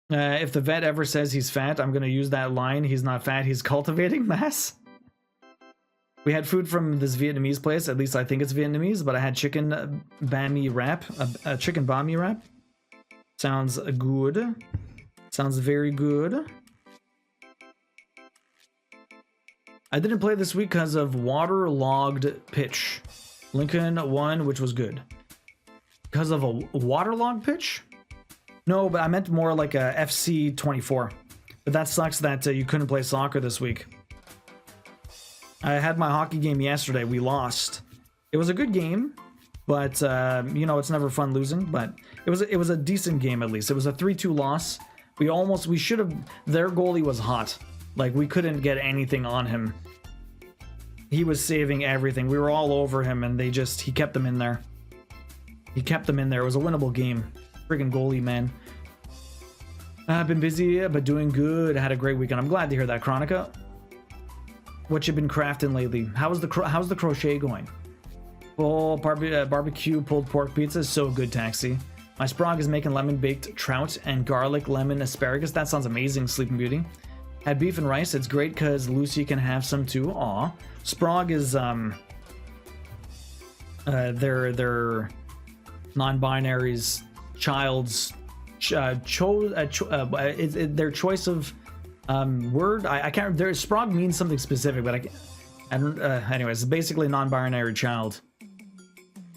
If the vet ever says he's fat, I'm going to use that line. He's not fat. He's cultivating mass. We had food from this Vietnamese place. At least I think it's Vietnamese, but I had chicken banh mi wrap. A chicken banh mi wrap. Sounds good. Sounds very good. I didn't play this week because of waterlogged pitch. Lincoln won, which was good. Because of a waterlogged pitch? No, but I meant more like a FC 24. But that sucks that you couldn't play soccer this week. I had my hockey game yesterday. We lost. It was a good game, but you know, it's never fun losing. But it was a decent game at least. It was a 3-2 loss. We should have. Their goalie was hot. Like, we couldn't get anything on him. He was saving everything. We were all over him, and he kept them in there. He kept them in there. It was a winnable game. Friggin' goalie, man. I've been busy, but doing good. I had a great weekend. I'm glad to hear that, Chronica. What you been crafting lately? How's the crochet going? Oh, barbecue pulled pork pizza is so good, Taxi. My Sprog is making lemon baked trout and garlic lemon asparagus. That sounds amazing, Sleeping Beauty. Had beef and rice. It's great because Lucy can have some too. Aw. Sprog is their non-binary's child's their choice of word. I can't. Their Sprog means something specific, but I don't. Anyways, it's basically a non-binary child.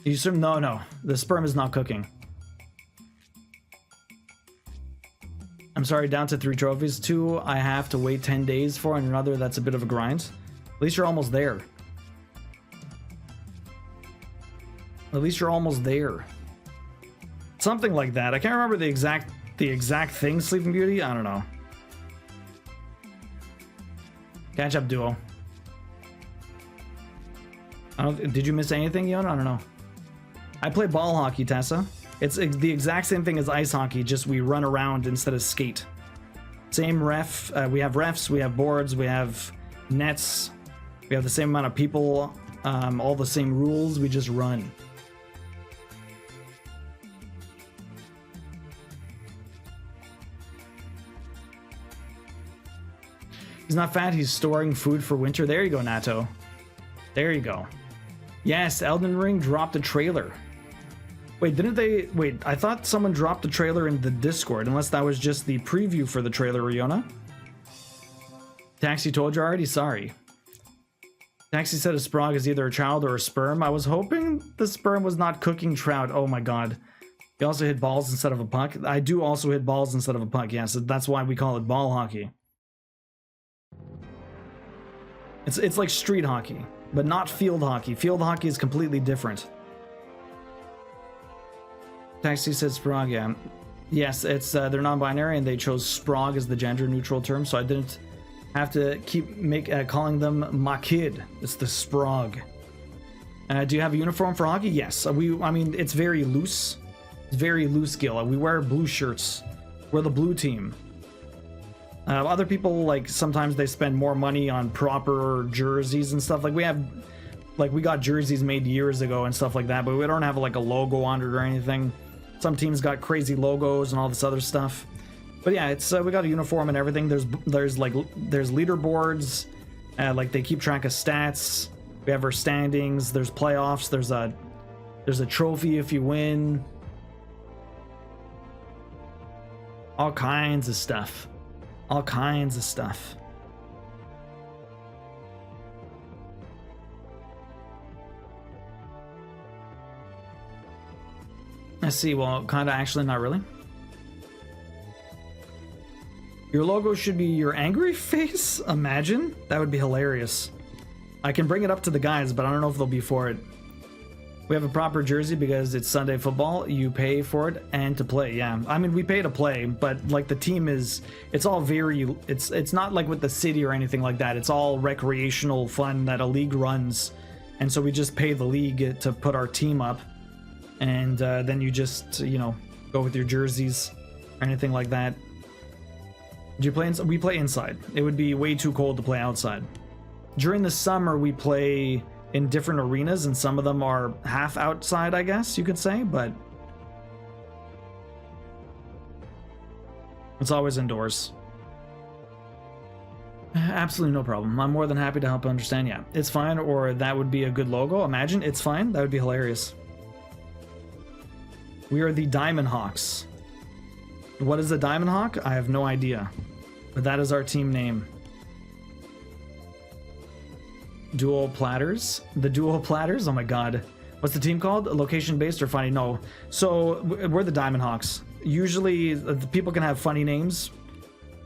You assume no. The sperm is not cooking. I'm sorry, down to 3 trophies. 2 I have to wait 10 days for, and another that's a bit of a grind. At least you're almost there. At least you're almost there. Something like that. I can't remember the exact thing, Sleeping Beauty. I don't know. Catch up duo. Did you miss anything, Yon? I don't know. I play ball hockey, Tessa. It's the exact same thing as ice hockey, just we run around instead of skate. Same ref. We have refs, we have boards, we have nets. We have the same amount of people, all the same rules. We just run. He's not fat, he's storing food for winter. There you go, Nato. There you go. Yes, Elden Ring dropped a trailer. Wait, didn't they... Wait, I thought someone dropped the trailer in the Discord, unless that was just the preview for the trailer, Riona. Taxi told you already? Sorry. Taxi said a Sprog is either a child or a sperm. I was hoping the sperm was not cooking trout. Oh my god. He also hit balls instead of a puck. I do also hit balls instead of a puck, yes. That's why we call it ball hockey. It's like street hockey, but not field hockey. Field hockey is completely different. Taxi says Sprog, yeah. Yes, it's they're non-binary and they chose Sprog as the gender-neutral term, so I didn't have to keep calling them my kid. It's the Sprog. Do you have a uniform for hockey? Yes. I mean, it's very loose. It's very loose, Gil. We wear blue shirts. We're the blue team. Other people, like, sometimes they spend more money on proper jerseys and stuff. Like, we got jerseys made years ago and stuff like that, but we don't have, like, a logo on it or anything. Some teams got crazy logos and all this other stuff. But yeah, it's we got a uniform and everything. There's leaderboards. Like, they keep track of stats. We have our standings. There's playoffs. There's a trophy if you win. All kinds of stuff. All kinds of stuff. I see. Well, kind of actually not really. Your logo should be your angry face? Imagine. That would be hilarious. I can bring it up to the guys, but I don't know if they'll be for it. We have a proper jersey because it's Sunday football. You pay for it and to play. Yeah, I mean we pay to play, but like the team is, it's all very, it's not like with the city or anything like that. It's all recreational fun that a league runs, and so we just pay the league to put our team up, and then you just go with your jerseys or anything like that. Do you play inside? We play inside. It would be way too cold to play outside. During the summer we play in different arenas, and some of them are half outside, I guess you could say, but it's always indoors. Absolutely no problem. I'm more than happy to help understand. Yeah, it's fine, or that would be a good logo. Imagine it's fine. That would be hilarious. We are the Diamond Hawks. What is the Diamond Hawk? I have no idea, but that is our team name. Dual platters. The dual platters. Oh my god, what's the team called? Location based or funny? No, so we're the Diamond Hawks. Usually the people can have funny names.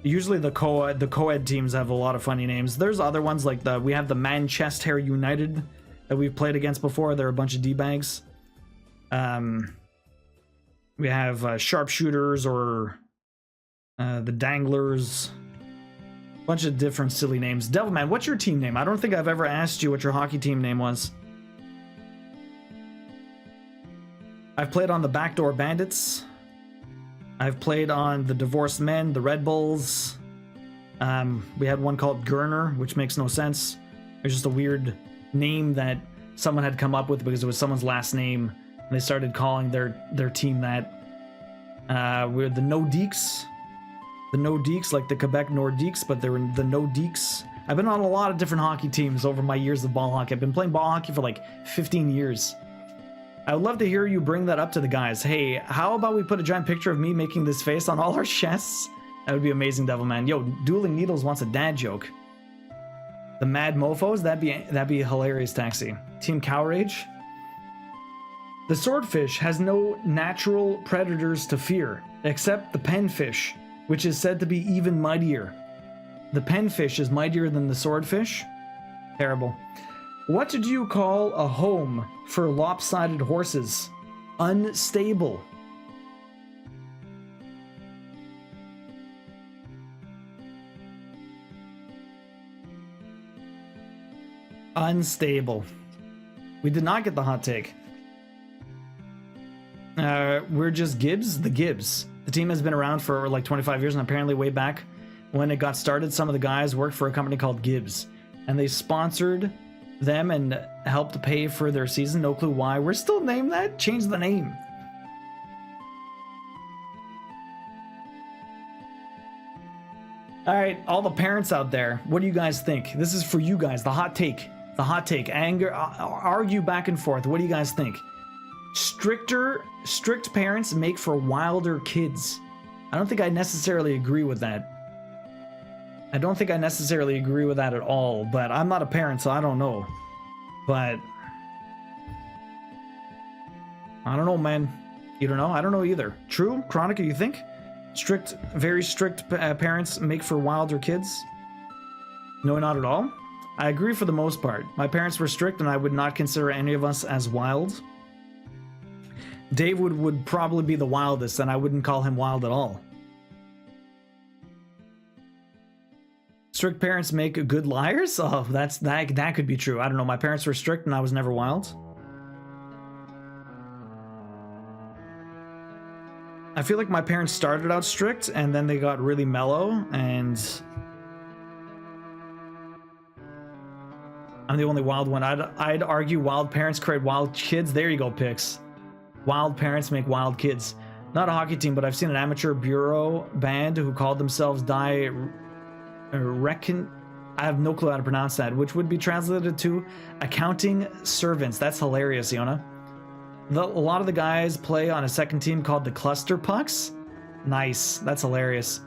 Usually the co-ed teams have a lot of funny names. There's other ones like we have the Manchester United that we've played against before. They're a bunch of D-bags. We have sharpshooters or the danglers. Bunch of different silly names. Devilman, what's your team name? I don't think I've ever asked you what your hockey team name was. I've played on the Backdoor Bandits. I've played on the Divorced Men, the Red Bulls. We had one called Gurner, which makes no sense. It was just a weird name that someone had come up with because it was someone's last name, and they started calling their team that. We're the No Deeks. The No Deeks, like the Quebec Nordiques, but they're the No Deeks. I've been on a lot of different hockey teams over my years of ball hockey. I've been playing ball hockey for like 15 years. I would love to hear you bring that up to the guys. Hey, how about we put a giant picture of me making this face on all our chests? That would be amazing, Devilman. Yo, Dueling Needles wants a dad joke. The Mad Mofos? That'd be hilarious, Taxi. Team Cowrage? The swordfish has no natural predators to fear, except the penfish, which is said to be even mightier. The penfish is mightier than the swordfish? Terrible. What did you call a home for lopsided horses? Unstable. Unstable. We did not get the hot take. We're just Gibbs? The Gibbs. The team has been around for like 25 years, and apparently way back when it got started, some of the guys worked for a company called Gibbs, and they sponsored them and helped pay for their season. No clue why. We're still named that? Change the name. All right, all the parents out there, what do you guys think? This is for you guys, the hot take. The hot take. Anger, argue back and forth. What do you guys think? Strict parents make for wilder kids. I don't think I necessarily agree with that. I don't think I necessarily agree with that at all, but I'm not a parent, so I don't know. But I don't know, man. You don't know? I don't know either. True? Chronica, you think? Very strict parents make for wilder kids? No, not at all. I agree for the most part. My parents were strict, and I would not consider any of us as wild. Dave would probably be the wildest, and I wouldn't call him wild at all. Strict parents make good liars? Oh, that could be true. I don't know. My parents were strict, and I was never wild. I feel like my parents started out strict, and then they got really mellow, and I'm the only wild one. I'd argue wild parents create wild kids. There you go, Pix. Wild parents make wild kids. Not a hockey team, but I've seen an amateur bureau band who called themselves Reckon. I have no clue how to pronounce that, which would be translated to accounting servants. That's hilarious, Yona. A lot of the guys play on a second team called the Cluster Pucks. Nice. That's hilarious.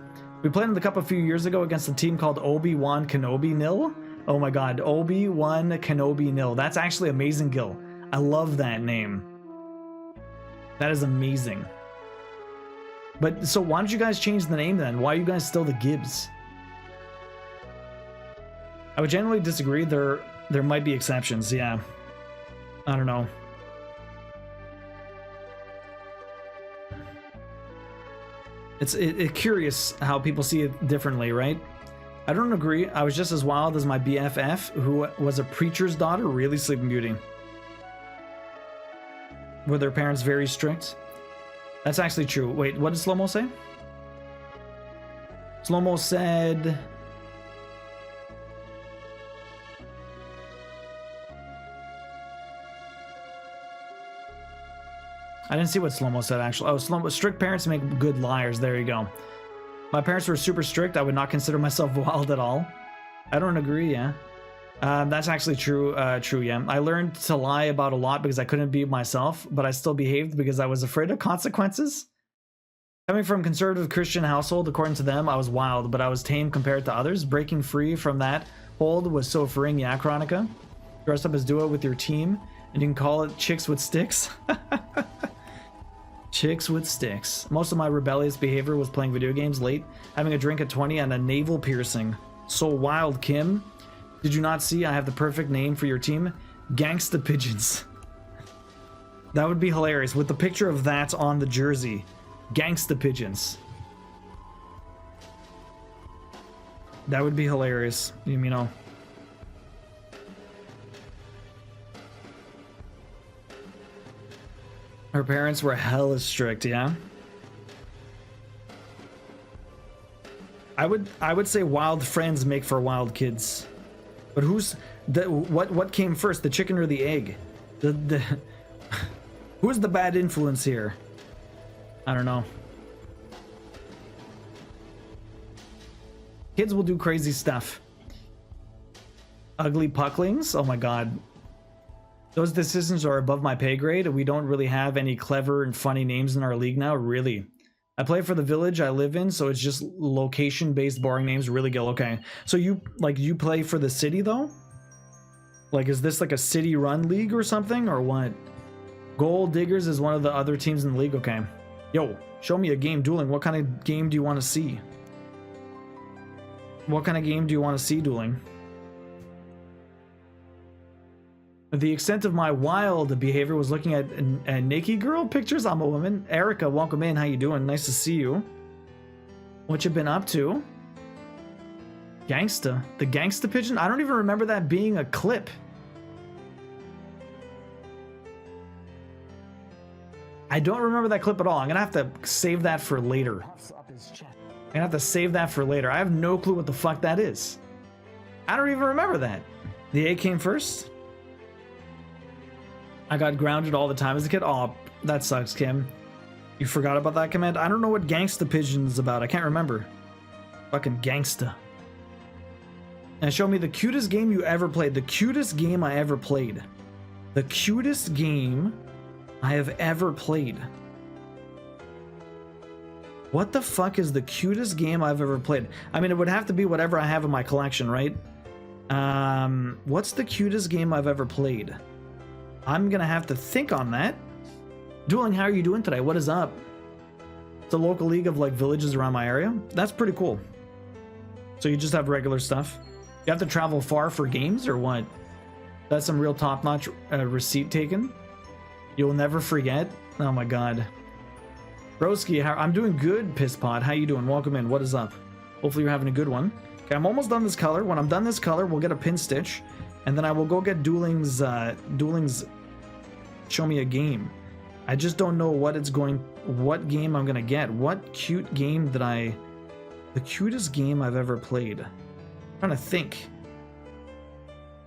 We played in the cup a few years ago against a team called Obi-Wan Kenobi Nil. Oh my god, Obi-Wan Kenobi Nil. That's actually amazing, Gil. I love that name. That is amazing. But so why don't you guys change the name then? Why are you guys still the Gibbs? I would generally disagree. There might be exceptions, yeah. I don't know. It's curious how people see it differently, right? I don't agree. I was just as wild as my BFF, who was a preacher's daughter. Really, Sleeping Beauty. Were their parents very strict? That's actually true. Wait, what did Slow-Mo say? Slow-Mo said... I didn't see what Slow-Mo said, actually. Oh, Slow-Mo, strict parents make good liars. There you go. My parents were super strict. I would not consider myself wild at all. I don't agree, yeah. That's actually true, yeah. I learned to lie about a lot because I couldn't be myself, but I still behaved because I was afraid of consequences. Coming from a conservative Christian household, according to them, I was wild, but I was tame compared to others. Breaking free from that hold was so freeing, yeah, Chronica. Dress up as duo with your team, and you can call it Chicks with Sticks. Chicks with Sticks. Most of my rebellious behavior was playing video games late, having a drink at 20, and a navel piercing. So wild, Kim. Did you not see I have the perfect name for your team? Gangsta Pigeons. That would be hilarious with the picture of that on the jersey. Gangsta Pigeons. That would be hilarious, you know. Her parents were hella strict, yeah? I would say wild friends make for wild kids. But what came first, the chicken or the egg? Who's the bad influence here? I don't know. Kids will do crazy stuff. Ugly pucklings? Oh my god. Those decisions are above my pay grade. We don't really have any clever and funny names in our league now, really. I play for the village I live in, so it's just location-based boring names. Really good. Okay. So you play for the city though? Like, is this like a city-run league or something, or what? Gold Diggers is one of the other teams in the league. Okay. Yo, show me a game dueling. What kind of game do you want to see? What kind of game do you want to see dueling? The extent of my wild behavior was looking at naked girl pictures. I'm a woman. Erica, welcome in. How you doing? Nice to see you. What you been up to? Gangsta. The Gangsta Pigeon? I don't even remember that being a clip. I don't remember that clip at all. I'm gonna have to save that for later. I'm gonna have to save that for later. I have no clue what the fuck that is. I don't even remember that. The egg came first? I got grounded all the time as a kid. Oh, that sucks, Kim. You forgot about that command? I don't know what Gangsta Pigeon is about. I can't remember. Fucking gangsta. And show me the cutest game you ever played. The cutest game I ever played. The cutest game I have ever played. What the fuck is the cutest game I've ever played? I mean, it would have to be whatever I have in my collection, right? What's the cutest game I've ever played? I'm gonna have to think on that. Dueling, how are you doing today? What is up? It's a local league of like villages around my area. That's pretty cool. So you just have regular stuff. You have to travel far for games or what? That's some real top-notch receipt taken. You'll never forget. Oh my god. Broski, I'm doing good, Pisspot. How you doing? Welcome in. What is up? Hopefully you're having a good one. Okay, I'm almost done this color. When I'm done this color, we'll get a pin stitch. And then I will go get Dueling's show me a game. I just don't know what game I'm gonna get. What cute game did the cutest game I've ever played? I'm trying to think.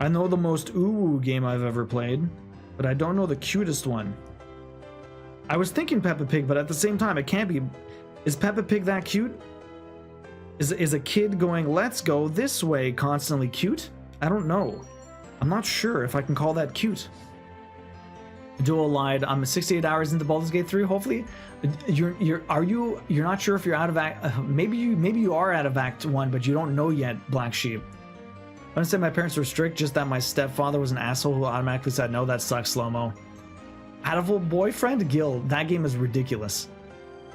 I know the most ooh game I've ever played, but I don't know the cutest one. I was thinking Peppa Pig, but at the same time, it can't be. Is Peppa Pig that cute? Is a kid going, let's go this way, constantly cute? I don't know. I'm not sure if I can call that cute. Duel lied. I'm 68 hours into Baldur's Gate 3. Hopefully, you're not sure if you're out of act. Maybe you are out of Act 1, but you don't know yet. Black Sheep. I don't say my parents were strict, just that my stepfather was an asshole who automatically said no. That sucks, Slow-Mo. Hatful boyfriend, Gil. That game is ridiculous.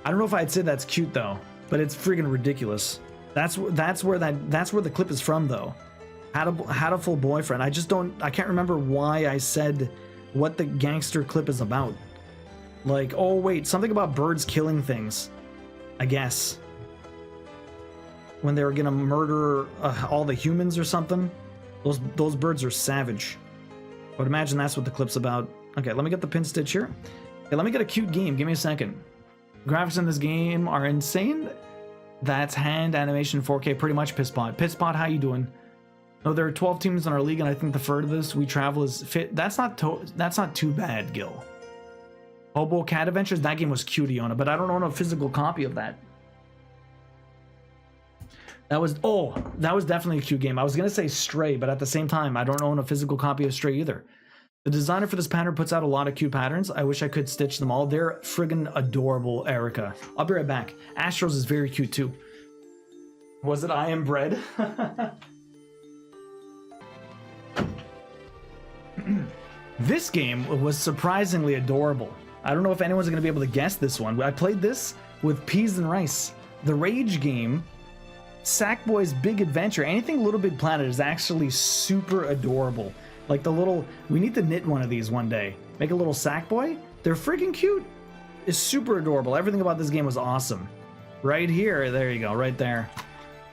I don't know if I'd say that's cute though, but it's freaking ridiculous. That's where the clip is from though. Hatful boyfriend. I can't remember why I said what the gangster clip is about. Like, oh wait, something about birds killing things. I guess. When they were gonna murder all the humans or something. Those birds are savage. I would imagine that's what the clip's about. Okay, let me get the pin stitch here. Okay, let me get a cute game. Give me a second. Graphics in this game are insane. That's hand animation 4K, pretty much Pisspot. Pisspot, how you doing? No, there are 12 teams in our league, and I think the furthest we travel is fit. That's not too bad, Gil. Hobo Cat Adventures, that game was cute, Iona, but I don't own a physical copy of that. That was definitely a cute game. I was gonna say Stray, but at the same time, I don't own a physical copy of Stray either. The designer for this pattern puts out a lot of cute patterns. I wish I could stitch them all. They're friggin' adorable, Erica. I'll be right back. Astros is very cute too. Was it I Am Bread? This game was surprisingly adorable. I don't know if anyone's gonna be able to guess this one. I played this with Peas and Rice. The Rage game, Sackboy's Big Adventure, anything Little Big Planet is actually super adorable. Like the little, we need to knit one of these one day. Make a little Sackboy. They're freaking cute. It's super adorable. Everything about this game was awesome. Right here, there you go, right there.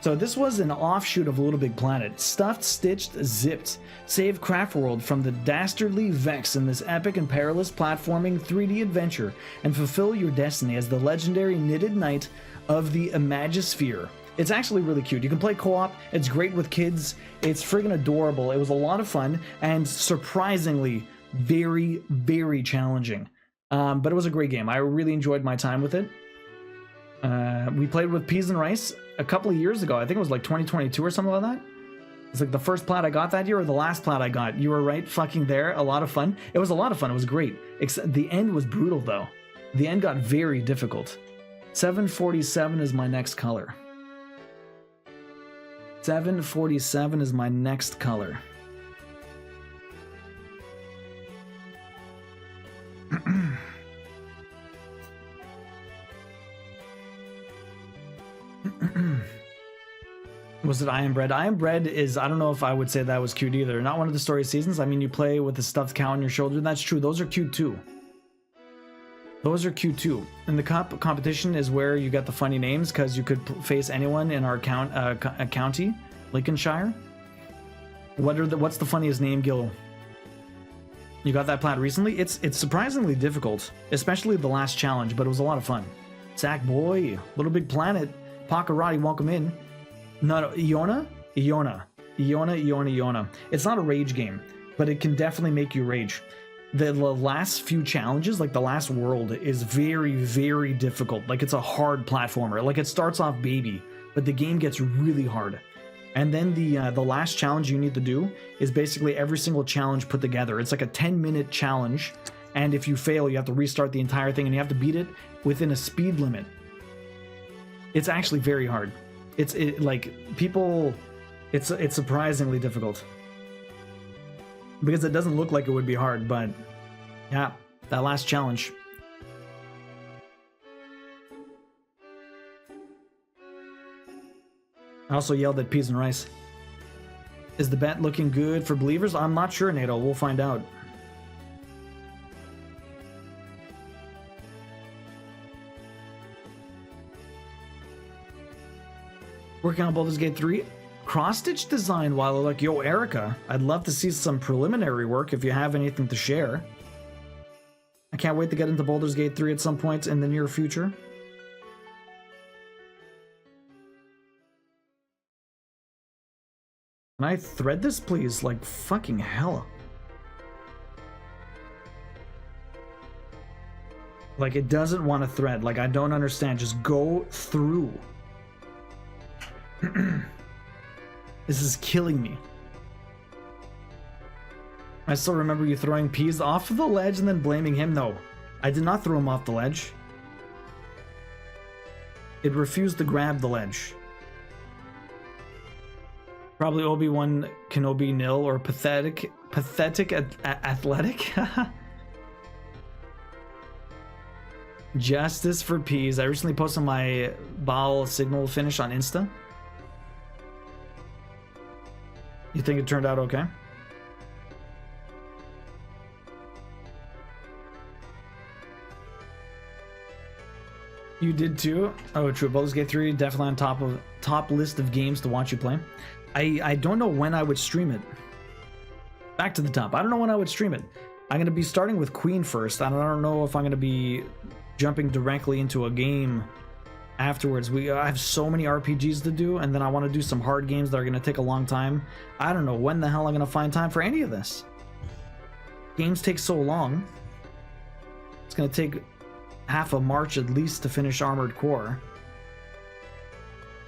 So this was an offshoot of Little Big Planet. Stuffed, stitched, zipped. Save Craft World from the dastardly Vex in this epic and perilous platforming 3D adventure and fulfill your destiny as the legendary knitted knight of the Imagisphere. It's actually really cute. You can play co-op. It's great with kids. It's friggin' adorable. It was a lot of fun and surprisingly very, very challenging. But it was a great game. I really enjoyed my time with it. We played with Peas and Rice a couple of years ago. I think it was like 2022 or something like that. It's like the first plat I got that year or the last plat I got. You were right fucking there. A lot of fun. It was a lot of fun. It was great. Except the end was brutal though. The end got very difficult. 747 is my next color. 747 is my next color. Was it I Am Bread? I Am Bread is, I don't know if I would say that was cute either. Not one of the story seasons. I mean, you play with the stuffed cow on your shoulder. That's true. Those are cute too. Those are cute too. And the competition is where you get the funny names because you could face anyone in our county, Lincolnshire. What's the funniest name, Gil? You got that plat recently? It's surprisingly difficult, especially the last challenge, but it was a lot of fun. Sack Boy, Little Big Planet, Pakarati, welcome in. No, Iona. It's not a rage game, but it can definitely make you rage. The last few challenges, like the last world, is very, very difficult. Like it's a hard platformer. Like it starts off baby, but the game gets really hard. And then the last challenge you need to do is basically every single challenge put together. It's like a 10-minute challenge, and if you fail, you have to restart the entire thing, and you have to beat it within a speed limit. It's actually very hard. It's surprisingly difficult. Because it doesn't look like it would be hard, but yeah, that last challenge. I also yelled at Peas and Rice. Is the bet looking good for believers? I'm not sure, NATO. We'll find out. Working on Baldur's Gate 3. Cross-stitch design while like, yo, Erica, I'd love to see some preliminary work if you have anything to share. I can't wait to get into Baldur's Gate 3 at some point in the near future. Can I thread this, please? Like, fucking hell. Like, it doesn't want to thread. Like, I don't understand. Just go through. This is killing me. I still remember you throwing Peas off the ledge and then blaming him. No, I did not throw him off the ledge. It refused to grab the ledge. Probably Obi-Wan Kenobi nil or pathetic athletic. Justice for Peas. I recently posted my bowel signal finish on Insta. You think it turned out okay? You did too? Oh, true. Baldur's Gate 3 definitely on top list of games to watch you play. I don't know when I would stream it. Back to the top. I don't know when I would stream it. I'm going to be starting with Queen first. I don't know if I'm going to be jumping directly into a game afterwards. I have so many RPGs to do, and then I want to do some hard games that are going to take a long time. I don't know when the hell I'm going to find time for any of this. Games take so long. It's going to take half of March at least to finish Armored Core.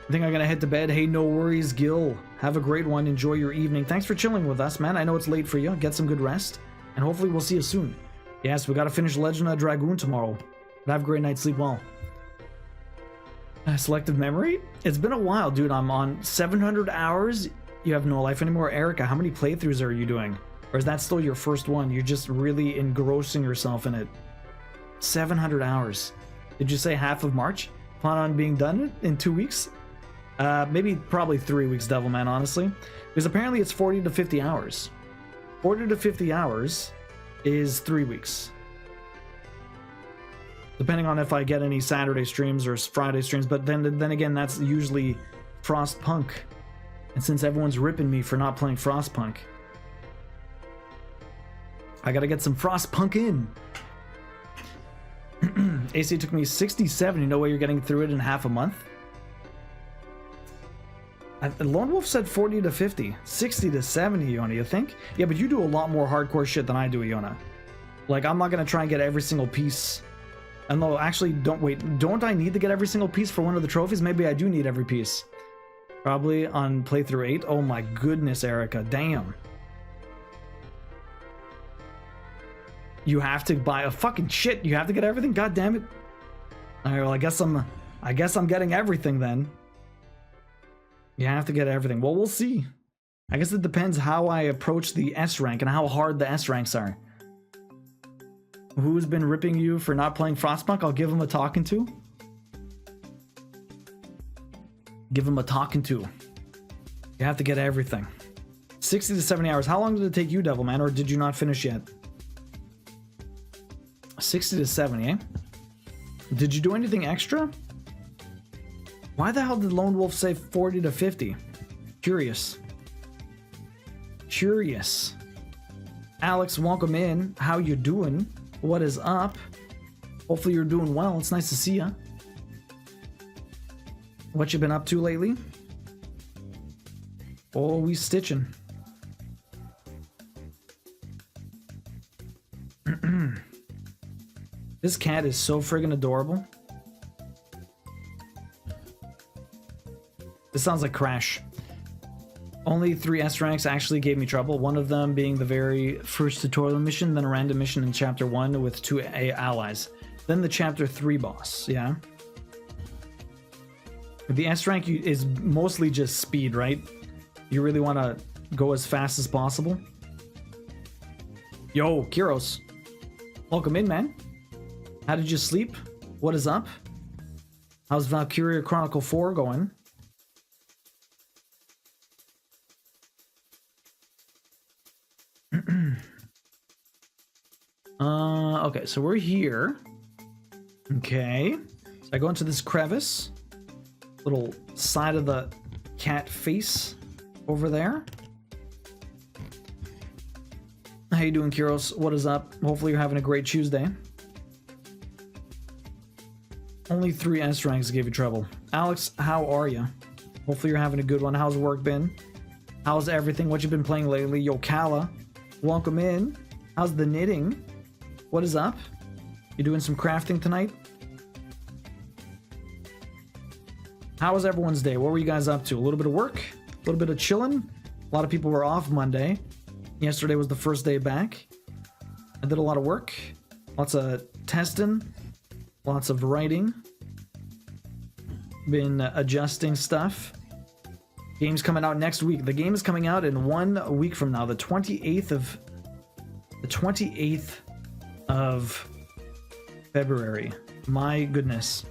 I think I'm gonna head to bed. Hey, no worries, Gil. Have a great one. Enjoy your evening. Thanks for chilling with us, man. I know it's late for you. Get some good rest, and hopefully we'll see you soon. Yes, we gotta finish Legend of Dragoon tomorrow. But have a great night. Sleep well. Selective memory? It's been a while, dude. I'm on 700 hours. You have no life anymore. Erica, how many playthroughs are you doing? Or is that still your first one? You're just really engrossing yourself in it. 700 hours. Did you say half of March? Plan on being done in 2 weeks? Maybe probably 3 weeks, Devilman, honestly. Because apparently it's 40 to 50 hours. 40 to 50 hours is 3 weeks. Depending on if I get any Saturday streams or Friday streams, but then again, that's usually Frostpunk. And since everyone's ripping me for not playing Frostpunk, I gotta get some Frostpunk in. AC took me 67. You know why you're getting through it in half a month? Lone Wolf said 40 to 50. 60 to 70, Iona, you think? Yeah, but you do a lot more hardcore shit than I do, Iona. Like, I'm not gonna try and get every single piece. And though, actually, don't I need to get every single piece for one of the trophies? Maybe I do need every piece. Probably on playthrough 8. Oh my goodness, Erica. Damn. You have to buy a fucking shit. You have to get everything. God damn it. All right, well, I guess I'm getting everything then. You have to get everything. Well, we'll see. I guess it depends how I approach the S rank and how hard the S ranks are. Who's been ripping you for not playing Frostpunk? I'll give him a talking to. Give him a talking to. You have to get everything. 60 to 70 hours. How long did it take you, Devilman, or did you not finish yet? 60 to 70, eh? Did you do anything extra? Why the hell did Lone Wolf say 40 to 50? Curious. Curious. Alex, welcome in. How you doing? What is up? Hopefully you're doing well. It's nice to see ya. What you been up to lately? Oh, we stitching. This cat is so friggin' adorable. This sounds like Crash. Only 3 S ranks actually gave me trouble. One of them being the very first tutorial mission, then a random mission in chapter 1 with 2 allies. Then the chapter 3 boss, yeah? The S rank is mostly just speed, right? You really want to go as fast as possible. Yo, Kiros. Welcome in, man. How did you sleep? What is up? How's Valkyria Chronicle 4 going? Okay, so we're here. Okay. So I go into this crevice. Little side of the cat face over there. How you doing, Kiros? What is up? Hopefully you're having a great Tuesday. Only 3 S ranks gave you trouble. Alex, how are you? Hopefully you're having a good one. How's work been? How's everything? What you been playing lately? Yo, Kala, welcome in. How's the knitting? What is up? You doing some crafting tonight? How was everyone's day? What were you guys up to? A little bit of work? A little bit of chilling? A lot of people were off Monday. Yesterday was the first day back. I did a lot of work. Lots of testing. Lots of writing. Been adjusting stuff. Game's coming out next week. The game is coming out in 1 week from now, the 28th of February. My goodness.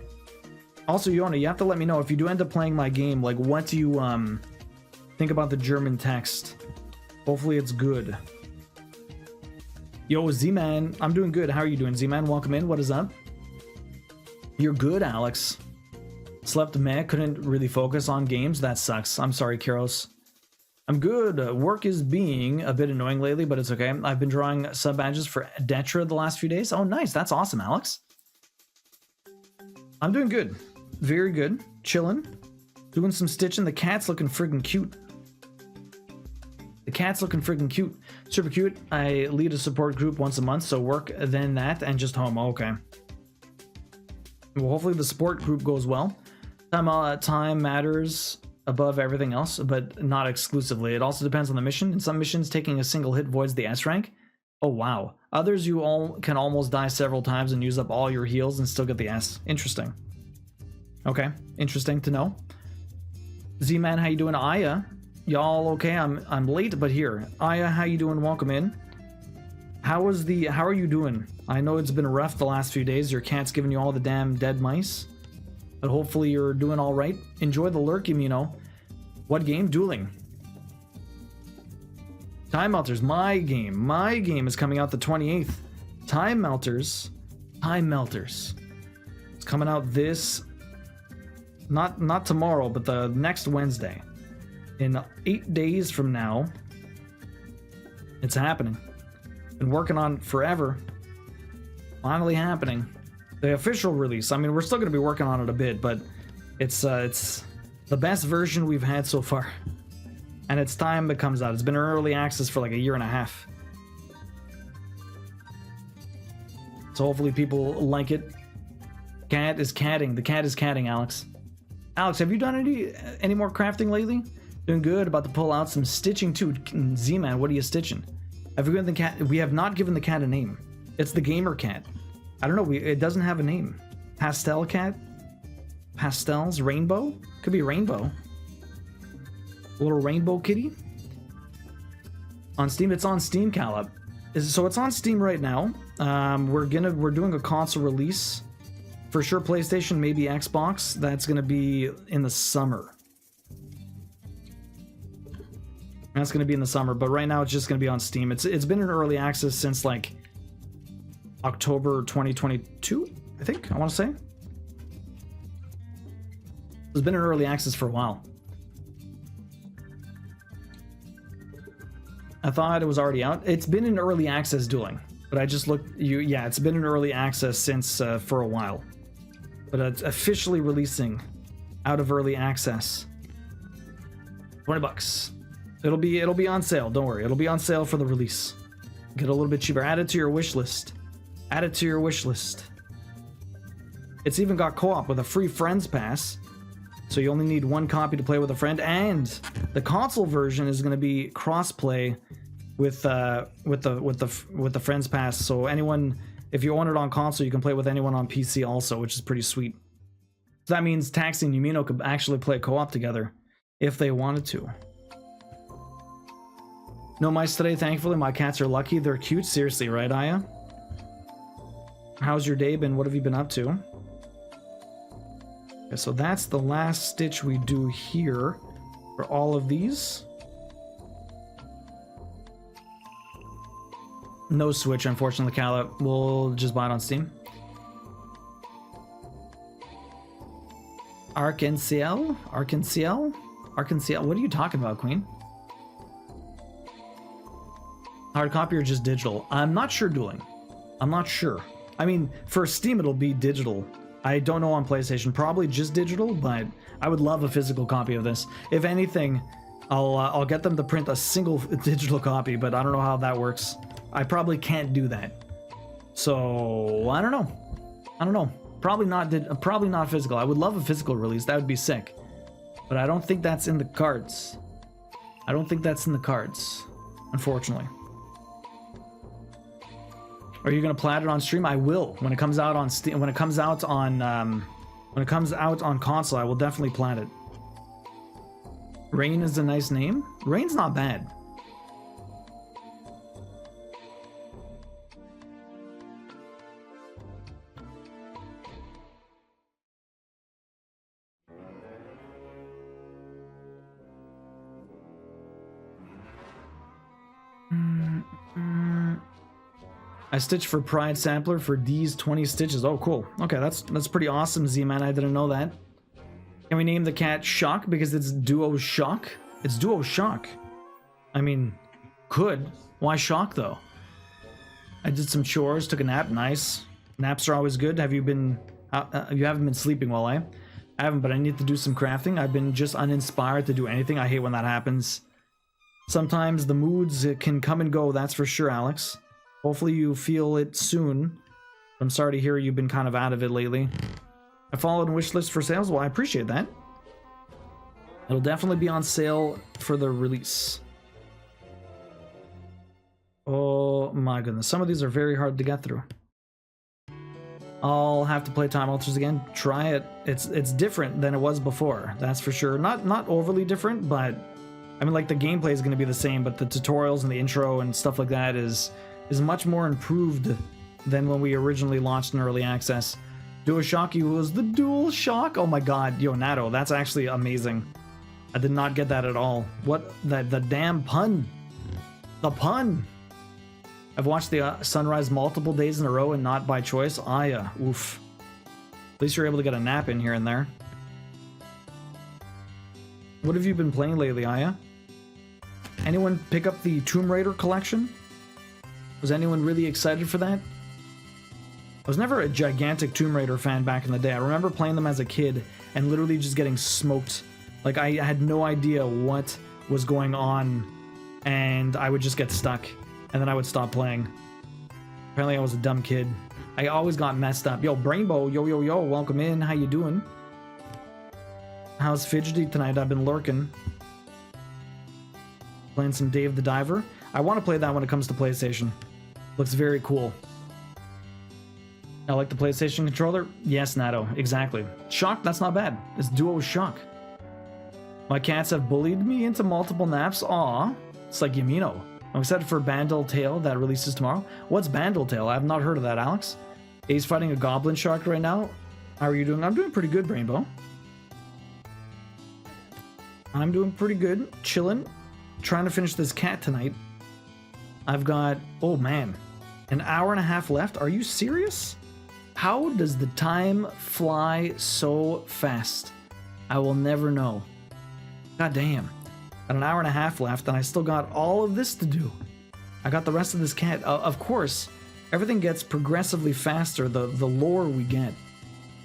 Also, Yona, you have to let me know if you do end up playing my game, like, what do you think about the German text? Hopefully it's good. Yo, Z-Man, I'm doing good. How are you doing, Z-Man? Welcome in. What is up? You're good, Alex. Slept meh, couldn't really focus on games. That sucks. I'm sorry, Kiros. I'm good. Work is being a bit annoying lately, but it's okay. I've been drawing sub badges for Detra the last few days. Oh, nice. That's awesome, Alex. I'm doing good. Very good. Chilling. Doing some stitching. The cat's looking friggin' cute. The cat's looking friggin' cute. Super cute. I lead a support group once a month, so work, then that, and just home. Okay. Well, hopefully the support group goes well. Time matters above everything else, but not exclusively. It also depends on the mission. In some missions, taking a single hit voids the S rank. Oh, wow. Others, you all can almost die several times and use up all your heals and still get the S. Interesting. Okay. Interesting to know. Z-Man, how you doing? Aya, y'all okay? I'm late, but here. Aya, how you doing? Welcome in. How are you doing? I know it's been rough the last few days. Your cat's giving you all the damn dead mice. But hopefully you're doing all right. Enjoy the lurking, you know. What game? Dueling. Time Melters, my game. My game is coming out the 28th. Time Melters. Time Melters. It's coming out this... Not tomorrow, but the next Wednesday. In 8 days from now. It's happening. Been working on forever. Finally happening. The official release. I mean, we're still going to be working on it a bit, but it's the best version we've had so far. And it's time it comes out. It's been in early access for like a year and a half. So hopefully people like it. Cat is catting. The cat is catting, Alex. Alex, have you done any more crafting lately? Doing good. About to pull out some stitching too. Z-Man, what are you stitching? Have we given the cat? We have not given the cat a name. It's the gamer cat. I don't know. It doesn't have a name. Pastel cat? Pastels? Rainbow? Could be rainbow. A little rainbow kitty? On Steam? It's on Steam, Caleb. So it's on Steam right now. We're doing a console release. For sure PlayStation, maybe Xbox. That's gonna be in the summer. That's gonna be in the summer, but right now it's just gonna be on Steam. It's been in early access since like October 2022, I think, I want to say. It's been in early access for a while. I thought it was already out. It's been in early access dueling, but I just looked. Yeah, it's been in early access since for a while, but it's officially releasing out of early access. $20. It'll be on sale. Don't worry, it'll be on sale for the release. Get a little bit cheaper. Add it to your wish list. Add it to your wish list. It's even got co-op with a free friends pass, so you only need one copy to play with a friend. And the console version is going to be cross-play with the friends pass. So anyone, if you own it on console, you can play with anyone on PC also, which is pretty sweet. So that means Taxi and Yumino could actually play co-op together if they wanted to. No mice today, thankfully. My cats are lucky. They're cute. Seriously, right, Aya? How's your day been? What have you been up to? Okay, so that's the last stitch we do here for all of these. No Switch, unfortunately, Calla. We'll just buy it on Steam. Arc-NCL? Arc-NCL? Arc-NCL? What are you talking about, Queen? Hard copy or just digital? I'm not sure, Dueling. I'm not sure. I mean, for Steam, it'll be digital. I don't know on PlayStation. Probably just digital, but I would love a physical copy of this. If anything, I'll get them to print a single digital copy, but I don't know how that works. I probably can't do that. So, I don't know. I don't know. Probably not physical. I would love a physical release. That would be sick. But I don't think that's in the cards. I don't think that's in the cards, unfortunately. Are you gonna plat it on stream? I will when it comes out on Steam. When it comes out on console, I will definitely plat it. Rain is a nice name. Rain's not bad. I stitched for Pride Sampler for D's 20 stitches. Oh, cool. Okay, that's pretty awesome, Z-Man. I didn't know that. Can we name the cat Shock because it's Duo Shock? It's Duo Shock. I mean, could. Why Shock, though? I did some chores, took a nap. Nice. Naps are always good. Have you been... you haven't been sleeping well, eh? I haven't, but I need to do some crafting. I've been just uninspired to do anything. I hate when that happens. Sometimes the moods can come and go, that's for sure, Alex. Hopefully you feel it soon. I'm sorry to hear you've been kind of out of it lately. I followed a wish list for sales. Well, I appreciate that. It'll definitely be on sale for the release. Oh my goodness. Some of these are very hard to get through. I'll have to play Time Alters again. Try it. It's different than it was before. That's for sure. Not overly different, but I mean, like, the gameplay is going to be the same, but the tutorials and the intro and stuff like that is much more improved than when we originally launched in early access. DualShock was the DualShock. Oh my god, yo, Natto, that's actually amazing. I did not get that at all. What the damn pun? The pun. I've watched the sunrise multiple days in a row and not by choice. Aya, oof. At least you're able to get a nap in here and there. What have you been playing lately, Aya? Anyone pick up the Tomb Raider collection? Was anyone really excited for that? I was never a gigantic Tomb Raider fan back in the day. I remember playing them as a kid and literally just getting smoked. Like, I had no idea what was going on, and I would just get stuck, and then I would stop playing. Apparently I was a dumb kid. I always got messed up. Yo, Brainbow, yo, welcome in. How you doing? How's Fidgety tonight? I've been lurking. Playing some Dave the Diver. I want to play that when it comes to PlayStation. Looks very cool. I like the PlayStation controller. Yes, Natto, exactly. Shock, that's not bad. It's Duo Shock. My cats have bullied me into multiple naps. Aw, it's like Yamino. I'm excited for Bandle Tale that releases tomorrow. What's Bandle Tale? I have not heard of that, Alex. He's fighting a goblin shark right now. How are you doing? I'm doing pretty good, Rainbow. I'm doing pretty good. Chilling. Trying to finish this cat tonight. I've got, oh man, an hour and a half left. Are you serious? How does the time fly so fast? I will never know. God damn. Got an hour and a half left and I still got all of this to do. I got the rest of this cat. Of course, everything gets progressively faster the lore we get.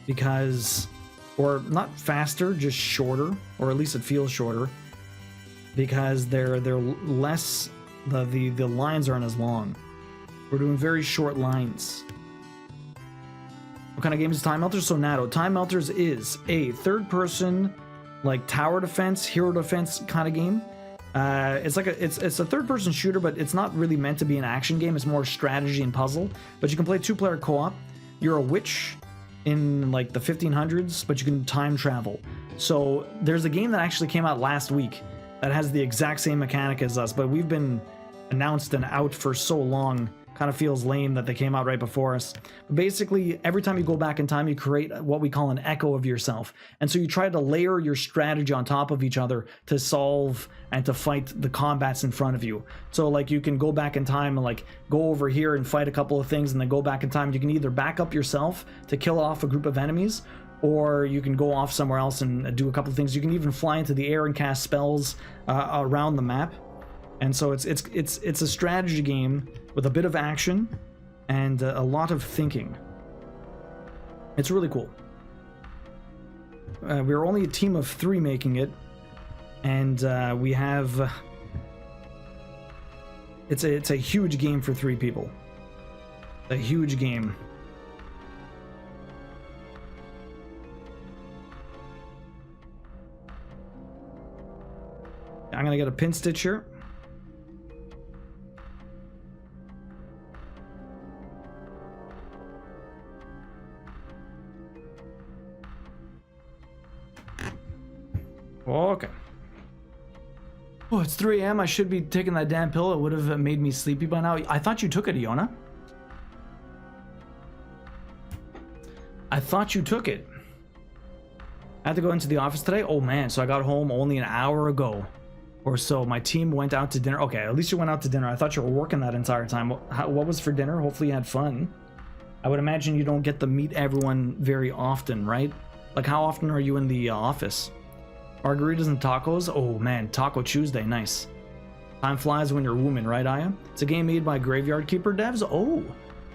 Because, or not faster, just shorter, or at least it feels shorter. Because they're less, the lines aren't as long. We're doing very short lines. What kind of game is Time Melters? So Natto, Time Melters is a third-person, like tower defense, hero defense kind of game. It's like it's a third-person shooter, but it's not really meant to be an action game. It's more strategy and puzzle. But you can play two-player co-op. You're a witch in like the 1500s, but you can time travel. So there's a game that actually came out last week that has the exact same mechanic as us, but we've been announced and out for so long. Kind of feels lame that they came out right before us. But basically, every time you go back in time, you create what we call an echo of yourself. And so you try to layer your strategy on top of each other to solve and to fight the combats in front of you. So like you can go back in time and like go over here and fight a couple of things and then go back in time. You can either back up yourself to kill off a group of enemies, or you can go off somewhere else and do a couple of things. You can even fly into the air and cast spells around the map. And so it's a strategy game with a bit of action and a lot of thinking. It's really cool. We're only a team of 3 making it, and we have it's a huge game for 3 people. A huge game. I'm gonna get a pin stitch here. Okay. Oh, it's 3 a.m. I should be taking that damn pill. It would have made me sleepy by now. I thought you took it, Iona. I thought you took it. I had to go into the office today. Oh man, so I got home only an hour ago. or so. My team went out to dinner. Okay, at least you went out to dinner. I thought you were working that entire time. What was for dinner? Hopefully you had fun. I would imagine you don't get to meet everyone very often, right? Like, how often are you in the office? Margaritas and tacos? Oh man, Taco Tuesday, nice. Time flies when you're a woman, right, Aya? It's a game made by Graveyard Keeper devs? Oh,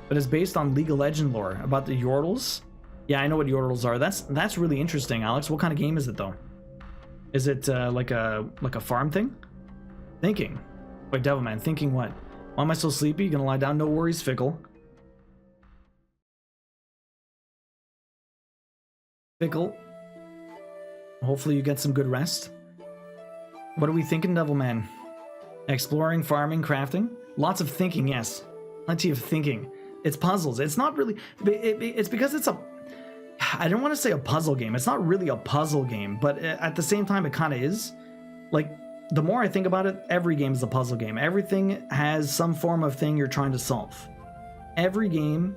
but it's based on League of Legends lore, about the Yordles. Yeah, I know what Yordles are. That's really interesting, Alex. What kind of game is it, though? Is it like a farm thing? Thinking. Wait, Devilman, thinking what? Why am I so sleepy? You gonna lie down? No worries, Fickle. Fickle. Hopefully you get some good rest. What are we thinking, Devilman? Exploring, farming, crafting? Lots of thinking, yes. Plenty of thinking. It's puzzles. It's not really... It's because it's a... I don't want to say a puzzle game. It's not really a puzzle game, but at the same time, it kind of is. Like, the more I think about it, every game is a puzzle game. Everything has some form of thing you're trying to solve. Every game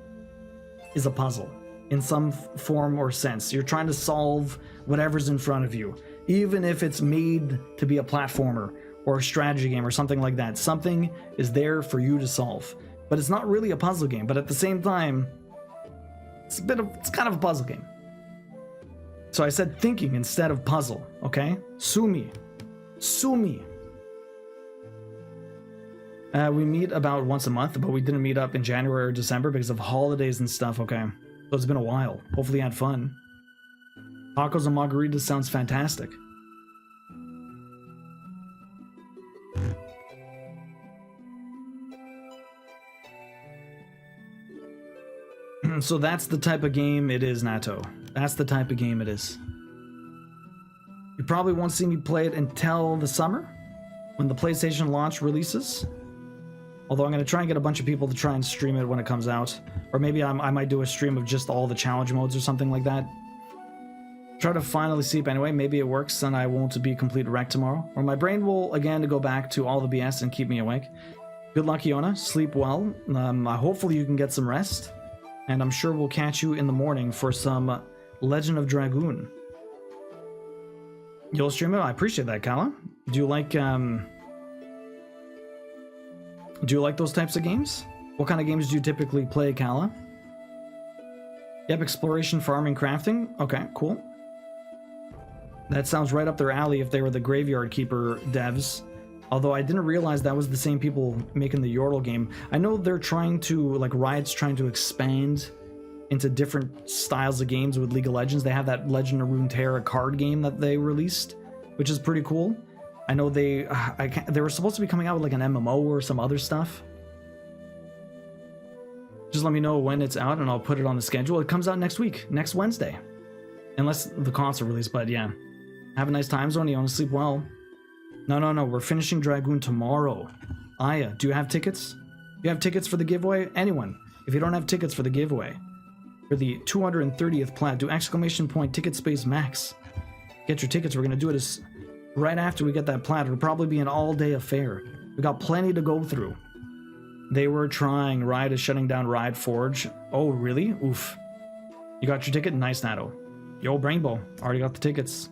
is a puzzle in some form or sense. You're trying to solve whatever's in front of you, even if it's made to be a platformer or a strategy game or something like that. Something is there for you to solve, but it's not really a puzzle game. But at the same time, it's kind of a puzzle game. So I said thinking instead of puzzle, okay? Sue me. We meet about once a month, but we didn't meet up in January or December because of holidays and stuff, okay? So it's been a while. Hopefully you had fun. Tacos and margaritas sounds fantastic. So that's the type of game it is, Nato. That's the type of game it is. You probably won't see me play it until the summer, when the PlayStation launch releases. Although I'm going to try and get a bunch of people to try and stream it when it comes out. Or maybe I might do a stream of just all the challenge modes or something like that. Try to finally sleep anyway. Maybe it works and I won't be a complete wreck tomorrow. Or my brain will again go back to all the BS and keep me awake. Good luck, Iona. Sleep well. Hopefully you can get some rest. And I'm sure we'll catch you in the morning for some Legend of Dragoon. You'll stream it? I appreciate that, Kala. Do you like those types of games? What kind of games do you typically play, Kala? Yep, exploration, farming, crafting. Okay, cool. That sounds right up their alley if they were the Graveyard Keeper devs. Although I didn't realize that was the same people making the Yordle game. I know they're trying to, like, Riot's trying to expand into different styles of games with League of Legends. They have that Legend of Runeterra card game that they released, which is pretty cool. I know they were supposed to be coming out with like an MMO or some other stuff. Just let me know when it's out and I'll put it on the schedule. It comes out next week, next Wednesday. Unless the console release, but yeah. Have a nice time zone, you want to sleep well. No, we're finishing Dragoon tomorrow. Aya, do you have tickets? Do you have tickets for the giveaway? Anyone, if you don't have tickets for the giveaway, for the 230th plat, do ! ticket space max. Get your tickets, we're going to do it as right after we get that plat. It'll probably be an all-day affair. We got plenty to go through. They were trying. Riot is shutting down Riot Forge. Oh, really? Oof. You got your ticket? Nice, Nato. Yo, Brainbow. Already got the tickets.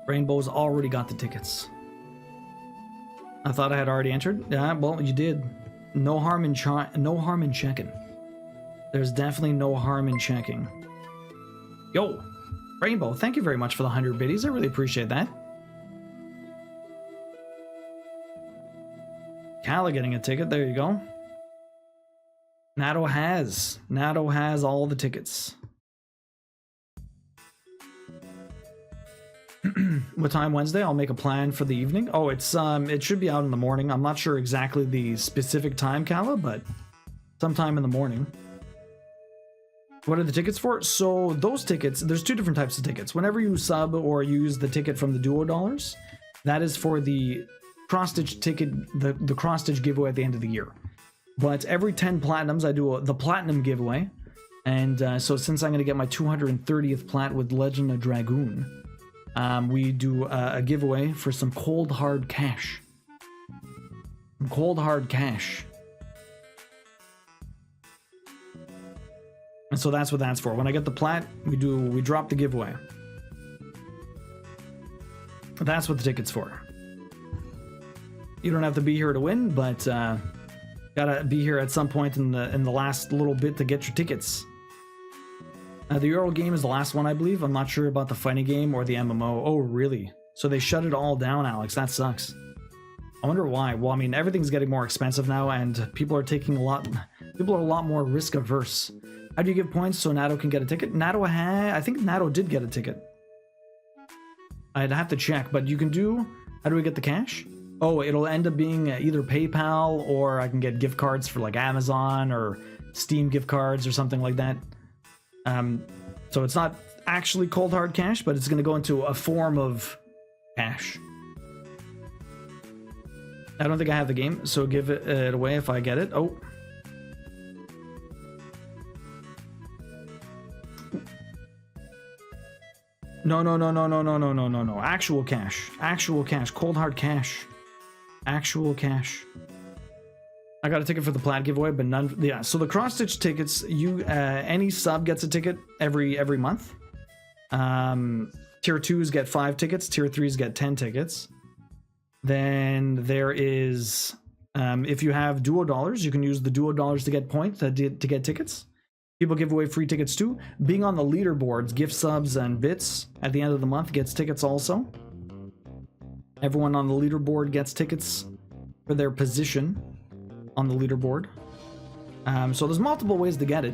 Brainbow's already got the tickets. I thought I had already entered. Yeah, well, you did. No harm in checking. There's definitely no harm in checking. Yo, Rainbow, thank you very much for the 100 biddies. I really appreciate that. Kala getting a ticket. There you go. Nato has all the tickets. What time Wednesday? I'll make a plan for the evening. Oh, it should be out in the morning. I'm not sure exactly the specific time, Kala, but sometime in the morning. What are the tickets for? So those tickets, there's two different types of tickets. Whenever you sub or use the ticket from the Duo Dollars, that is for the cross-stitch ticket, the cross-stitch giveaway at the end of the year. But every 10 platinums, I do the platinum giveaway. And so since I'm going to get my 230th plat with Legend of Dragoon, we do a giveaway for some cold hard cash. Cold hard cash. And so that's what that's for. When I get the plat, we drop the giveaway. That's what the ticket's for. You don't have to be here to win, but gotta be here at some point in the last little bit to get your tickets. The Euro game is the last one, I believe. I'm not sure about the fighting game or the MMO. Oh, really? So they shut it all down, Alex. That sucks. I wonder why. Well, I mean, everything's getting more expensive now, and people are taking a lot more risk averse. How do you give points so Nato can get a ticket? I think Nato did get a ticket. I'd have to check, but you can do... How do we get the cash? Oh, it'll end up being either PayPal, or I can get gift cards for like Amazon or Steam gift cards or something like that. So it's not actually cold hard cash, but it's going to go into a form of cash. I don't think I have the game, so give it away if I get it. Oh. No. Actual cash. Actual cash. Cold hard cash. Actual cash. I got a ticket for the plaid giveaway, but none. Yeah, so the cross stitch tickets, any sub gets a ticket every month. Tier 2s get 5 tickets, tier 3s get 10 tickets. Then there is, if you have duo dollars, you can use the duo dollars to get points, to get tickets. People give away free tickets too. Being on the leaderboards, gift subs and bits at the end of the month gets tickets also. Everyone on the leaderboard gets tickets for their position on the leaderboard. So there's multiple ways to get it.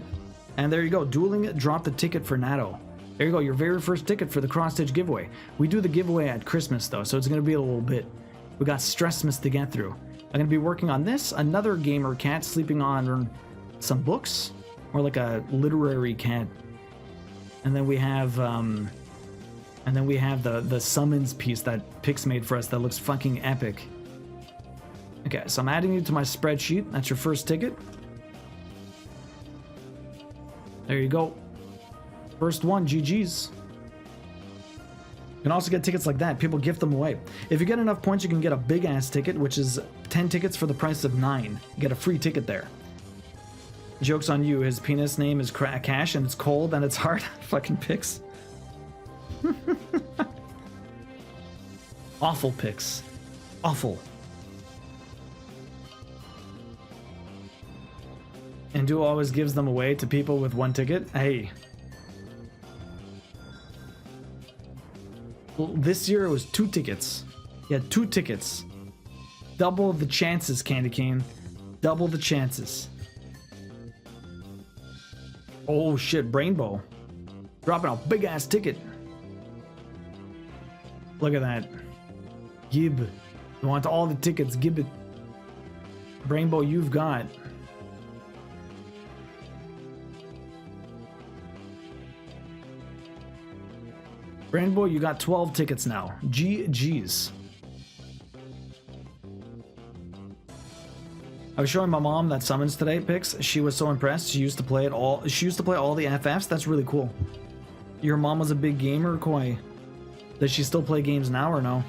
And there you go, Dueling dropped the ticket for Nato. There you go, your very first ticket for the cross-stitch giveaway. We do the giveaway at Christmas though, so it's going to be a little bit. We got Stressmas to get through. I'm going to be working on this, another gamer cat sleeping on some books, or like a literary cat. And then we have the summons piece that Pix made for us that looks fucking epic. Okay, so I'm adding you to my spreadsheet. That's your first ticket. There you go. First one, GG's. You can also get tickets like that. People gift them away. If you get enough points, you can get a big-ass ticket, which is 10 tickets for the price of 9. You get a free ticket there. Joke's on you. His penis name is Cash, and it's cold, and it's hard. Fucking Pix. Awful Pix. Awful. And Duo always gives them away to people with 1 ticket. Hey. Well, this year it was 2 tickets. Yeah, 2 tickets. Double the chances, Candy Cane. Double the chances. Oh shit, Brainbow. Dropping a big ass ticket. Look at that. Gib. You want all the tickets, gib it. Brainbow, you've got. Brainbow, you got 12 tickets now. GG's. I was showing my mom that summons today, Pix. She was so impressed. She used to play it all. She used to play all the FFs. That's really cool. Your mom was a big gamer, Koi. Does she still play games now or no?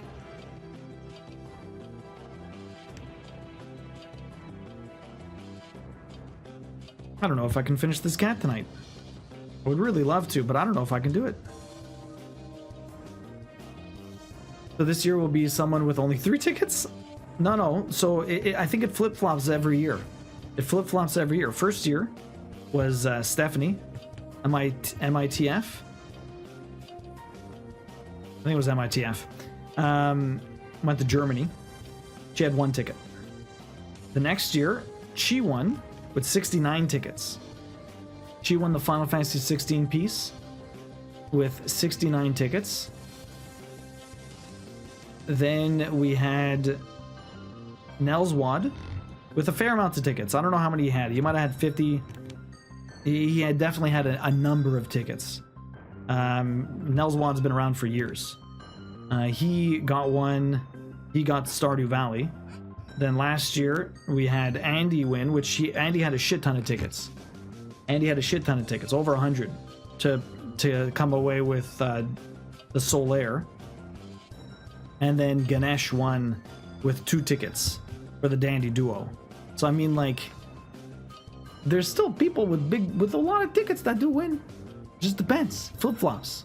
I don't know if I can finish this cat tonight. I would really love to, but I don't know if I can do it. So this year will be someone with only 3 tickets? No. So I think it flip-flops every year. It flip-flops every year. First year was Stephanie, MITF. I think it was MITF. Went to Germany. She had 1 ticket. The next year, she won with 69 tickets. She won the Final Fantasy 16 piece with 69 tickets. Then we had Nelswad with a fair amount of tickets. I don't know how many he had. He might have had 50. He had definitely had a number of tickets. Nelswad's been around for years. He got one. He got Stardew Valley. Then last year we had Andy win, which Andy had a shit ton of tickets. Andy had a shit ton of tickets, over 100, to come away with the Solaire. And then Ganesh won with 2 tickets for the Dandy Duo. So I mean, like, there's still people with a lot of tickets that do win. Just depends. Flip-flops.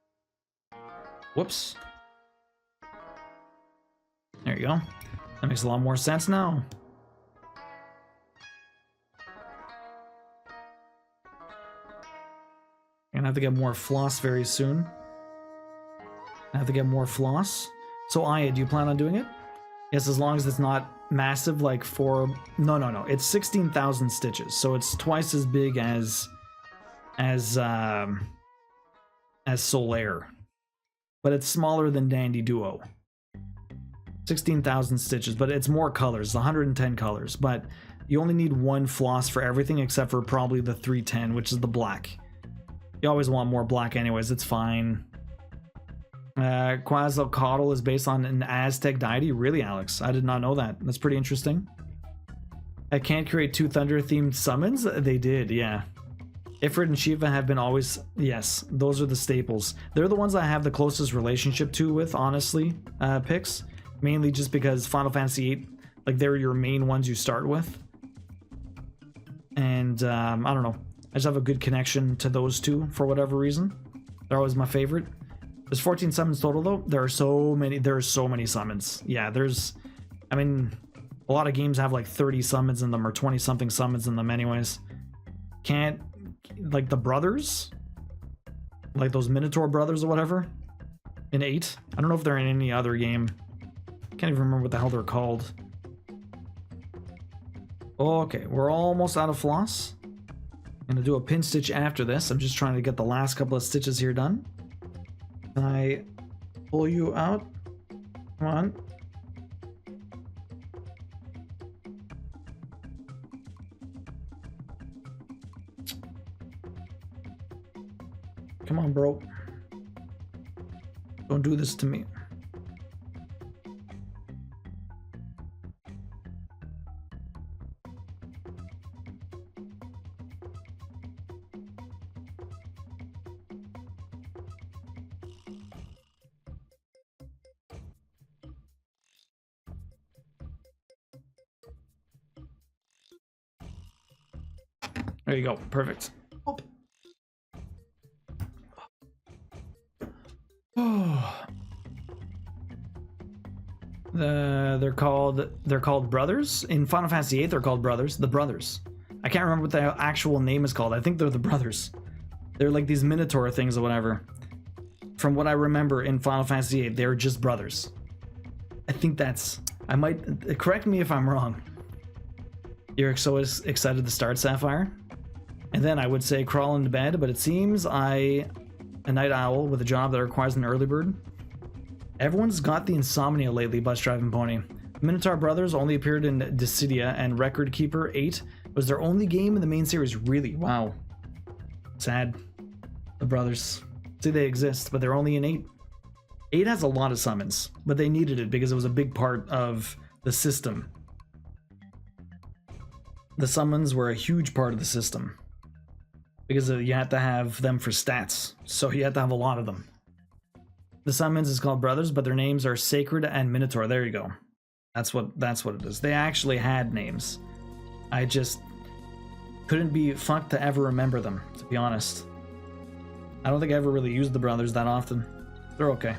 Whoops. There you go. That makes a lot more sense now. Gonna have to get more floss very soon. I have to get more floss. So Aya, do you plan on doing it? Yes, as long as it's not massive, like for... No. It's 16,000 stitches, so it's twice as big as Solaire. But it's smaller than Dandy Duo. 16,000 stitches, but it's more colors, 110 colors. But you only need one floss for everything except for probably the 310, which is the black. You always want more black anyways, it's fine. Quetzalcoatl is based on an Aztec deity? Really, Alex? I did not know that. That's pretty interesting. I can't create 2 Thunder-themed summons? They did, yeah. Ifrit and Shiva have been always... Yes, those are the staples. They're the ones I have the closest relationship to with, honestly, picks. Mainly just because Final Fantasy VIII, like, they're your main ones you start with. And, I don't know. I just have a good connection to those two for whatever reason. They're always my favorite. There's 14 summons total though. There are so many summons. Yeah, there's, I mean, a lot of games have like 30 summons in them or 20 something summons in them anyways. Can't, like the brothers, like those Minotaur brothers or whatever in 8. I don't know if they're in any other game. Can't even remember what the hell they're called. Okay, we're almost out of floss. I'm gonna do a pin stitch after this. I'm just trying to get the last couple of stitches here done. Can I pull you out? Come on. Come on, bro. Don't do this to me. There you go. Perfect. Oh. They're called brothers in Final Fantasy VIII. They're called brothers. The brothers. I can't remember what the actual name is called. I think they're the brothers. They're like these Minotaur things or whatever. From what I remember in Final Fantasy VIII, they're just brothers. I think that's. I might correct me if I'm wrong. You're so excited to start Sapphire. And then I would say crawl into bed, but it seems a night owl with a job that requires an early bird. Everyone's got the insomnia lately, Bus Driving Pony. Minotaur Brothers only appeared in Dissidia, and Record Keeper 8 was their only game in the main series. Really? Wow. Sad. The brothers. See, they exist, but they're only in 8. 8 has a lot of summons, but they needed it because it was a big part of the system. The summons were a huge part of the system. Because you had to have them for stats, so you had to have a lot of them. The summons is called brothers, but their names are Sacred and Minotaur. There you go. That's what it is. They actually had names. I just couldn't be fucked to ever remember them, to be honest. I don't think I ever really used the brothers that often. They're okay.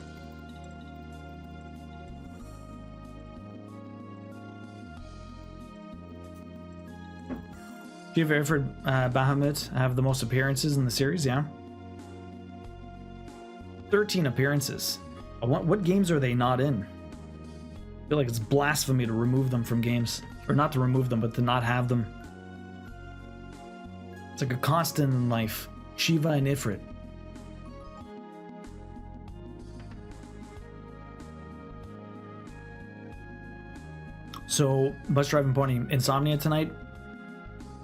Shiva, Ifrit, Bahamut have the most appearances in the series, yeah? 13 appearances. What games are they not in? I feel like it's blasphemy to remove them from games. Or not to remove them, but to not have them. It's like a constant in life. Shiva and Ifrit. So, Bus Driving Pony, insomnia tonight?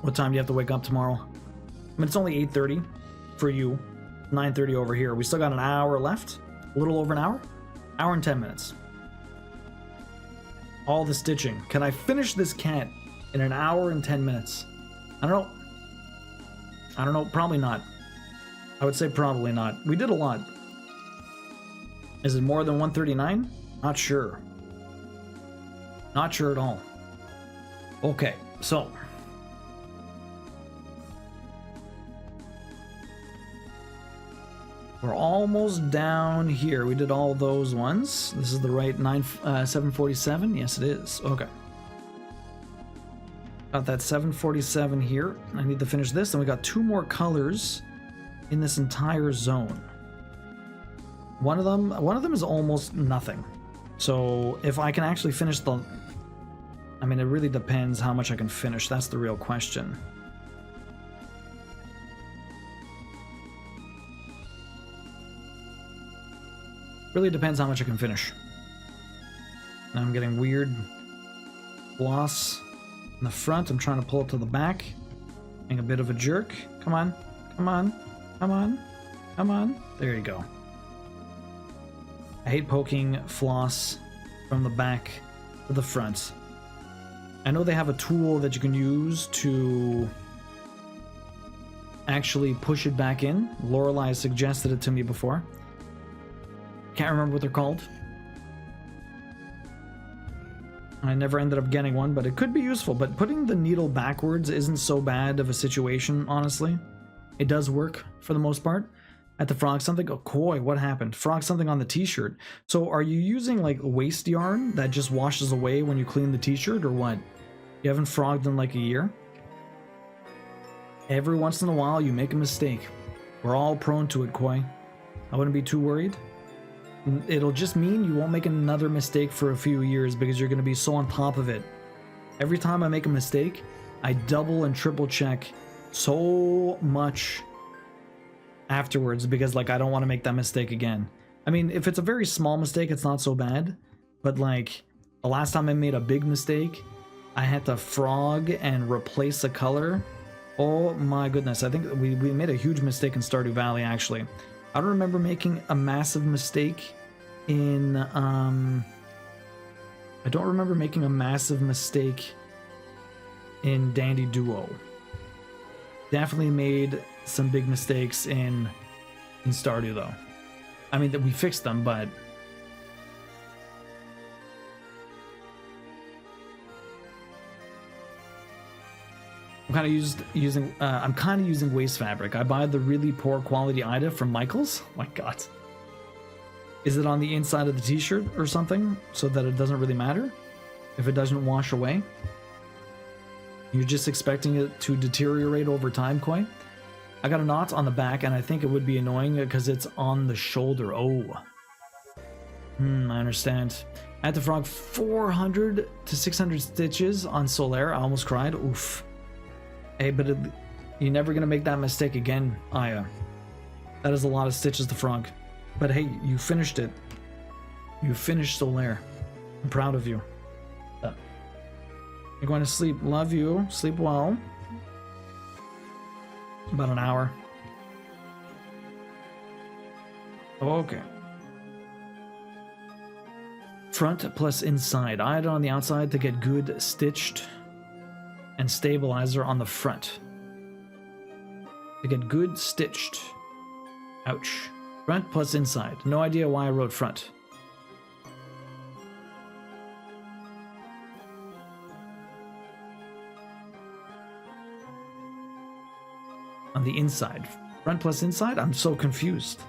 What time do you have to wake up tomorrow? I mean, it's only 8:30 for you. 9:30 over here. We still got an hour left. A little over an hour. Hour and 10 minutes. All the stitching. Can I finish this cat in an hour and 10 minutes? I don't know. I don't know. Probably not. I would say probably not. We did a lot. Is it more than 139? Not sure. Not sure at all. Okay, so... We're almost down here. We did all those ones. This is the right 747. Yes, it is. Okay. Got that 747 here. I need to finish this. And we got 2 more colors in this entire zone. One of them is almost nothing. So if I can actually finish the... I mean, it really depends how much I can finish. That's the real question. Really depends how much I can finish. Now I'm getting weird floss in the front. I'm trying to pull it to the back. Being a bit of a jerk. Come on. Come on. Come on. Come on. There you go. I hate poking floss from the back to the front. I know they have a tool that you can use to actually push it back in. Lorelei suggested it to me before. Can't remember what they're called. I never ended up getting one, but it could be useful. But putting the needle backwards isn't so bad of a situation, honestly. It does work for the most part. At the frog something. Oh, koi, what happened? Frog something on the t-shirt. So are you using like waste yarn that just washes away when you clean the t-shirt, or what? You haven't frogged in like a year? Every once in a while you make a mistake. We're all prone to it, Koi. I wouldn't be too worried. It'll just mean you won't make another mistake for a few years because you're going to be so on top of it. Every time I make a mistake, I double and triple check so much afterwards because like I don't want to make that mistake again. I mean, if it's a very small mistake, it's not so bad. But like the last time I made a big mistake, I had to frog and replace a color. Oh my goodness. I think we made a huge mistake in Stardew Valley actually. I don't remember making a massive mistake in I don't remember making a massive mistake in Dandy Duo. Definitely made some big mistakes in Stardew though. I mean that we fixed them, but I'm kind of using waste fabric. I buy the really poor quality Ida from Michaels. Oh my god. Is it on the inside of the t-shirt or something so that it doesn't really matter if it doesn't wash away? You're just expecting it to deteriorate over time, Koi? I got a knot on the back and I think it would be annoying because it's on the shoulder. Oh. I understand. I had to frog 400 to 600 stitches on Solaire. I almost cried. Oof. Hey, but you're never going to make that mistake again, Aya. That is a lot of stitches to frog. But hey, you finished it. You finished Solaire. I'm proud of you. You're going to sleep. Love you. Sleep well. About an hour. Okay. Front plus inside. Ida on the outside to get good stitched. And stabilizer on the front. To get good stitched. Ouch. Front plus inside. No idea why I wrote front. On the inside. Front plus inside? I'm so confused.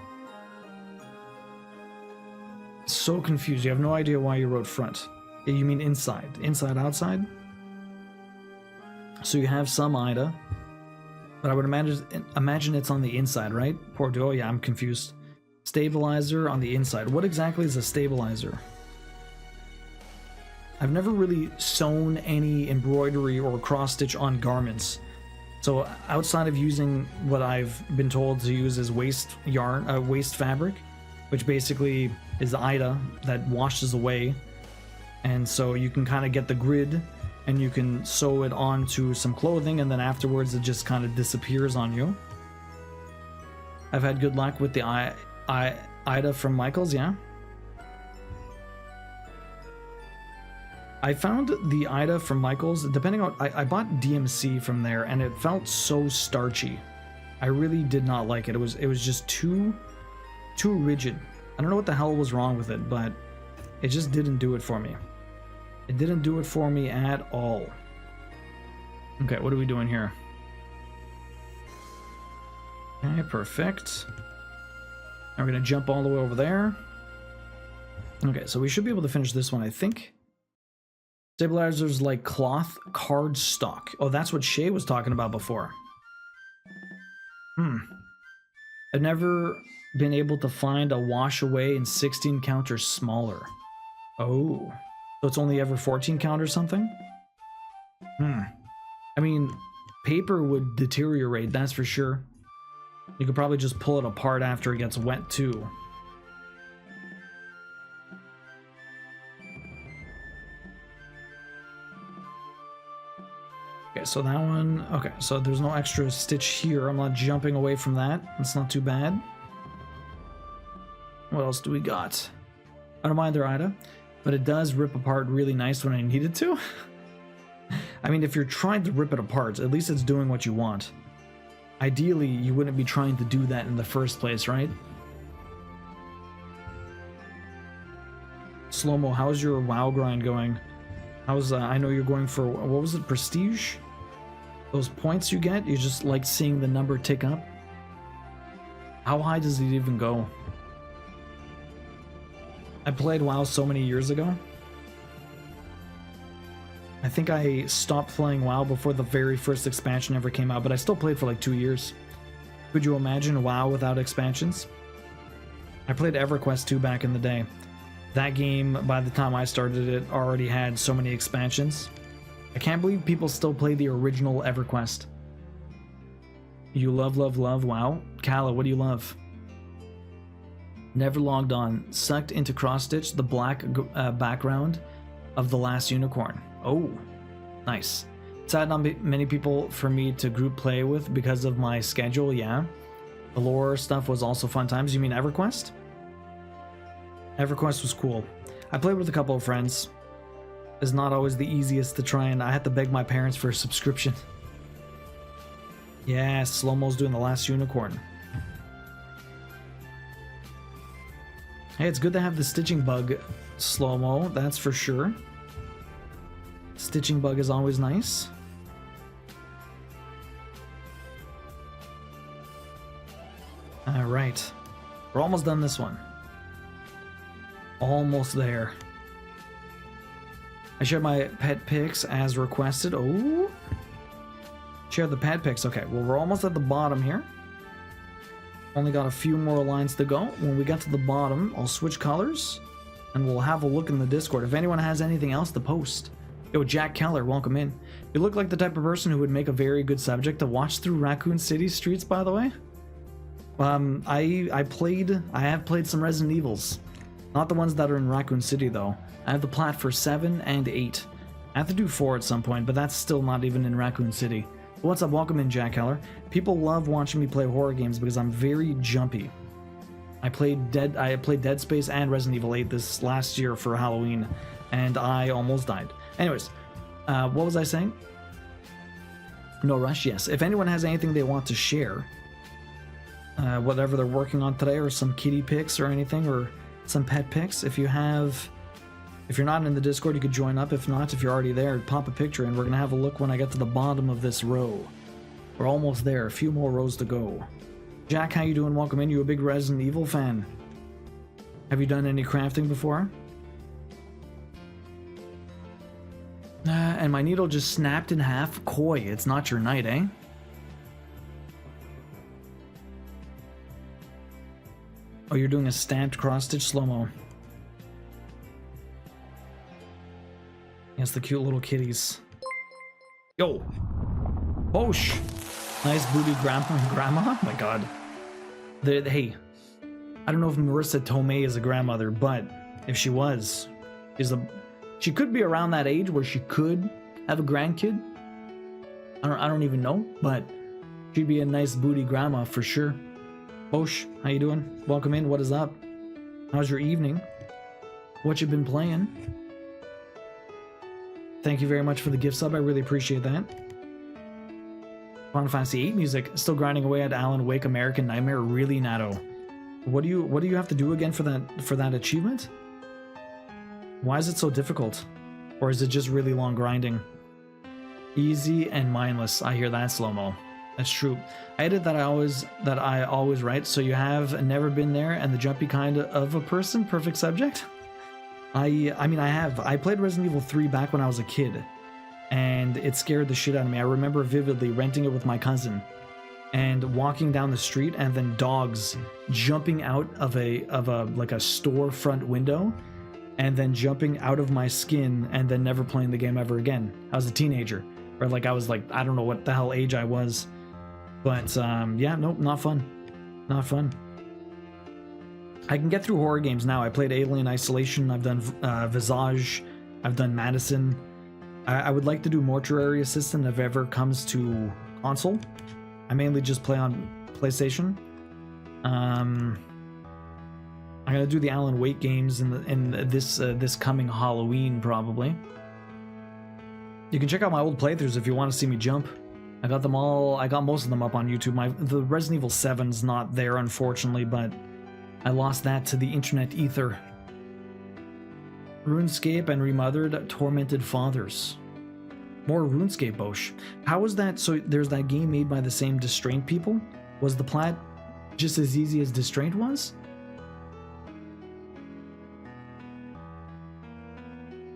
So confused. You have no idea why you wrote front. You mean inside. Inside, outside? So you have some Ida, but I would imagine it's on the inside, right? Poor duo, yeah, I'm confused. Stabilizer on the inside. What exactly is a stabilizer? I've never really sewn any embroidery or cross stitch on garments. So outside of using what I've been told to use as waste yarn, waste fabric, which basically is Ida that washes away, and so you can kind of get the grid and you can sew it onto some clothing, and then afterwards it just kind of disappears on you. I've had good luck with the Ida from Michaels, yeah. I found the Ida from Michaels, depending on, I bought DMC from there, and it felt so starchy. I really did not like it. It was just too rigid. I don't know what the hell was wrong with it, but it just didn't do it for me. It didn't do it for me at all. Okay, what are we doing here? Okay, perfect. we're gonna jump all the way over there. Okay, so we should be able to finish this one, I think. Stabilizers like cloth card stock. Oh, that's what Shay was talking about before. I've never been able to find a wash away in 16 count or smaller. Oh, so it's only ever 14 count or something? I mean, paper would deteriorate, that's for sure. You could probably just pull it apart after it gets wet too. Okay, so that one, okay, so there's no extra stitch here. I'm not jumping away from that. That's not too bad. What else do we got? I don't mind their Ida, but it does rip apart really nice when I need it to. I mean, if you're trying to rip it apart, at least it's doing what you want. Ideally, you wouldn't be trying to do that in the first place, right? Slow-mo, how's your WoW grind going? How's, I know you're going for, what was it, prestige? Those points you get, you just like seeing the number tick up? How high does it even go? I played WoW so many years ago. I think I stopped playing WoW before the very first expansion ever came out, but I still played for like 2 years. Could you imagine WoW without expansions? I played EverQuest 2 back in the day. That game, by the time I started it, already had so many expansions. I can't believe people still play the original EverQuest. You love WoW? Kala, what do you love? Never logged on. Sucked into cross-stitch the black background of The Last Unicorn. Oh, nice. Sad not many people for me to group play with because of my schedule, yeah. The lore stuff was also fun times. You mean EverQuest? EverQuest was cool. I played with a couple of friends. It's not always the easiest to try, and I had to beg my parents for a subscription. Yeah, Slow-mo's doing The Last Unicorn. Hey, it's good to have the stitching bug, Slow-mo, that's for sure. Stitching bug is always nice. Alright. We're almost done this one. Almost there. I shared my pet pics as requested. Oh. Share the pet pics. Okay, well, we're almost at the bottom here. Only got a few more lines to go. When we get to the bottom, I'll switch colors and we'll have a look in the Discord. If anyone has anything else to post. Yo, Jack Keller, welcome in. You look like the type of person who would make a very good subject to watch through Raccoon City streets, by the way. I have played some Resident Evils. Not the ones that are in Raccoon City, though. I have the plat for 7 and 8. I have to do 4 at some point, but that's still not even in Raccoon City. What's up? Welcome in, Jack Keller. People love watching me play horror games because I'm very jumpy. I played Dead Space and Resident Evil 8 this last year for Halloween, and I almost died. Anyways, what was I saying? No rush, yes. If anyone has anything they want to share, whatever they're working on today, or some kitty pics or anything, or some pet pics, if you're not in the Discord, you could join up. If not, if you're already there, pop a picture, and we're gonna have a look when I get to the bottom of this row. We're almost there, a few more rows to go. Jack, how you doing? Welcome in. You a big Resident Evil fan? Have you done any crafting before? And my needle just snapped in half. Koi, it's not your night, eh? Oh, you're doing a stamped cross-stitch slow-mo. Yes, the cute little kitties. Yo! Bosh! Nice booty grandma? Oh my god. Hey, I don't know if Marissa Tomei is a grandmother, but if she was, she could be around that age where she could have a grandkid. I don't even know, but she'd be a nice booty grandma for sure. Bosh, how you doing? Welcome in. What is up? How's your evening? What you been playing? Thank you very much for the gift sub. I really appreciate that. Final Fantasy VIII music. Still grinding away at Alan Wake American Nightmare. Really, Natto. What do you have to do again for that achievement? Why is it so difficult? Or is it just really long grinding? Easy and mindless. I hear that, slow-mo. That's true. I edit that I always write. So you have never been there and the jumpy kind of a person. Perfect subject. I mean, I played Resident Evil 3 back when I was a kid, and it scared the shit out of me. I remember vividly renting it with my cousin and walking down the street, and then dogs jumping out of a like a storefront window, and then jumping out of my skin, and then never playing the game ever again. I was a teenager, or like I was like, I don't know what the hell age I was, but yeah, nope, not fun, not fun. I can get through horror games now. I played Alien Isolation, I've done Visage, I've done Madison. I would like to do Mortuary Assistant if ever comes to console. I mainly just play on PlayStation. I'm gonna do the Alan Wake games in this coming Halloween probably. You can check out my old playthroughs if you want to see me jump. I got them all. I got most of them up on YouTube. The Resident Evil 7's not there unfortunately, but I lost that to the internet ether. RuneScape and Remothered Tormented Fathers. More RuneScape, Bosch. How was that? So there's that game made by the same Distraint people? Was the plat just as easy as Distraint was?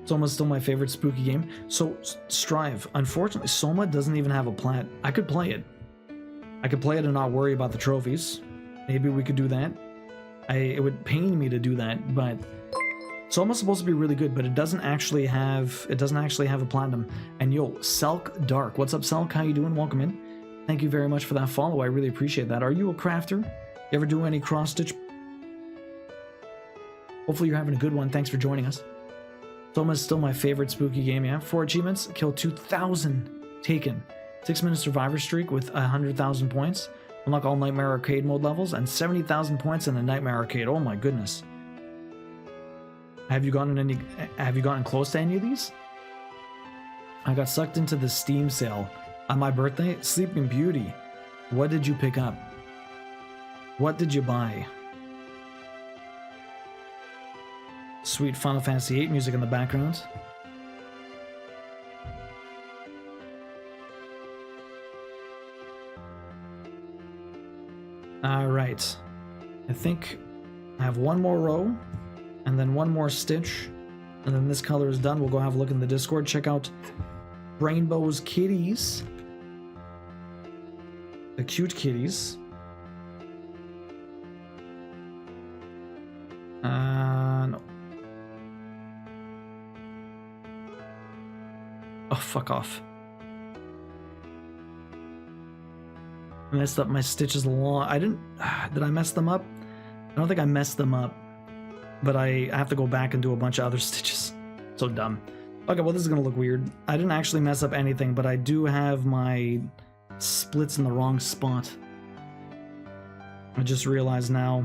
Soma's still my favorite spooky game. So Strive. Unfortunately, Soma doesn't even have a plat. I could play it. I could play it and not worry about the trophies. Maybe we could do that. It would pain me to do that, but Soma's supposed to be really good, but it doesn't actually have a platinum. And yo, Selk Dark. What's up, Selk? How you doing? Welcome in. Thank you very much for that follow. I really appreciate that. Are you a crafter? You ever do any cross stitch? Hopefully you're having a good one. Thanks for joining us. Soma's still my favorite spooky game, yeah. 4 achievements, kill 2,000 taken. 6-minute survivor streak with 100,000 points. Unlock all Nightmare Arcade mode levels and 70,000 points in the Nightmare Arcade. Oh my goodness. Have you gotten close to any of these? I got sucked into the Steam sale on my birthday. Sleeping Beauty. What did you pick up? What did you buy? Sweet Final Fantasy VIII music in the background. Alright. I think I have one more row, and then one more stitch, and then this color is done. We'll go have a look in the Discord. Check out Rainbow's kitties. The cute kitties. No. Oh, fuck off. I messed up my stitches long. Did I mess them up? I don't think I messed them up, but I have to go back and do a bunch of other stitches. So dumb. Okay, well, this is gonna look weird. I didn't actually mess up anything, but I do have my splits in the wrong spot. I just realized now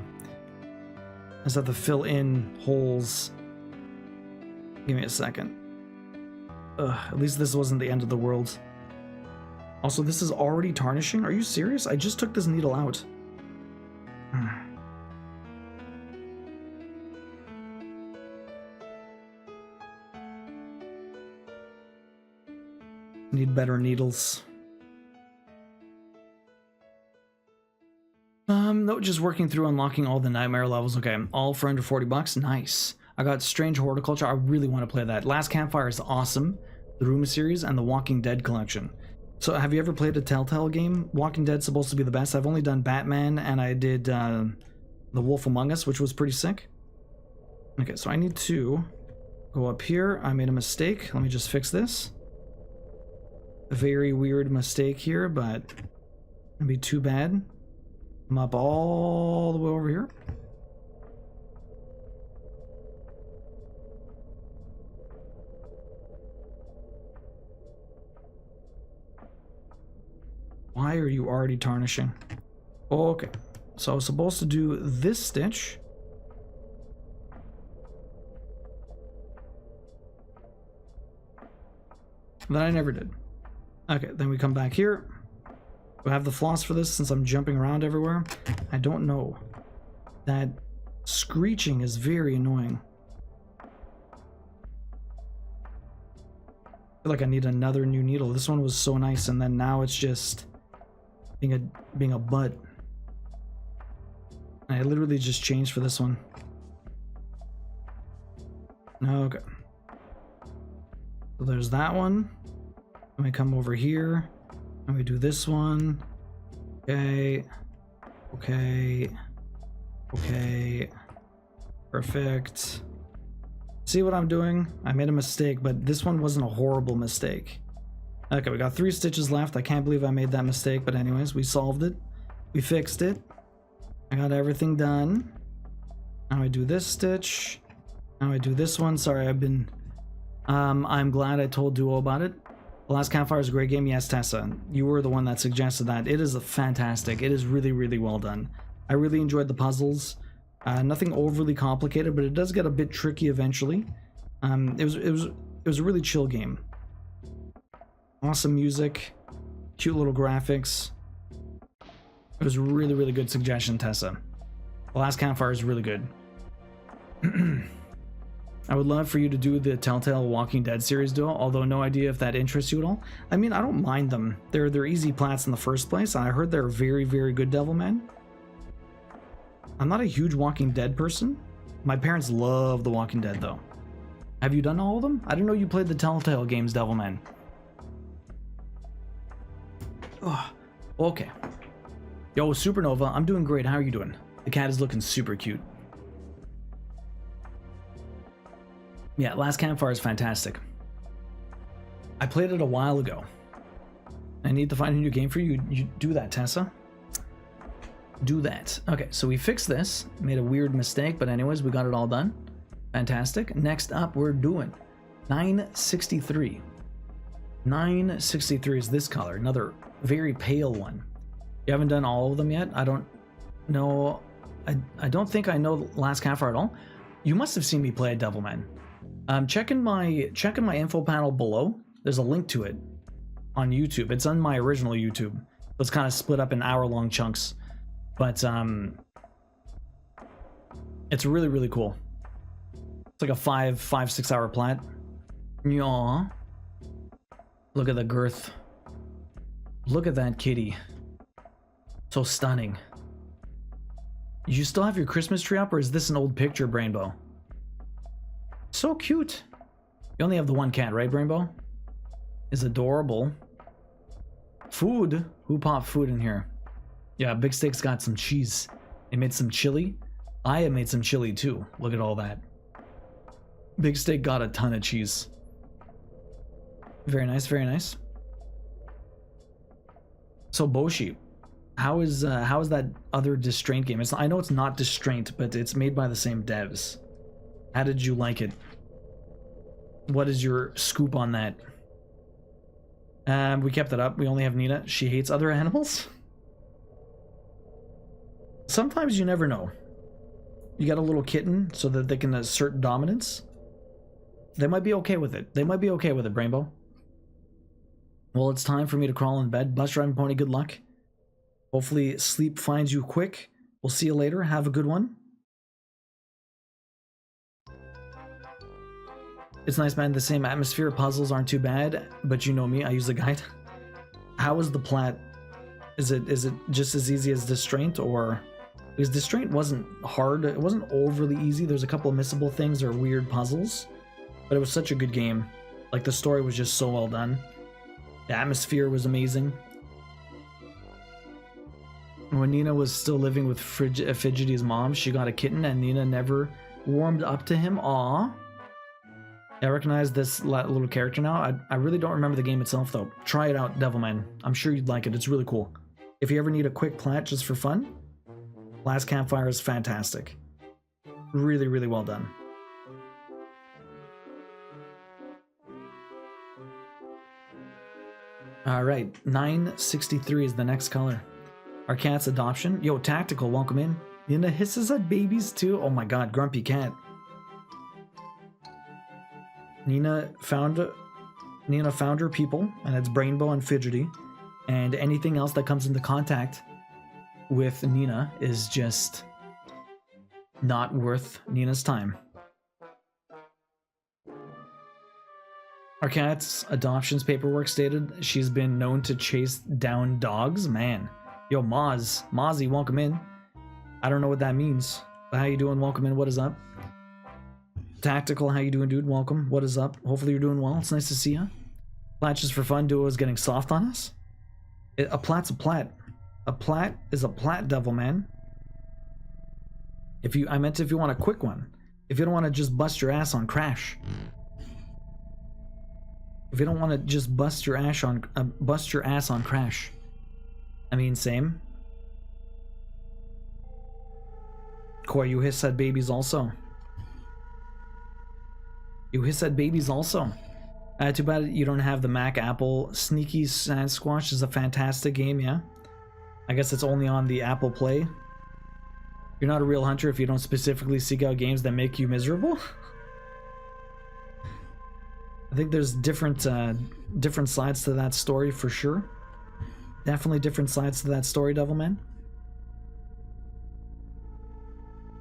I just have to fill in holes. Give me a second. At least this wasn't the end of the world. Also, this is already tarnishing? Are you serious? I just took this needle out. Need better needles. No, just working through unlocking all the nightmare levels. Okay, all for under 40 bucks. Nice. I got Strange Horticulture. I really want to play that. Last Campfire is awesome. The Room series and the Walking Dead collection. So have you ever played a Telltale game? Walking Dead's supposed to be the best. I've only done Batman, and I did The Wolf Among Us, which was pretty sick. Okay, so I need to go up here. I made a mistake. Let me just fix this. A very weird mistake here, but it'd be too bad. I'm up all the way over here. Why are you already tarnishing? Okay, so I was supposed to do this stitch. That I never did. Okay, then we come back here. Do I have the floss for this since I'm jumping around everywhere? I don't know. That screeching is very annoying. I feel like I need another new needle. This one was so nice, and then now it's just being a butt. I literally just changed for this one. Okay. So there's that one. Let me come over here and we do this one. Okay. Okay. Okay. Perfect. See what I'm doing? I made a mistake, but this one wasn't a horrible mistake. Okay, we got 3 stitches left. I can't believe I made that mistake, but anyways, we solved it. We fixed it. I got everything done. Now I do this stitch. Now I do this one. Sorry, I'm glad I told Duo about it. The Last Campfire is a great game. Yes, Tessa, you were the one that suggested that. It is fantastic. It is really, really well done. I really enjoyed the puzzles. Nothing overly complicated, but it does get a bit tricky eventually. It was a really chill game. Awesome music, cute little graphics. It was a really, really good suggestion, Tessa. The Last Campfire is really good. I would love for you to do the Telltale Walking Dead series, Duo, although no idea if that interests you at all. I mean, I don't mind them. They're easy plats in the first place, and I heard they're very, very good, Devilman. I'm not a huge Walking Dead person. My parents love The Walking Dead, though. Have you done all of them? I didn't know you played the Telltale games, Devilman. Oh, okay. Yo, Supernova, I'm doing great. How are you doing? The cat is looking super cute. Yeah, Last Campfire is fantastic. I played it a while ago. I need to find a new game for you. You do that, Tessa. Do that. Okay, so we fixed this. Made a weird mistake, but anyways, we got it all done. Fantastic. Next up, we're doing 963. 963 is this color. Another very pale one. You haven't done all of them yet? I don't know. I don't think I know Last Campfire at all. You must have seen me play a Devilman. Checking my info panel below. There's a link to it on YouTube. It's on my original YouTube. It's kind of split up in hour-long chunks, but it's really, really cool. It's like a 5-6 hour plat. Yaw. Look at the girth. Look at that kitty. So stunning. You still have your Christmas tree up, or is this an old picture, Brainbow? So cute. You only have the one cat, right, Brainbow? Is adorable. Food. Who popped food in here? Yeah, Big Steak's got some cheese. They made some chili. I have made some chili too. Look at all that. Big Steak got a ton of cheese. Very nice, very nice. So Boshi, how is that other Distraint game? I know it's not Distraint, but it's made by the same devs. How did you like it? What is your scoop on that? We kept it up. We only have Nina. She hates other animals. Sometimes you never know. You got a little kitten so that they can assert dominance. They might be okay with it. They might be okay with it, Brainbow. Well, it's time for me to crawl in bed. Bus driving pony, good luck. Hopefully sleep finds you quick. We'll see you later. Have a good one. It's nice, man. The same atmosphere. Puzzles aren't too bad, but you know me. I use the guide. How is the plat? Is it just as easy as Distraint, or because Distraint wasn't hard? It wasn't overly easy. There's a couple of missable things or weird puzzles, but it was such a good game. Like, the story was just so well done. The atmosphere was amazing. When Nina was still living with Fidgety's mom, she got a kitten, and Nina never warmed up to him. Aww. I recognize this little character now. I really don't remember the game itself, though. Try it out, Devilman. I'm sure you'd like it. It's really cool. If you ever need a quick plat just for fun, Last Campfire is fantastic. Really, really well done. Alright, 963 is the next color. Our cat's adoption. Yo, Tactical, welcome in. Nina hisses at babies too. Oh my god, grumpy cat. Nina found her people, and it's Brainbow and Fidgety, and anything else that comes into contact with Nina is just not worth Nina's time. Our cat's adoptions paperwork stated she's been known to chase down dogs. Man, Yo, Mozzie, welcome in. I don't know what that means, but how you doing? Welcome in. What is up? Tactical, how you doing, dude? Welcome. What is up? Hopefully you're doing well. It's nice to see you. Platches for fun. Duo is getting soft on us. A plat's a plat. A plat is a plat, devil man. I meant if you want a quick one. If you don't want to just bust your ass on Crash. If you don't want to just bust your ass on Crash. I mean, same. Koi, you hiss at babies also. You hiss at babies also. Too bad you don't have the Mac Apple. Sneaky Sasquatch is a fantastic game, yeah. I guess it's only on the Apple Play. You're not a real hunter if you don't specifically seek out games that make you miserable. I think there's different sides to that story for sure. Definitely different sides to that story, Devilman.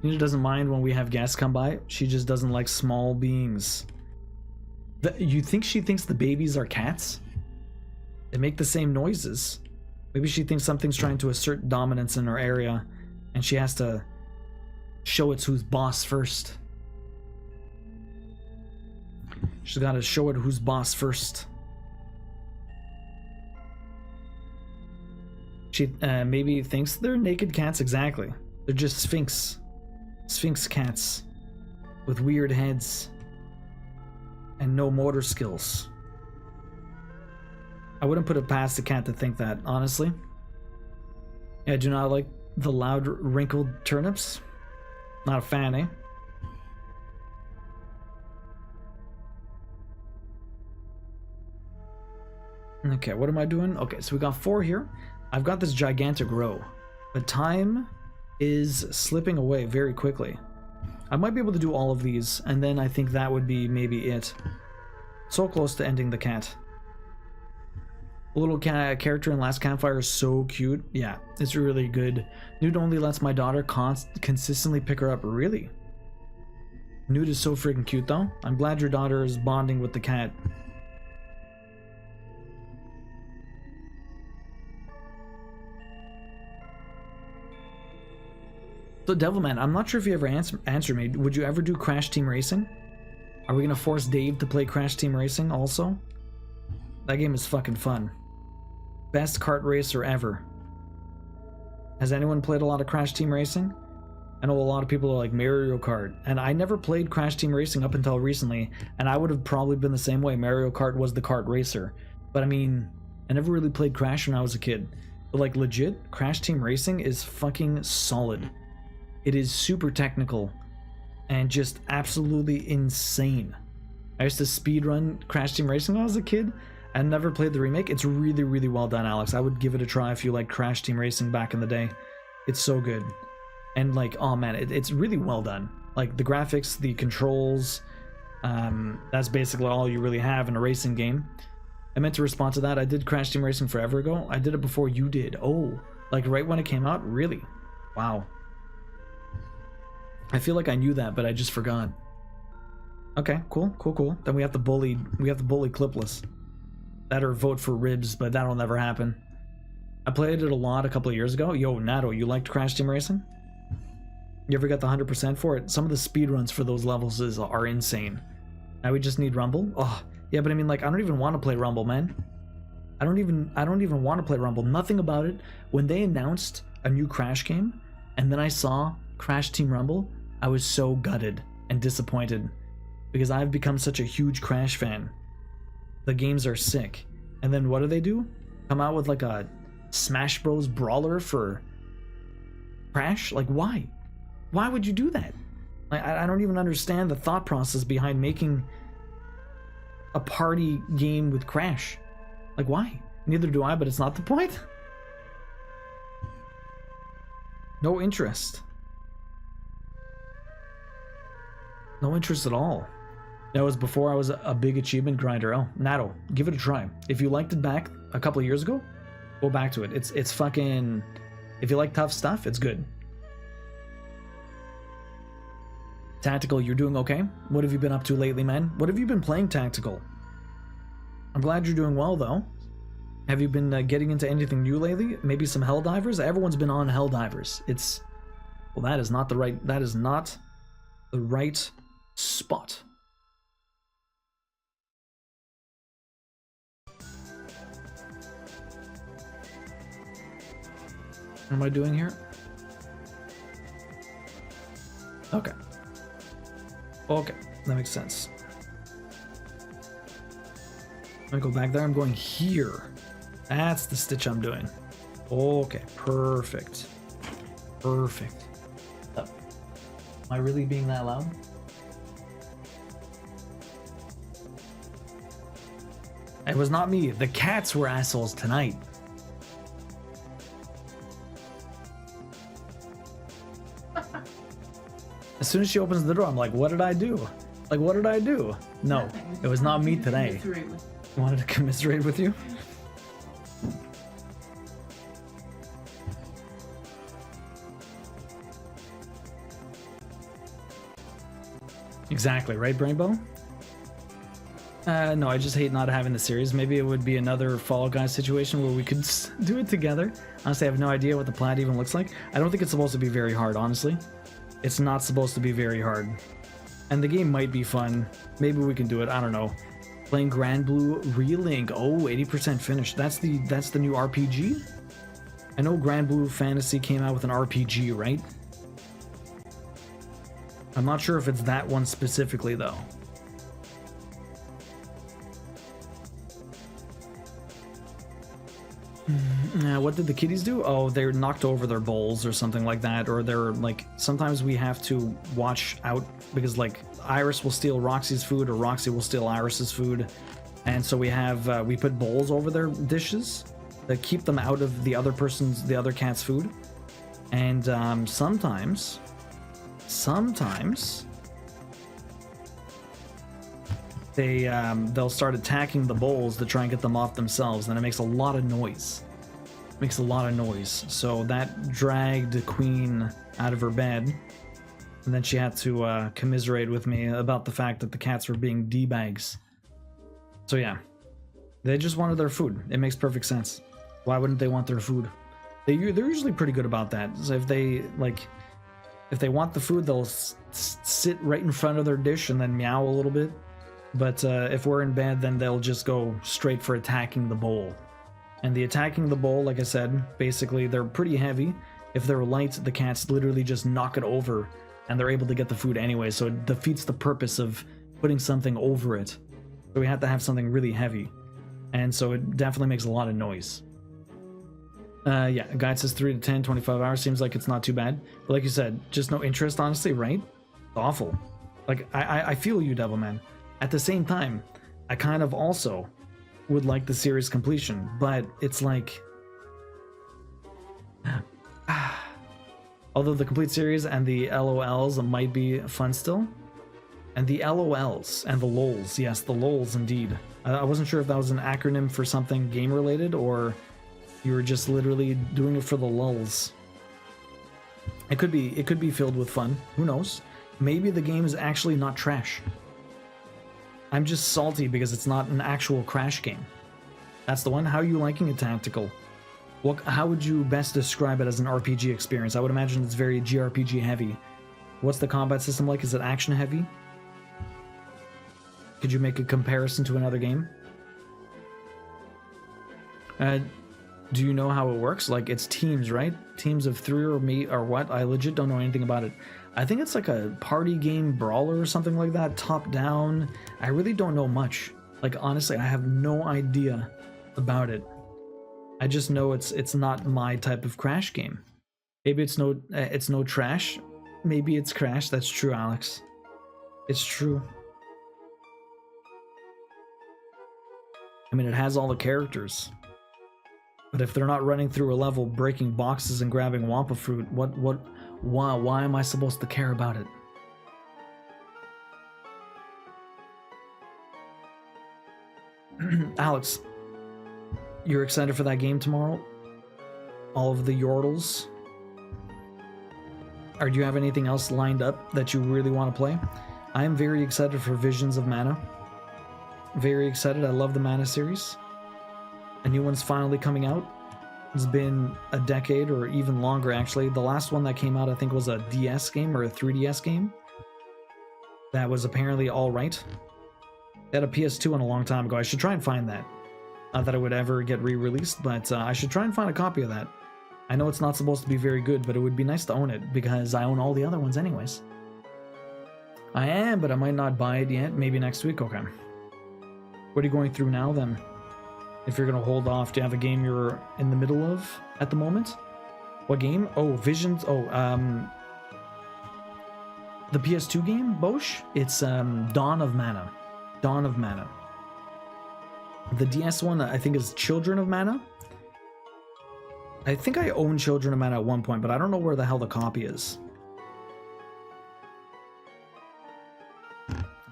Nina doesn't mind when we have guests come by. She just doesn't like small beings. You think she thinks the babies are cats? They make the same noises. Maybe she thinks something's trying to assert dominance in her area, and she has to show it's who's boss first. She's got to show it who's boss first. She maybe thinks they're naked cats. Exactly. They're just Sphinx cats with weird heads and no motor skills. I wouldn't put it past the cat to think that, honestly. Yeah, I do not like the loud wrinkled turnips. Not a fan, eh? Okay, what am I doing? Okay, so we got 4 here. I've got this gigantic row, but time is slipping away very quickly. I might be able to do all of these, and then I think that would be maybe it. So close to ending the cat. The little character in Last Campfire is so cute. Yeah, it's really good. Nude only lets my daughter consistently pick her up. Really? Nude is so freaking cute though. I'm glad your daughter is bonding with the cat. So Devilman, I'm not sure if you ever answered me. Would you ever do Crash Team Racing? Are we gonna force Dave to play Crash Team Racing also? That game is fucking fun. Best kart racer ever. Has anyone played a lot of Crash Team Racing? I know a lot of people are like Mario Kart, and I never played Crash Team Racing up until recently, and I would have probably been the same way. Mario Kart was the kart racer. But I mean, I never really played Crash when I was a kid. But like legit, Crash Team Racing is fucking solid. It is super technical and just absolutely insane. I used to speedrun Crash Team Racing when I was a kid and never played the remake. It's really, really well done, Alex. I would give it a try if you like Crash Team Racing back in the day. It's so good. And like, oh man, it's really well done. Like the graphics, the controls, that's basically all you really have in a racing game. I meant to respond to that. I did Crash Team Racing forever ago. I did it before you did. Oh, like right when it came out? Really? Wow. I feel like I knew that, but I just forgot. Okay, cool. Then we have to bully Clipless. That or vote for Ribs, but that'll never happen. I played it a lot a couple of years ago. Yo, Nato, you liked Crash Team Racing? You ever got the 100% for it? Some of the speedruns for those levels are insane. Now we just need Rumble? Oh, yeah, but I mean, like, I don't even want to play Rumble, man. I don't even want to play Rumble. Nothing about it. When they announced a new Crash game, and then I saw Crash Team Rumble, I was so gutted and disappointed because I've become such a huge Crash fan. The games are sick. And then what do? Come out with like a Smash Bros. Brawler for Crash? Like, why? Why would you do that? Like, I don't even understand the thought process behind making a party game with Crash. Like, why? Neither do I, but it's not the point. No interest. No interest at all. That was before I was a big achievement grinder. Oh, Nato, give it a try. If you liked it back a couple of years ago, go back to it. It's fucking... If you like tough stuff, it's good. Tactical, you're doing okay? What have you been up to lately, man? What have you been playing, Tactical? I'm glad you're doing well, though. Have you been getting into anything new lately? Maybe some Helldivers? Everyone's been on Helldivers. It's... Well, that is not the right... That is not the right spot. What am I doing here? Okay. Okay, that makes sense. I'm gonna go back there. I'm going here. That's the stitch I'm doing. Okay, perfect. Perfect. Oh. Am I really being that loud? It was not me. The cats were assholes tonight. As soon as she opens the door, I'm like, what did I do? Like, what did I do? No, it was not me today. You wanted to commiserate with you? Exactly, right, Brainbow? No, I just hate not having the series. Maybe it would be another Fall Guys situation where we could do it together. Honestly, I have no idea what the plat even looks like. I don't think it's supposed to be very hard, honestly. It's not supposed to be very hard. And the game might be fun. Maybe we can do it, I don't know. Playing Grand Blue Relink. Oh, 80% finished. That's the new RPG? I know Grand Blue Fantasy came out with an RPG, right? I'm not sure if it's that one specifically, though. What did the kitties do? Oh, they're knocked over their bowls or something like that, or they're like, sometimes we have to watch out because like Iris will steal Roxy's food or Roxy will steal Iris's food, and so we have we put bowls over their dishes that keep them out of the other cat's food, and sometimes they'll start attacking the bowls to try and get them off themselves, and it makes a lot of noise. Makes a lot of noise. So that dragged Queen out of her bed, and then she had to commiserate with me about the fact that the cats were being D-bags. So yeah, they just wanted their food. It makes perfect sense. Why wouldn't they want their food? They're usually pretty good about that. So if they want the food, they'll sit right in front of their dish and then meow a little bit. But if we're in bed, then they'll just go straight for attacking the bowl. And the attacking the bowl, like I said, basically they're pretty heavy. If they're light, the cats literally just knock it over and they're able to get the food anyway, so it defeats the purpose of putting something over it. So we have to have something really heavy. And so it definitely makes a lot of noise. Yeah, a guide says 3 to 10, 25 hours. Seems like it's not too bad. But like you said, just no interest, honestly, right? It's awful. Like, I feel you, Devilman. At the same time, I kind of also would like the series completion, but it's like... Although the complete series and the LOLs might be fun still. And the LOLs and the LOLs, yes, the LOLs indeed. I wasn't sure if that was an acronym for something game related or you were just literally doing it for the lulls. It could be filled with fun. Who knows? Maybe the game is actually not trash. I'm just salty because it's not an actual Crash game. That's the one. How are you liking it, Tactical? How would you best describe it as an RPG experience? I would imagine it's very JRPG heavy. What's the combat system like? Is it action heavy? Could you make a comparison to another game? Do you know how it works? Like, it's teams, right? Teams of 3 or me or what? I legit don't know anything about it. I think it's like a party game brawler or something like that, top down. I really don't know much. Like, honestly, I have no idea about it. I just know it's not my type of Crash game. Maybe it's no trash. Maybe it's Crash. That's true, Alex. It's true. I mean, it has all the characters. But if they're not running through a level, breaking boxes and grabbing Wampa fruit, why am I supposed to care about it? Alex, you're excited for that game tomorrow? All of the Yordles? Or do you have anything else lined up that you really want to play? I am very excited for Visions of Mana. Very excited. I love the Mana series. A new one's finally coming out. It's been a decade or even longer, actually. The last one that came out, I think, was a DS game or a 3DS game. That was apparently alright. They had a PS2 one a long time ago. I should try and find that. Not that it would ever get re-released, but I should try and find a copy of that. I know it's not supposed to be very good, but it would be nice to own it, because I own all the other ones anyways. I am, but I might not buy it yet. Maybe next week? Okay. What are you going through now, then? If you're going to hold off, do you have a game you're in the middle of at the moment? What game? Oh, Visions. Oh, the PS2 game, Bosch? It's Dawn of Mana. Dawn of Mana. The DS one, I think, is Children of Mana. I think I own Children of Mana at one point, but I don't know where the hell the copy is.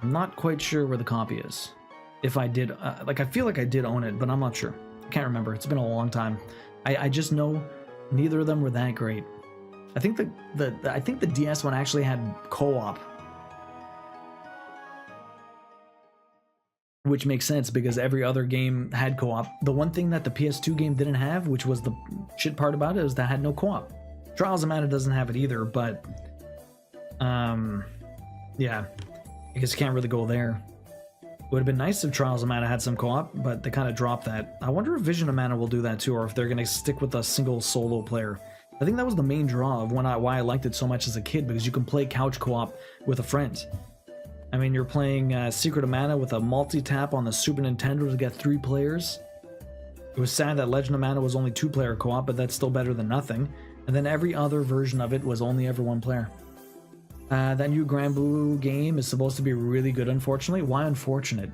I'm not quite sure where the copy is. If I did, like, I feel like I did own it, but I'm not sure. I can't remember. It's been a long time. I just know neither of them were that great. I think the DS one actually had co-op, which makes sense because every other game had co-op. The one thing that the PS2 game didn't have, which was the shit part about it, is that it had no co-op. Trials of Mana doesn't have it either, but yeah, I guess you can't really go there. It would have been nice if Trials of Mana had some co-op, but they kind of dropped that. I wonder if Vision of Mana will do that too, or if they're going to stick with a single solo player. I think that was the main draw of why I liked it so much as a kid, because you can play couch co-op with a friend. I mean, you're playing Secret of Mana with a multi-tap on the Super Nintendo to get 3 players. It was sad that Legend of Mana was only 2-player co-op, but that's still better than nothing. And then every other version of it was only ever 1 player. That new Grand Blue game is supposed to be really good, unfortunately. Why unfortunate?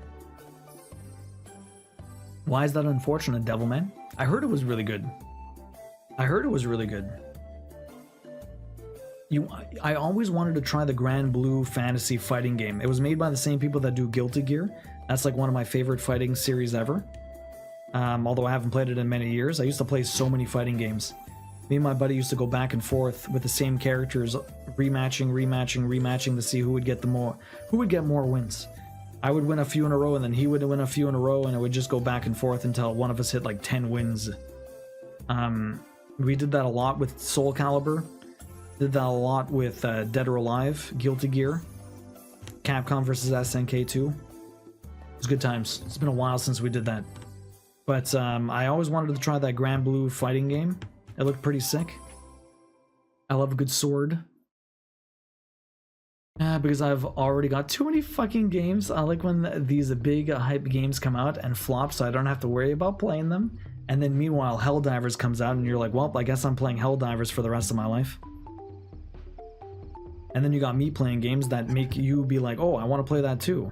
Why is that unfortunate, Devilman? I heard it was really good. I heard it was really good. I always wanted to try the Grand Blue fantasy fighting game. It was made by the same people that do Guilty Gear. That's like one of my favorite fighting series ever. Although I haven't played it in many years. I used to play so many fighting games. Me and my buddy used to go back and forth with the same characters, rematching to see who would get more wins. I would win a few in a row, and then he would win a few in a row, and it would just go back and forth until one of us hit like 10 wins. We did that a lot with Soul Calibur. Did that a lot with Dead or Alive, Guilty Gear, Capcom vs. SNK 2. It was good times. It's been a while since we did that. But I always wanted to try that Grand Blue fighting game. It looked pretty sick. I love a good sword. Because I've already got too many fucking games. I like when these big hype games come out and flop, so I don't have to worry about playing them. And then meanwhile, Helldivers comes out and you're like, well, I guess I'm playing Helldivers for the rest of my life. And then you got me playing games that make you be like, oh, I want to play that too.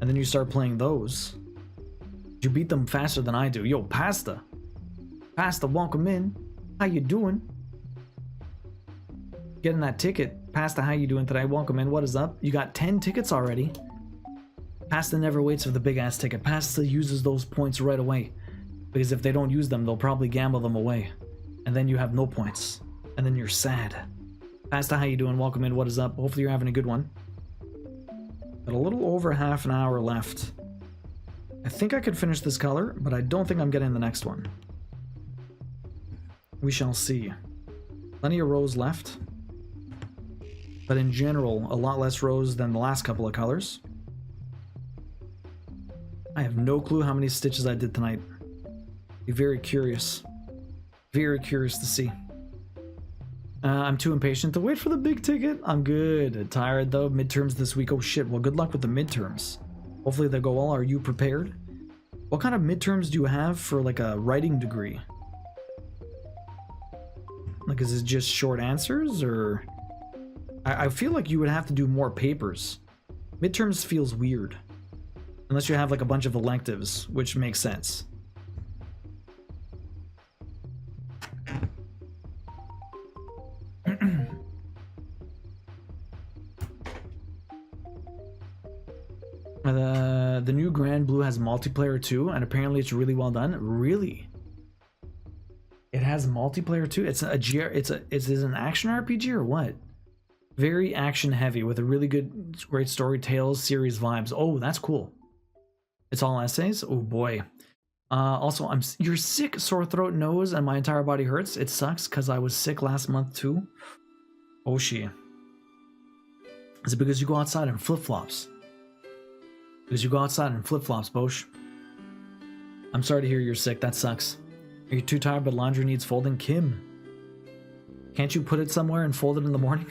And then you start playing those. You beat them faster than I do. Yo, Pasta. Pasta, welcome in. How you doing? Getting that ticket. Pasta, how you doing today? Welcome in. What is up? You got 10 tickets already. Pasta never waits for the big ass ticket. Pasta uses those points right away. Because if they don't use them, they'll probably gamble them away. And then you have no points. And then you're sad. Pasta, how you doing? Welcome in. What is up? Hopefully you're having a good one. Got a little over half an hour left. I think I could finish this color, but I don't think I'm getting the next one. We shall see. Plenty of rows left. But in general, a lot less rows than the last couple of colors. I have no clue how many stitches I did tonight. Be very curious. Very curious to see. I'm too impatient to wait for the big ticket. I'm good. Tired though. Midterms this week. Oh shit. Well, good luck with the midterms. Hopefully they go well. Are you prepared? What kind of midterms do you have for like a writing degree? Like, is it just short answers, or... I feel like you would have to do more papers. Midterms feels weird. Unless you have like a bunch of electives, which makes sense. The new Grand Blue has multiplayer too, and apparently it's really well done. Really? It has multiplayer too? It's an action RPG or what? Very action heavy with a really great story, tales, series vibes. Oh, that's cool. It's all essays? Oh boy. Also, you're sick, sore throat, nose, and my entire body hurts. It sucks because I was sick last month too. Oshi. Is it because you go outside in flip-flops? Because you go outside in flip-flops, Bosch. I'm sorry to hear you're sick. That sucks. Are you too tired but laundry needs folding? Kim. Can't you put it somewhere and fold it in the morning?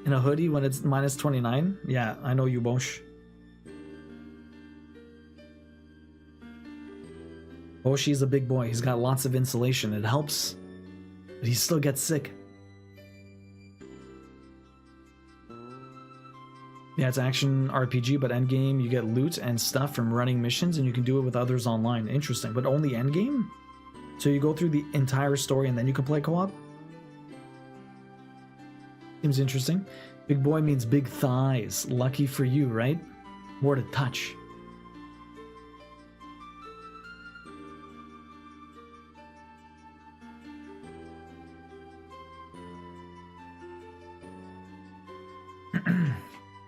In a hoodie when it's minus 29? Yeah, I know you, Bosch. Boshi's a big boy. He's got lots of insulation. It helps. But he still gets sick. Yeah, it's action RPG, but endgame you get loot and stuff from running missions, and you can do it with others online. Interesting, but only endgame? So you go through the entire story and then you can play co-op? Seems interesting. Big boy means big thighs. Lucky for you, right? More to touch.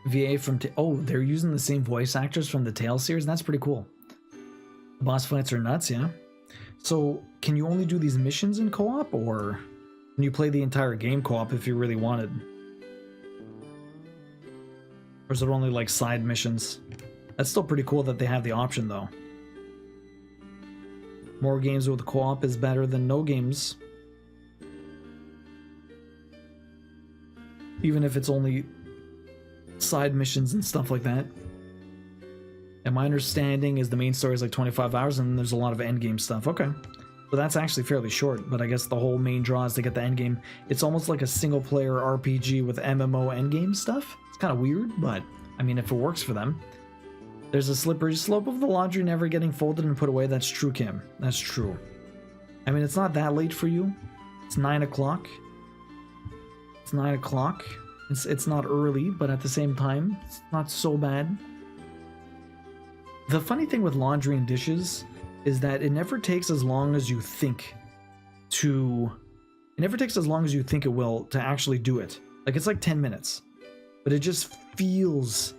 VA from oh, they're using the same voice actors from the Tales series. That's pretty cool. The boss fights are nuts, yeah. So, can you only do these missions in co-op, or can you play the entire game co-op if you really wanted? Or is it only like side missions? That's still pretty cool that they have the option, though. More games with co-op is better than no games. Even if it's only side missions and stuff like that. And my understanding is the main story is like 25 hours and there's a lot of endgame stuff. Okay. So that's actually fairly short, but I guess the whole main draw is to get the endgame. It's almost like a single player RPG with MMO endgame stuff. It's kind of weird, but I mean, if it works for them. There's a slippery slope of the laundry never getting folded and put away. That's true, Kim. That's true. I mean, it's not that late for you. It's 9 o'clock. It's 9 o'clock. It's not early, but at the same time, it's not so bad. The funny thing with laundry and dishes is that it never takes as long as you think to... It never takes as long as you think it will to actually do it. Like, it's like 10 minutes. But it just feels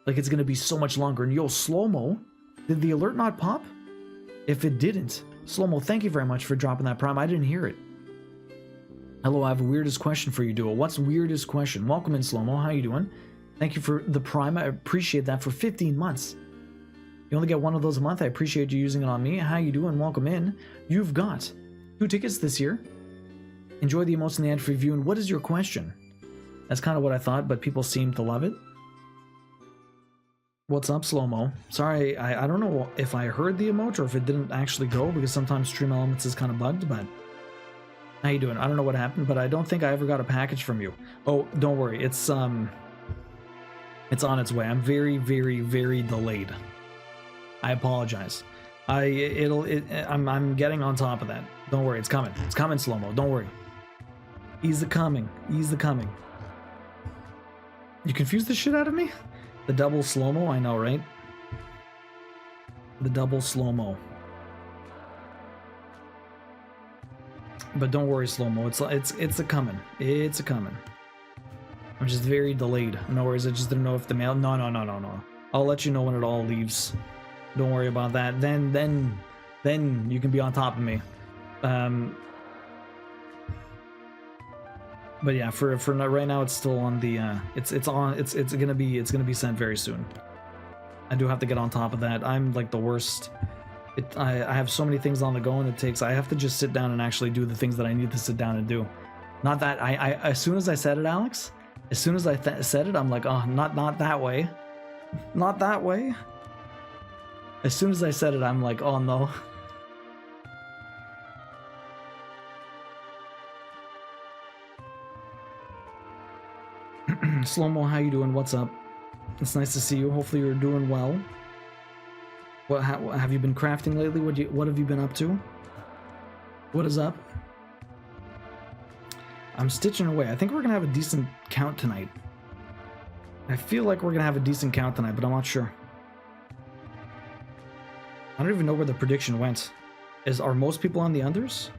like it's going to be so much longer. And yo, Slow-Mo, did the alert not pop? If it didn't, Slow-Mo, thank you very much for dropping that prime. I didn't hear it. Hello, I have a weirdest question for you, Duo. What's weirdest question? Welcome in, Slow-Mo. How you doing? Thank you for the prime. I appreciate that for 15 months. You only get one of those a month. I appreciate you using it on me. How you doing? Welcome in. You've got 2 tickets this year. Enjoy the emotes in the end for review. And what is your question? That's kind of what I thought, but people seem to love it. What's up, Slow-Mo? Sorry, I don't know if I heard the emote or if it didn't actually go, because sometimes Stream Elements is kind of bugged, but... How you doing? I don't know what happened, but I don't think I ever got a package from you. Oh, don't worry. It's on its way. I'm very, very, very delayed. I apologize. I'm getting on top of that. Don't worry. It's coming. It's coming, Slow-Mo. Don't worry. Ease the coming. Ease the coming. You confused the shit out of me? The double Slow-Mo? I know, right? The double Slow-Mo. But don't worry, Slow-Mo. It's a coming. It's a coming. I'm just very delayed. No worries. I just didn't know if the mail. No. I'll let you know when it all leaves. Don't worry about that. Then you can be on top of me. But yeah, for right now, it's still on the. It's gonna be sent very soon. I do have to get on top of that. I'm like the worst. I have so many things on the go, and I have to just sit down and actually do the things that I need to sit down and do. Not that as soon as I said it, Alex, as soon as I said it, I'm like, oh, not that way, not that way. As soon as I said it, I'm like, oh no. Slow-Mo, how you doing? What's up? It's nice to see you. Hopefully you're doing well. What have you been crafting lately? What have you been up to? What is up? I'm stitching away. I think we're gonna have a decent count tonight. I feel like we're gonna have a decent count tonight, but I'm not sure. I don't even know where the prediction went. Are most people on the unders?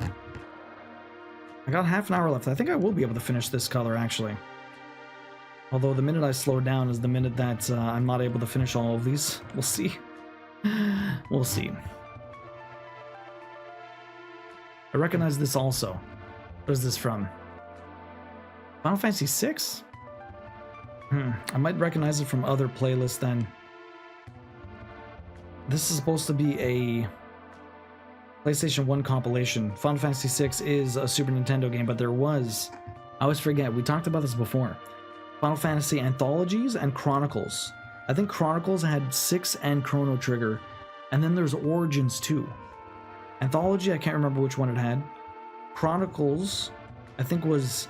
I got half an hour left. I think I will be able to finish this color, actually. Although the minute I slow down is the minute that I'm not able to finish all of these. We'll see. We'll see. I recognize this also. What is this from? Final Fantasy VI? I might recognize it from other playlists then. This is supposed to be a PlayStation 1 compilation. Final Fantasy VI is a Super Nintendo game, but there was... I always forget, we talked about this before. Final Fantasy Anthologies and Chronicles. I think Chronicles had 6 and Chrono Trigger, and then there's Origins too. Anthology, I can't remember which one it had. Chronicles, I think was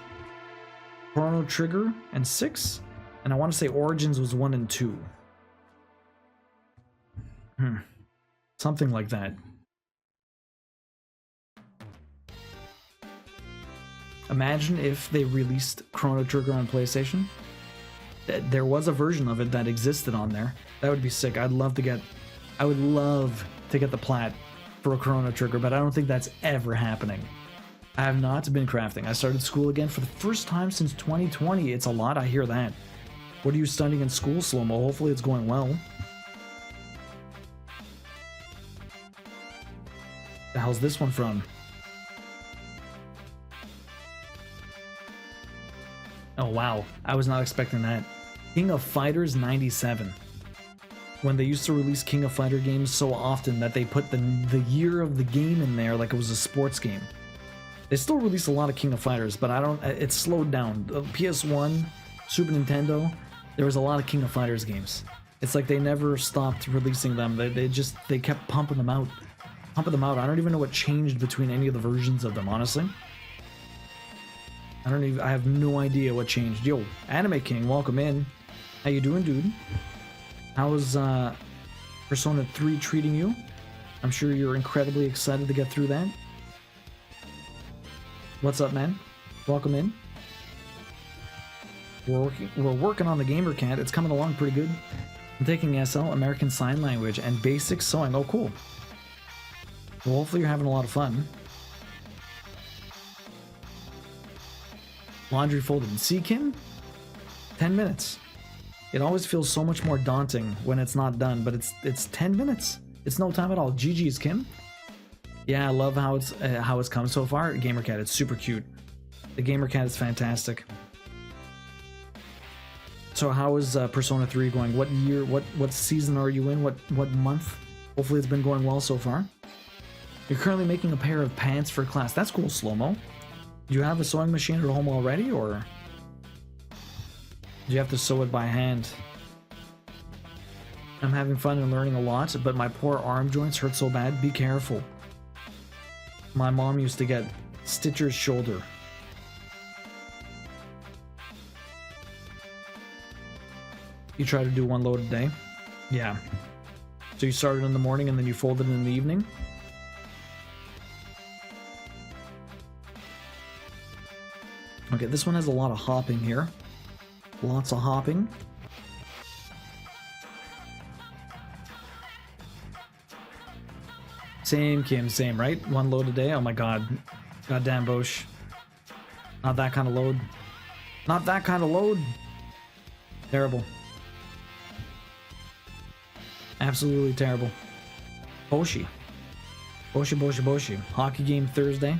Chrono Trigger and 6, and I want to say Origins was 1 and 2. Something like that. Imagine if they released Chrono Trigger on PlayStation. There was a version of it that existed on there. That would be sick. I would love to get the plat for a Chrono Trigger, but I don't think that's ever happening. I have not been crafting. I started school again for the first time since 2020. It's a lot, I hear that. What are you studying in school, Slow-Mo? Hopefully it's going well. The hell's this one from? Oh wow, I was not expecting that. King of Fighters 97. When they used to release King of Fighter games so often that they put the year of the game in there like it was a sports game. They still release a lot of King of Fighters, but it's slowed down. PS1, Super Nintendo, there was a lot of King of Fighters games. It's like they never stopped releasing them. They kept pumping them out. I don't even know what changed between any of the versions of them, honestly. I have no idea what changed. Yo, Anime King, welcome in. How you doing, dude? How is Persona 3 treating you? I'm sure you're incredibly excited to get through that. What's up, man? Welcome in. We're working on the Gamer Cat. It's coming along pretty good. I'm taking SL, American Sign Language, and basic sewing. Oh, cool. Well, hopefully you're having a lot of fun. Laundry folded. See, Kim? 10 minutes. It always feels so much more daunting when it's not done, but it's 10 minutes. It's no time at all. GG's, Kim. Yeah, I love how it's come so far. Gamer Cat, it's super cute. The Gamer Cat is fantastic. So how is Persona 3 going? What year, what season are you in? What month? Hopefully it's been going well so far. You're currently making a pair of pants for class. That's cool, Slow-Mo. Do you have a sewing machine at home already, or do you have to sew it by hand? I'm having fun and learning a lot, but my poor arm joints hurt so bad. Be careful. My mom used to get Stitcher's shoulder. You try to do one load a day? Yeah. So you started in the morning and then you folded in the evening? Okay, this one has a lot of hopping here. Lots of hopping. Same, Kim, same, right? One load a day? Oh my god. Goddamn, Bosch. Not that kind of load. Not that kind of load. Terrible. Absolutely terrible. Boshi. Boshi. Hockey game Thursday.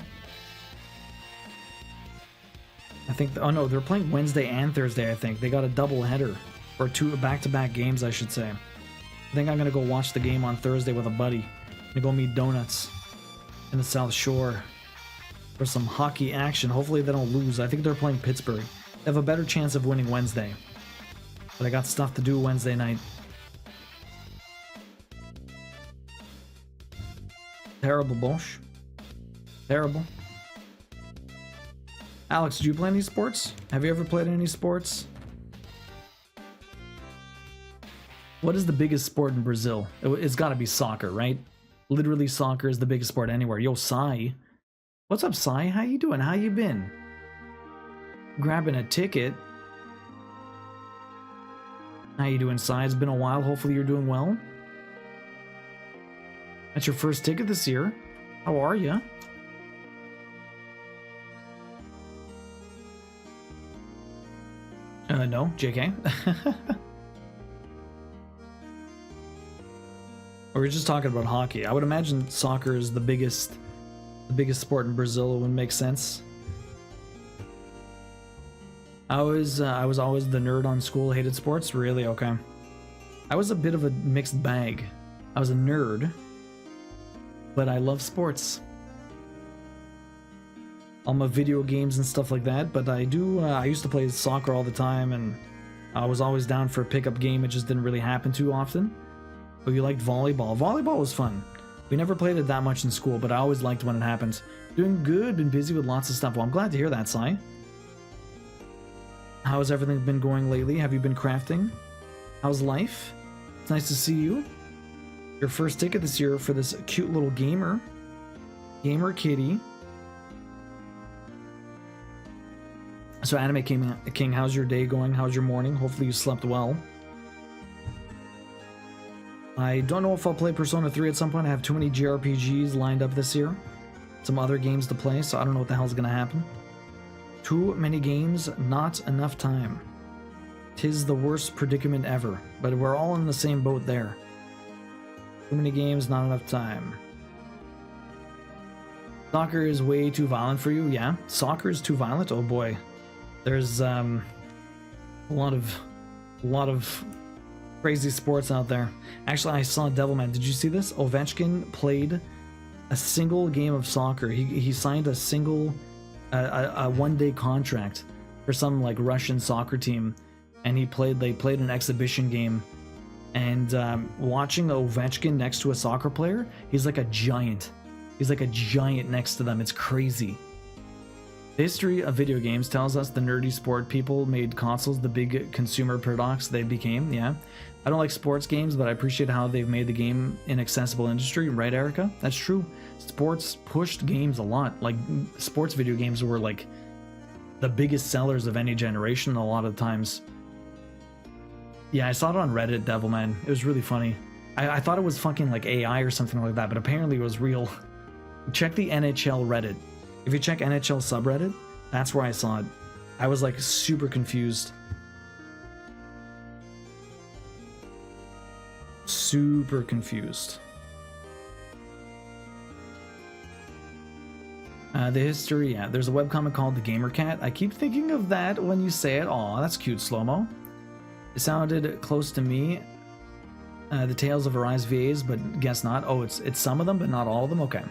I think, oh no, they're playing Wednesday and Thursday, I think. They got a double header. Or two back-to-back games, I should say. I think I'm gonna go watch the game on Thursday with a buddy. I'm gonna go meet Donuts in the South Shore for some hockey action. Hopefully they don't lose. I think they're playing Pittsburgh. They have a better chance of winning Wednesday. But I got stuff to do Wednesday night. Terrible, Bosch. Terrible. Alex, do you play any sports? Have you ever played any sports? What is the biggest sport in Brazil? It's gotta be soccer, right? Literally soccer is the biggest sport anywhere. Yo, Sai. What's up, Sai? How you doing? How you been? Grabbing a ticket. How you doing, Sai? It's been a while. Hopefully you're doing well. That's your first ticket this year. How are you? No, JK. Or we're just talking about hockey. I would imagine soccer is the biggest sport in Brazil. It would make sense. I was always the nerd on school, hated sports. Really? Okay. I was a bit of a mixed bag. I was a nerd, but I love sports. All my video games and stuff like that, but I used to play soccer all the time, and I was always down for a pickup game. It just didn't really happen too often. But you liked volleyball. Volleyball was fun. We never played it that much in school, but I always liked when it happened. Doing good, been busy with lots of stuff. Well, I'm glad to hear that, Sai. How's everything been going lately? Have you been crafting? How's life? It's nice to see you. Your first ticket this year for this cute little gamer kitty. So Anime King, how's your day going? How's your morning? Hopefully you slept well. I don't know if I'll play Persona 3 at some point. I have too many JRPGs lined up this year. Some other games to play, so I don't know what the hell's gonna happen. Too many games, not enough time. 'Tis the worst predicament ever, but we're all in the same boat there. Too many games, not enough time. Soccer is way too violent for you? Yeah, soccer is too violent? Oh boy. There's a lot of crazy sports out there. Actually, I saw Devilman. Did you see this? Ovechkin played a single game of soccer. He signed a single a one-day contract for some like Russian soccer team, and they played an exhibition game. And watching Ovechkin next to a soccer player, he's like a giant. He's like a giant next to them. It's crazy. The history of video games tells us the nerdy sport people made consoles the big consumer products they became. Yeah, I don't like sports games, but I appreciate how they've made the game an accessible industry. Right, Erica? That's true. Sports pushed games a lot. Like, sports video games were like the biggest sellers of any generation a lot of times. Yeah, I saw it on Reddit, Devilman. It was really funny. I thought it was fucking like AI or something like that, but apparently it was real. Check the NHL Reddit. If you check NHL subreddit, that's where I saw it. I was like super confused. Super confused. The history, yeah. There's a webcomic called The Gamer Cat. I keep thinking of that when you say it. Aw, that's cute, Slow-mo. It sounded close to me. The Tales of Arise VAs, but guess not. Oh, it's some of them, but not all of them? Okay.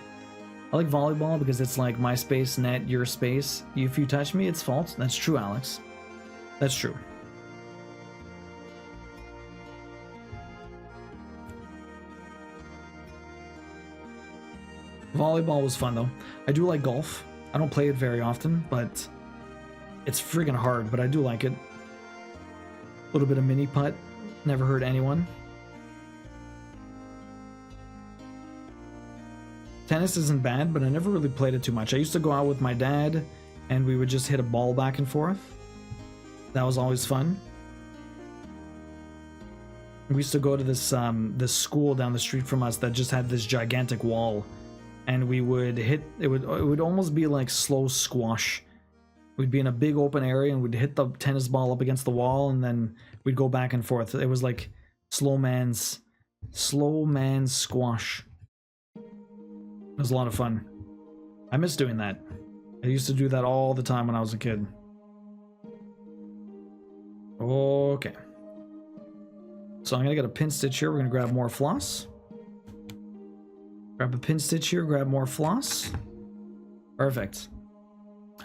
I like volleyball because it's like my space, net, your space. If you touch me, it's fault. That's true, Alex. That's true. Volleyball was fun, though. I do like golf. I don't play it very often, but it's friggin' hard, but I do like it. A little bit of mini putt. Never hurt anyone. Tennis isn't bad, but I never really played it too much. I used to go out with my dad, and we would just hit a ball back and forth. That was always fun. We used to go to this school down the street from us that just had this gigantic wall, and we would hit. It would almost be like slow squash. We'd be in a big open area, and we'd hit the tennis ball up against the wall, and then we'd go back and forth. It was like slow man's squash. It was a lot of fun. I miss doing that. I used to do that all the time when I was a kid. Okay. So I'm gonna get a pin stitch here. We're gonna grab more floss. Grab a pin stitch here, grab more floss. Perfect.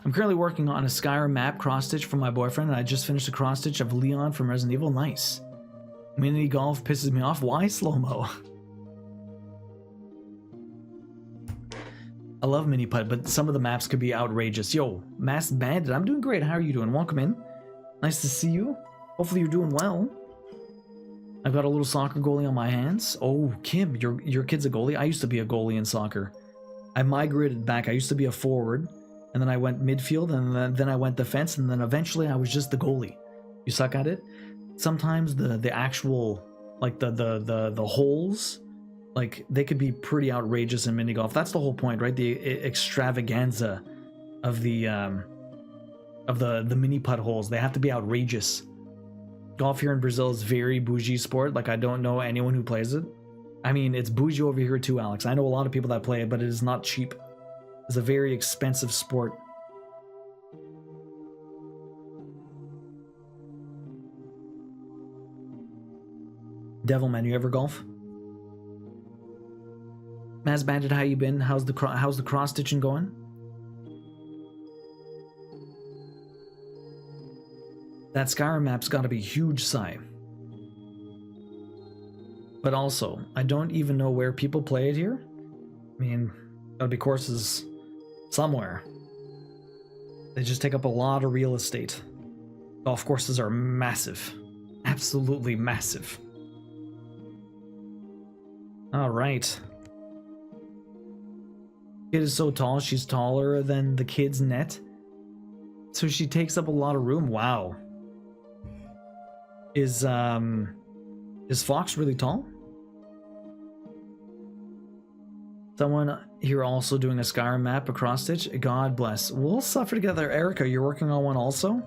I'm currently working on a Skyrim map cross-stitch for my boyfriend, and I just finished a cross-stitch of Leon from Resident Evil. Nice. Mini golf pisses me off. Why slow-mo? I love mini putt, but some of the maps could be outrageous. Yo, Masked Bandit, I'm doing great. How are you doing? Welcome in. Nice to see you. Hopefully you're doing well. I've got a little soccer goalie on my hands. Oh, Kim, your kid's a goalie? I used to be a goalie in soccer. I migrated back. I used to be a forward, and then I went midfield, and then I went defense, and then eventually I was just the goalie. You suck at it? Sometimes the actual, like the holes, like, they could be pretty outrageous in mini golf. That's the whole point, right? The extravaganza of the mini putt holes. They have to be outrageous. Golf here in Brazil is very bougie sport. Like, I don't know anyone who plays it. I mean, it's bougie over here too, Alex. I know a lot of people that play it, but it is not cheap. It's a very expensive sport. Devilman, you ever golf? Maz Bandit, how you been? How's the cross stitching going? That Skyrim map's got to be huge, Sai. But also, I don't even know where people play it here. I mean, gotta be courses somewhere. They just take up a lot of real estate. Golf courses are massive. Absolutely massive. Alright. Kid is so tall, she's taller than the kid's net. So she takes up a lot of room. Wow. Is Fox really tall? Someone here also doing a Skyrim map, a cross stitch. God bless. We'll suffer together. Erica, you're working on one also?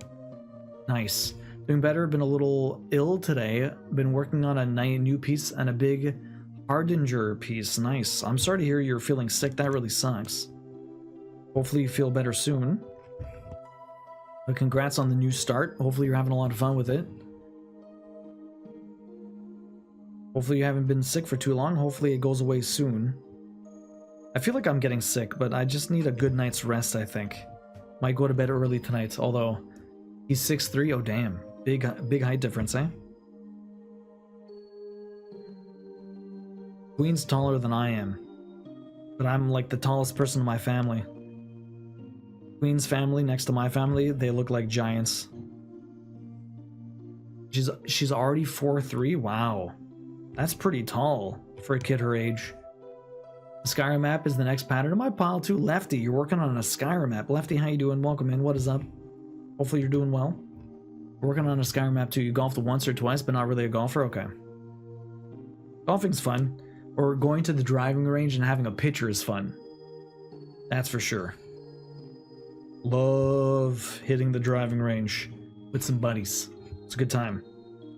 Nice. Doing better. Been a little ill today. Been working on a new piece and a big Hardinger piece. Nice. I'm sorry to hear you're feeling sick. That really sucks. Hopefully you feel better soon. But congrats on the new start. Hopefully you're having a lot of fun with it. Hopefully you haven't been sick for too long. Hopefully it goes away soon. I feel like I'm getting sick, but I just need a good night's rest, I think. Might go to bed early tonight, although he's 6'3". Oh, damn. Big height difference, eh? Queen's taller than I am, but I'm like the tallest person in my family. Queen's family next to my family, they look like giants. She's already 4'3". Wow. That's pretty tall for a kid her age. The Skyrim map is the next pattern in my pile too. Lefty, you're working on a Skyrim map. Lefty, how you doing? Welcome in. What is up? Hopefully you're doing well. We're working on a Skyrim map too. You golfed once or twice, but not really a golfer? Okay. Golfing's fun. Or going to the driving range and having a pitcher is fun. That's for sure. Love hitting the driving range with some buddies. It's a good time.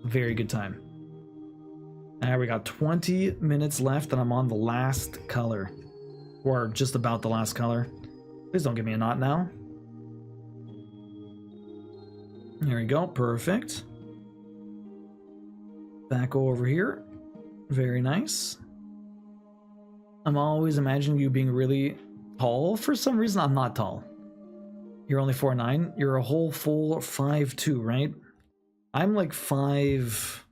Very good time. Now we got 20 minutes left and I'm on the last color. Or just about the last color. Please don't give me a knot now. There we go, perfect. Back over here. Very nice. I'm always imagining you being really tall. For some reason, I'm not tall. You're only 4'9". You're a whole full 5'2", right? I'm like 5'9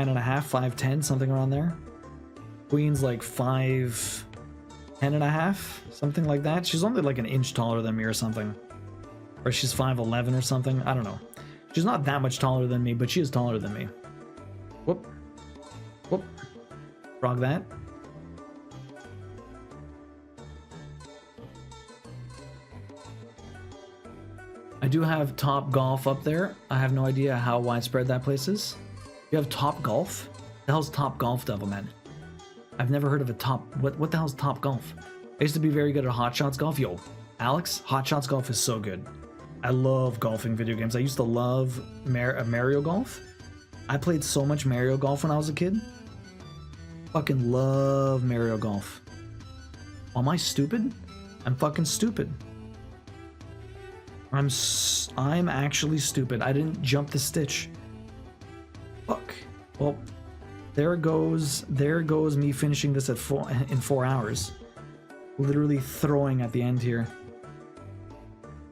and a half, 5'10", something around there. Queen's like 5'10 and a half, something like that. She's only like an inch taller than me or something. Or she's 5'11 or something. I don't know. She's not that much taller than me, but she is taller than me. Whoop. Whoop. Frog that. I do have Top Golf up there. I have no idea how widespread that place is. You have Top Golf? The hell's Top Golf, Devilman? I've never heard of a Top... What the hell's Top Golf? I used to be very good at Hot Shots Golf. Yo, Alex, Hot Shots Golf is so good. I love golfing video games. I used to love Mario Golf. I played so much Mario Golf when I was a kid. Fucking love Mario Golf. Am I stupid? I'm fucking stupid. I'm actually stupid. I didn't jump the stitch. Fuck. Well, there goes me finishing this in 4 hours. Literally throwing at the end here.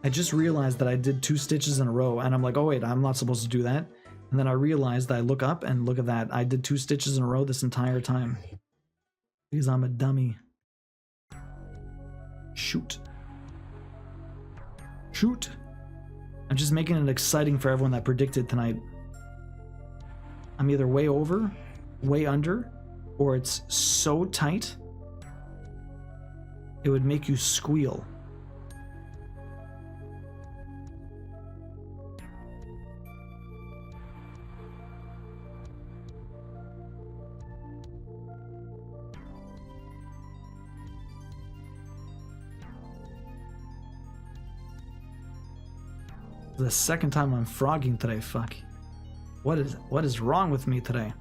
I just realized that I did 2 stitches in a row, and I'm like, oh wait, I'm not supposed to do that. And then I realized that I look up and look at that. I did 2 stitches in a row this entire time. Because I'm a dummy. Shoot. Shoot. I'm just making it exciting for everyone that predicted tonight. I'm either way over, way under, or it's so tight it would make you squeal. The second time I'm frogging today, fuck. What is wrong with me today?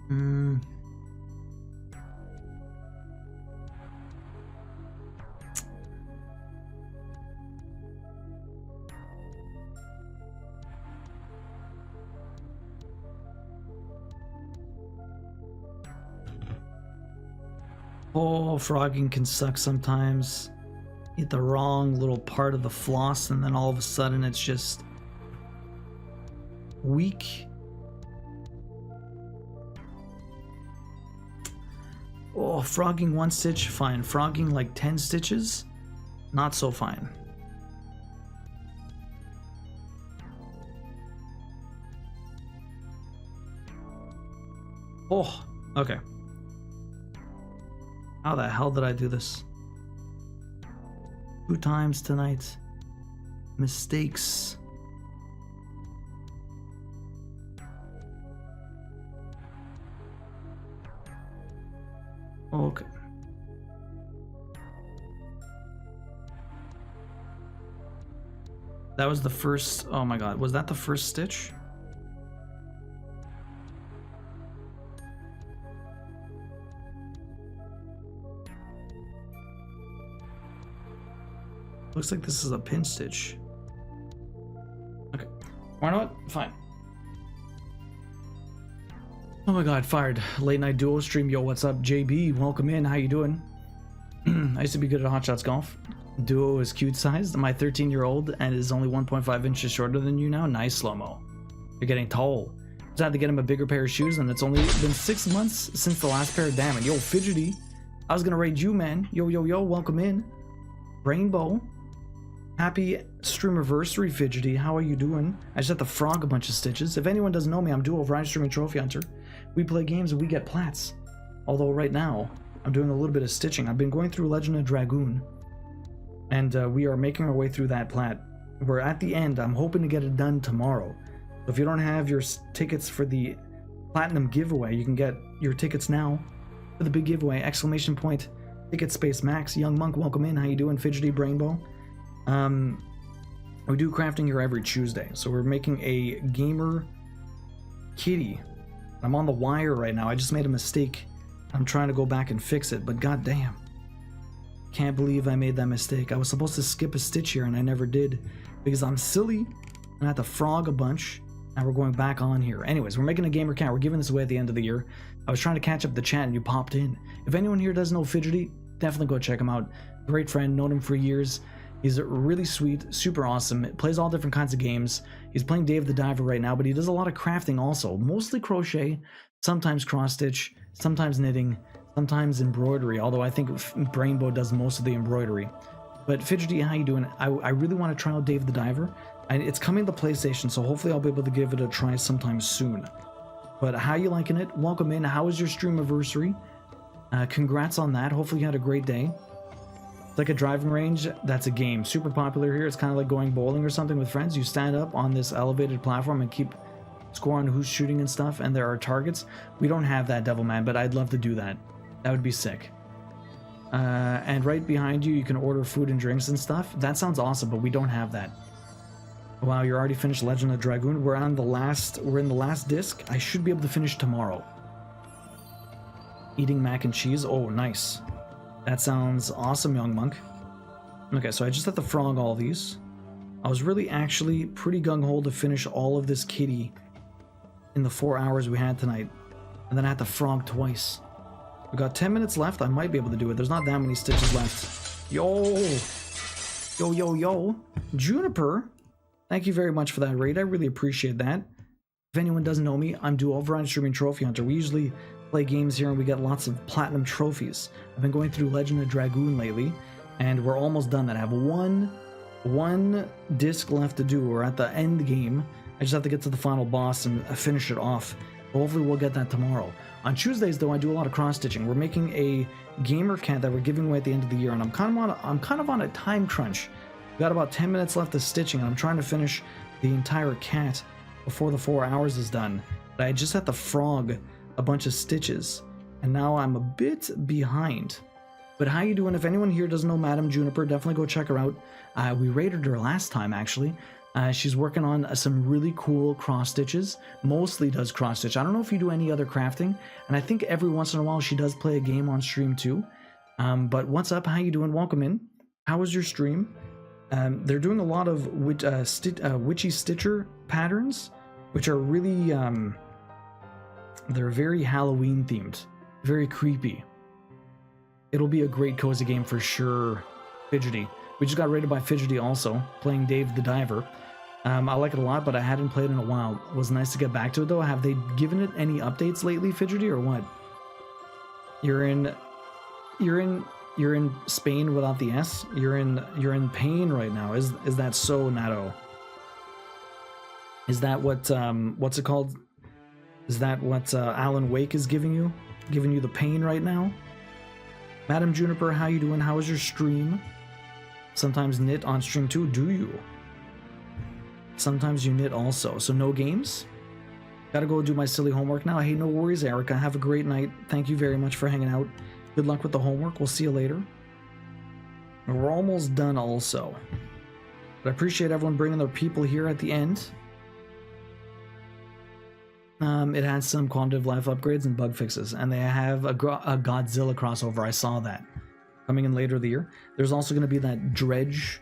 Hmm. Oh, frogging can suck sometimes. Hit the wrong little part of the floss and then all of a sudden it's just weak. Oh, frogging 1 stitch, fine. Frogging like 10 stitches, not so fine. Oh, okay. How the hell did I do this? 2 times tonight. Mistakes. Okay. That was the first. Oh my god, was that the first stitch? Looks like this is a pin stitch. Okay. Why not? Fine. Oh my god, fired. Late night duo stream. Yo, what's up? JB, welcome in. How you doing? I used to be good at Hot Shots Golf. Duo is cute sized. My 13-year-old and is only 1.5 inches shorter than you now. Nice slow-mo. You're getting tall. Just had to get him a bigger pair of shoes and it's only been 6 months since the last pair. Damn it. Yo, Fidgety. I was gonna raid you, man. Yo, yo, yo, welcome in. Rainbow. Happy streamiversary, Fidgety. How are you doing? I just had to frog a bunch of stitches. If anyone doesn't know me, I'm Duo Variety Streaming Trophy Hunter. We play games and we get plats. Although right now, I'm doing a little bit of stitching. I've been going through Legend of Dragoon. And we are making our way through that plat. We're at the end. I'm hoping to get it done tomorrow. So if you don't have your tickets for the Platinum giveaway, you can get your tickets now for the big giveaway. Exclamation point, ticket space max. Young Monk, welcome in. How you doing, Fidgety Brainbow? We do crafting here every Tuesday, so we're making a gamer kitty. I'm on the wire right now. I just made a mistake. I'm trying to go back and fix it, but goddamn, can't believe I made that mistake. I was supposed to skip a stitch here and I never did because I'm silly and I had to frog a bunch. Now we're going back on here. Anyways, we're making a gamer cat. We're giving this away at the end of the year. I was trying to catch up the chat and you popped in. If anyone here doesn't know Fidgety, definitely go check him out. Great friend, known him for years. He's really sweet, super awesome, plays all different kinds of games. He's playing Dave the Diver right now, but he does a lot of crafting also. Mostly crochet, sometimes cross stitch, sometimes knitting, sometimes embroidery, although I think Brainbow does most of the embroidery. But Fidgety, how you doing? I really want to try out Dave the Diver. And it's coming to PlayStation, so hopefully I'll be able to give it a try sometime soon. But how you liking it? Welcome in. How was your streamiversary? Congrats on that. Hopefully you had a great day. Like a driving range, that's a game. Super popular here. It's kind of like going bowling or something with friends. You stand up on this elevated platform and keep score on who's shooting and stuff, and there are targets. We don't have that, Devilman, but I'd love to do that. That would be sick. And right behind you, you can order food and drinks and stuff. That sounds awesome, but we don't have that. Wow, you're already finished Legend of Dragoon. We're in the last disc. I should be able to finish tomorrow. Eating mac and cheese. Oh, nice. That sounds awesome, Young Monk. Okay, so I just have to frog all these. I was really actually pretty gung-ho to finish all of this kitty in the 4 hours we had tonight. And then I had to frog twice. We got 10 minutes left. I might be able to do it. There's not that many stitches left. Yo! Yo, yo, yo. Juniper, thank you very much for that raid. I really appreciate that. If anyone doesn't know me, I'm Duo Variety Streaming Trophy Hunter. We usually play games here and we get lots of platinum trophies. I've been going through Legend of Dragoon lately, and we're almost done. I have one disc left to do. We're at the end game. I just have to get to the final boss and finish it off. Hopefully we'll get that tomorrow. On Tuesdays, though, I do a lot of cross-stitching. We're making a gamer cat that we're giving away at the end of the year, and I'm kind of on a time crunch. We've got about 10 minutes left of stitching, and I'm trying to finish the entire cat before the 4 hours is done. But I just have to frog a bunch of stitches, and now I'm a bit behind. But how you doing? If anyone here doesn't know Madam Juniper, definitely go check her out. We raided her last time, actually. She's working on some really cool cross stitches. Mostly does cross stitch. I don't know if you do any other crafting, and I think every once in a while she does play a game on stream too. But what's up? How you doing? Welcome in. How was your stream? They're doing a lot of witchy stitcher patterns, which are really they're very Halloween themed, very creepy. It'll be a great cozy game for sure. Fidgety. We just got rated by Fidgety also, playing Dave the Diver. I like it a lot, but I hadn't played in a while. It was nice to get back to it though. Have they given it any updates lately, Fidgety, or what? You're in Spain without the S. You're in pain right now. Is that so, Nato? Is that what what's it called? Is that what Alan Wake is giving you the pain right now? Madam Juniper, how you doing? How was your stream? Sometimes knit on stream too, do you? Sometimes you knit also. So no games? Gotta go do my silly homework now. Hey, no worries, Erica. Have a great night. Thank you very much for hanging out. Good luck with the homework. We'll see you later. We're almost done also. But I appreciate everyone bringing their people here at the end. It has some quality of life upgrades and bug fixes, and they have a Godzilla crossover. I saw that coming in later the year. There's also going to be that Dredge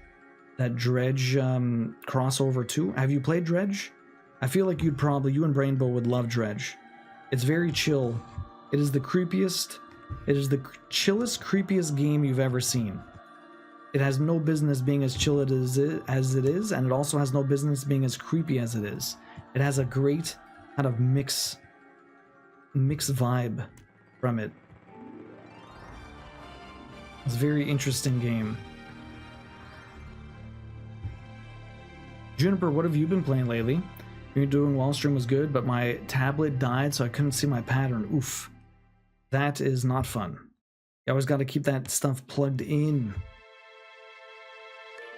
crossover too. Have you played Dredge? I feel like you and Brainbow would love Dredge. It's very chill. It is the creepiest. It is the chillest, creepiest game you've ever seen. It has no business being as chill as it is, and it also has no business being as creepy as it is. It has a great kind of mix vibe from it. It's a very interesting game. Juniper, what have you been playing lately? You're doing well. Stream was good, but my tablet died, so I couldn't see my pattern. Oof. That is not fun. You always got to keep that stuff plugged in.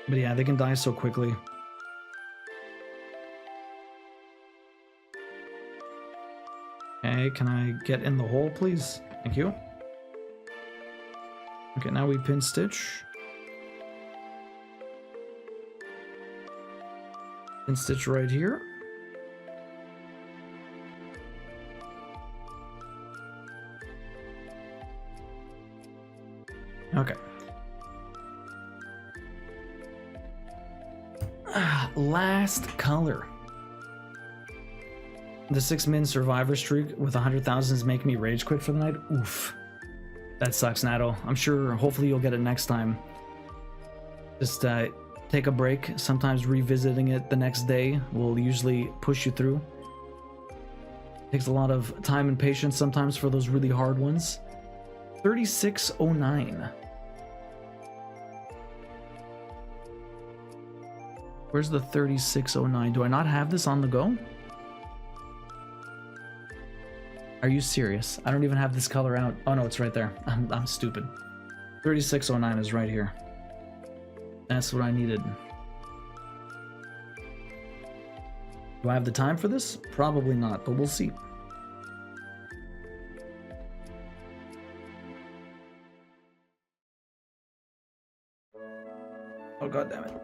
But yeah, they can die so quickly. Okay, can I get in the hole, please? Thank you. Okay, now we pin stitch. Pin stitch right here. Okay. Last color. The 6-min survivor streak with 100,000 is making me rage quit for the night. Oof. That sucks, Nato. I'm sure, hopefully you'll get it next time. Just take a break. Sometimes revisiting it the next day will usually push you through. Takes a lot of time and patience sometimes for those really hard ones. 3609. Where's the 3609? Do I not have this on the go? Are you serious? I don't even have this color out. Oh no, it's right there. I'm stupid. 3609 is right here. That's what I needed. Do I have the time for this? Probably not, but we'll see. Oh god damn it.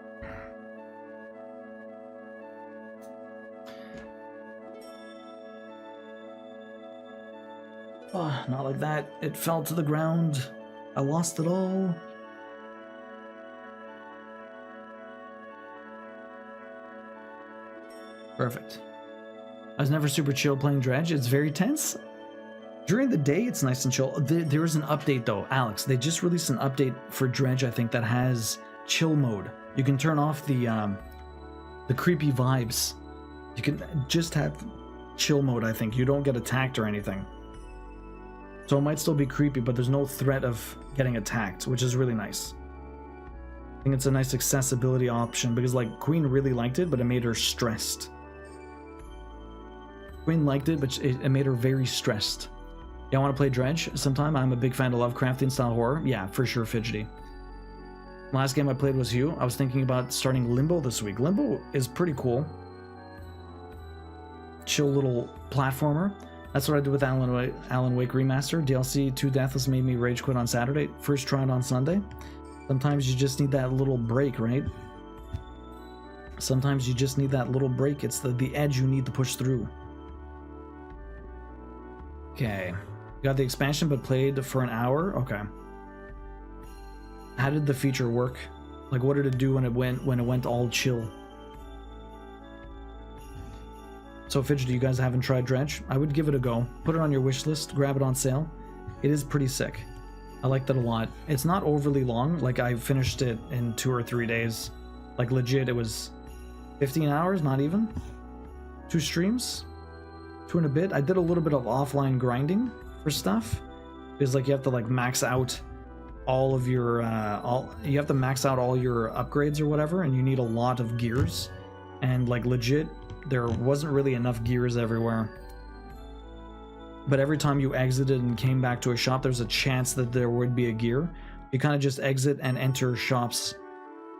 Oh, not like that. It fell to the ground. I lost it all. Perfect. I was never super chill playing Dredge. It's very tense. During the day, it's nice and chill. There is an update though, Alex. They just released an update for Dredge, I think, that has chill mode. You can turn off the creepy vibes. You can just have chill mode, I think. You don't get attacked or anything. So it might still be creepy, but there's no threat of getting attacked, which is really nice. I think it's a nice accessibility option because, like, Queen really liked it, but it made her stressed. Queen liked it, but it made her very stressed. Yeah, I want to play Dredge sometime. I'm a big fan of Lovecraftian style horror. Yeah, for sure, Fidgety. Last game I played was Hue. I was thinking about starting Limbo this week. Limbo is pretty cool. Chill little platformer. That's what I did with Alan Wake Remaster. DLC 2 Deathless made me rage quit on Saturday. First tried on Sunday. Sometimes you just need that little break, right? Sometimes you just need that little break. It's the edge you need to push through. Okay. Got the expansion but played for an hour? Okay. How did the feature work? Like, what did it do when it went all chill? So Fidget, you guys haven't tried Dredge? I would give it a go. Put it on your wish list, grab it on sale. It is pretty sick. I liked it a lot. It's not overly long. Like, I finished it in 2 or 3 days. Like, legit, it was 15 hours, not even. 2 streams, 2 and a bit. I did a little bit of offline grinding for stuff. Because, like, you have to, like, max out all of your, you have to max out all your upgrades or whatever, and you need a lot of gears. And, like, legit, there wasn't really enough gears everywhere. But every time you exited and came back to a shop, there's a chance that there would be a gear. You kind of just exit and enter shops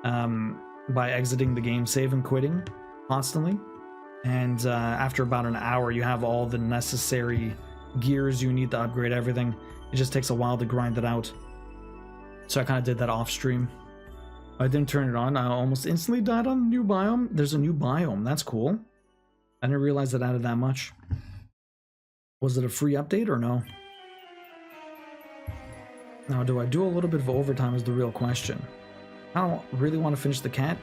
by exiting the game, save and quitting constantly. And after about an hour, you have all the necessary gears you need to upgrade everything. It just takes a while to grind it out. So I kind of did that off stream. I didn't turn it on. I almost instantly died on a new biome. There's a new biome. That's cool. I didn't realize it added that much. Was it a free update or no? Now, do I do a little bit of overtime is the real question. I don't really want to finish the cat.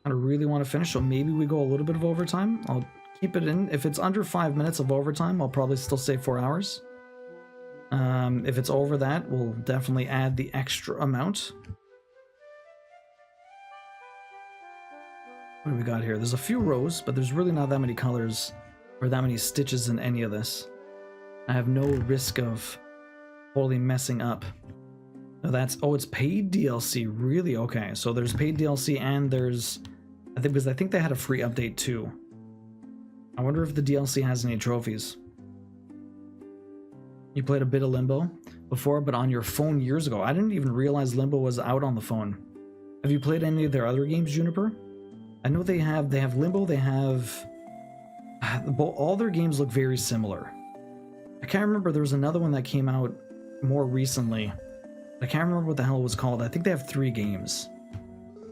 I don't really want to finish, so maybe we go a little bit of overtime. I'll keep it in. If it's under 5 minutes of overtime, I'll probably still say 4 hours. If it's over that, we'll definitely add the extra amount. What do we got here? There's a few rows, but there's really not that many colors or that many stitches in any of this. I have no risk of totally messing up. No, that's, oh, it's paid DLC, really? Okay, so there's paid DLC and there's, because I think they had a free update too. I wonder if the DLC has any trophies. You played a bit of Limbo before, but on your phone years ago. I didn't even realize Limbo was out on the phone. Have you played any of their other games, Juniper? I know they have Limbo, they have... all their games look very similar. I can't remember, there was another one that came out more recently. I can't remember what the hell it was called. I think they have 3 games.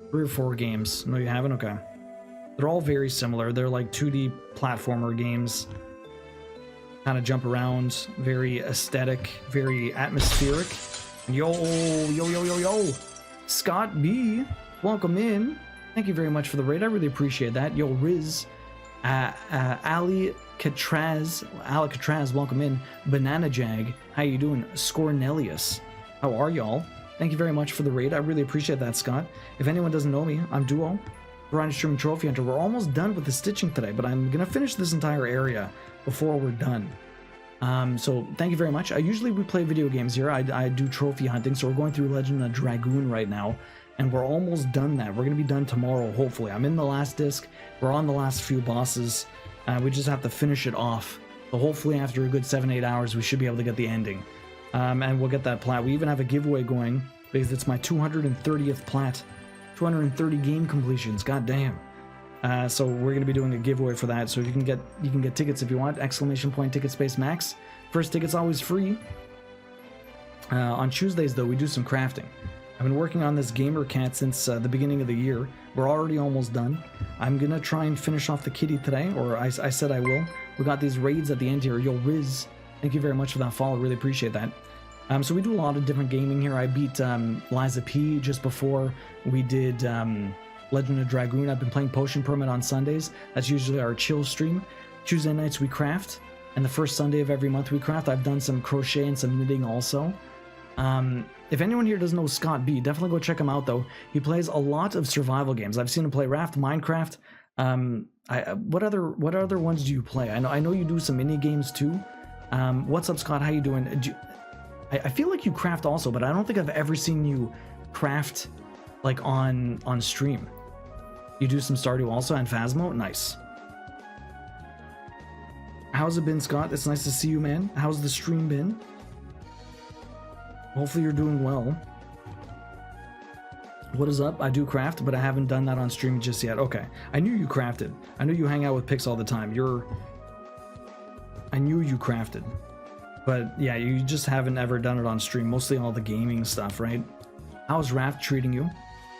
3 or 4 games. No, you haven't? Okay. They're all very similar. They're like 2D platformer games. Kind of jump around. Very aesthetic. Very atmospheric. Yo, yo, yo, yo, yo. Scott B. Welcome in. Thank you very much for the raid. I really appreciate that. Yo, Riz. Alcatraz, welcome in. Banana Jag, how you doing? Scornelius, how are y'all? Thank you very much for the raid. I really appreciate that, Scott. If anyone doesn't know me, I'm Duo, Grind Stream Trophy Hunter. We're almost done with the stitching today, but I'm gonna finish this entire area before we're done. So thank you very much. We play video games here. I do trophy hunting, so we're going through Legend of Dragoon right now. And we're almost done that. We're going to be done tomorrow, hopefully. I'm in the last disc. We're on the last few bosses. We just have to finish it off. So hopefully after a good 7-8 hours, we should be able to get the ending. And we'll get that plat. We even have a giveaway going because it's my 230th plat. 230 game completions. God damn. So we're going to be doing a giveaway for that. So you can get tickets if you want. ! Ticket space max. First ticket's always free. On Tuesdays, though, we do some crafting. I've been working on this gamer cat since the beginning of the year. We're already almost done. I'm gonna try and finish off the kitty today, or I said I will. We got these raids at the end here. Yo, Riz, thank you very much for that follow. Really appreciate that. So we do a lot of different gaming here. I beat Liza P just before we did Legend of Dragoon. I've been playing Potion Permit on Sundays. That's usually our chill stream. Tuesday nights we craft, and the first Sunday of every month we craft. I've done some crochet and some knitting also. If anyone here doesn't know Scott B, definitely go check him out though. He plays a lot of survival games. I've seen him play Raft, Minecraft. What other ones do you play? I know you do some mini games too. What's up, Scott? How you doing? I feel like you craft also, but I don't think I've ever seen you craft like on stream. You do some Stardew also and Phasmo? Nice. How's it been, Scott? It's nice to see you, man. How's the stream been? Hopefully you're doing well. What is up? I do craft, but I haven't done that on stream just yet. Okay. I knew you crafted. I knew you hang out with Pix all the time. I knew you crafted. But yeah, you just haven't ever done it on stream. Mostly all the gaming stuff, right? How's Raft treating you?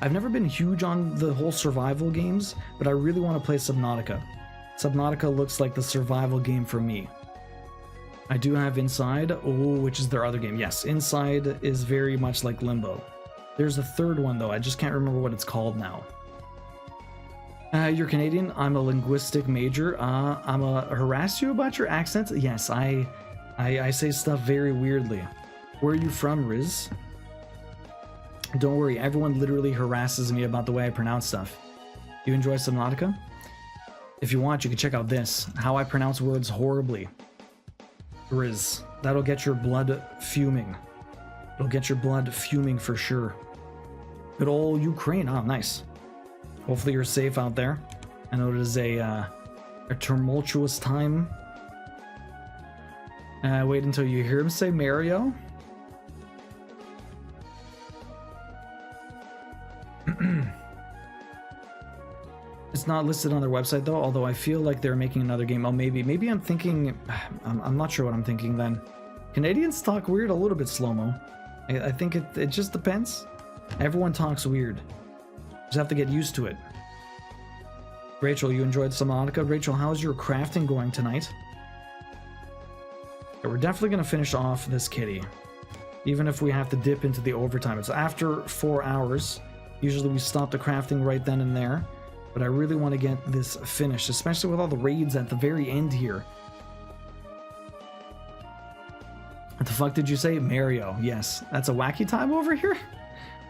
I've never been huge on the whole survival games, but I really want to play Subnautica. Subnautica looks like the survival game for me. I do have Inside, which is their other game. Yes, Inside is very much like Limbo. There's a third one though, I just can't remember what it's called now. You're Canadian, I'm a linguistic major. I'm a harass you about your accent? Yes, I say stuff very weirdly. Where are you from, Riz? Don't worry, everyone literally harasses me about the way I pronounce stuff. You enjoy Subnautica? If you want, you can check out this. How I pronounce words horribly. Riz. That'll get your blood fuming. It'll get your blood fuming for sure. Good old Ukraine. Oh, nice. Hopefully you're safe out there. I know it is a tumultuous time. Wait until you hear him say Mario. It's not listed on their website though, although I feel like they're making another game. Oh, maybe I'm thinking, I'm not sure what I'm thinking then. Canadians talk weird, a little bit slow-mo. I think it just depends. Everyone talks weird. Just have to get used to it. Rachel, you enjoyed Subnautica? Rachel, how's your crafting going tonight? Yeah, we're definitely going to finish off this kitty. Even if we have to dip into the overtime. It's after 4 hours. Usually we stop the crafting right then and there. But I really want to get this finished, especially with all the raids at the very end here. What the fuck did you say? Mario. Yes, that's a wacky time over here.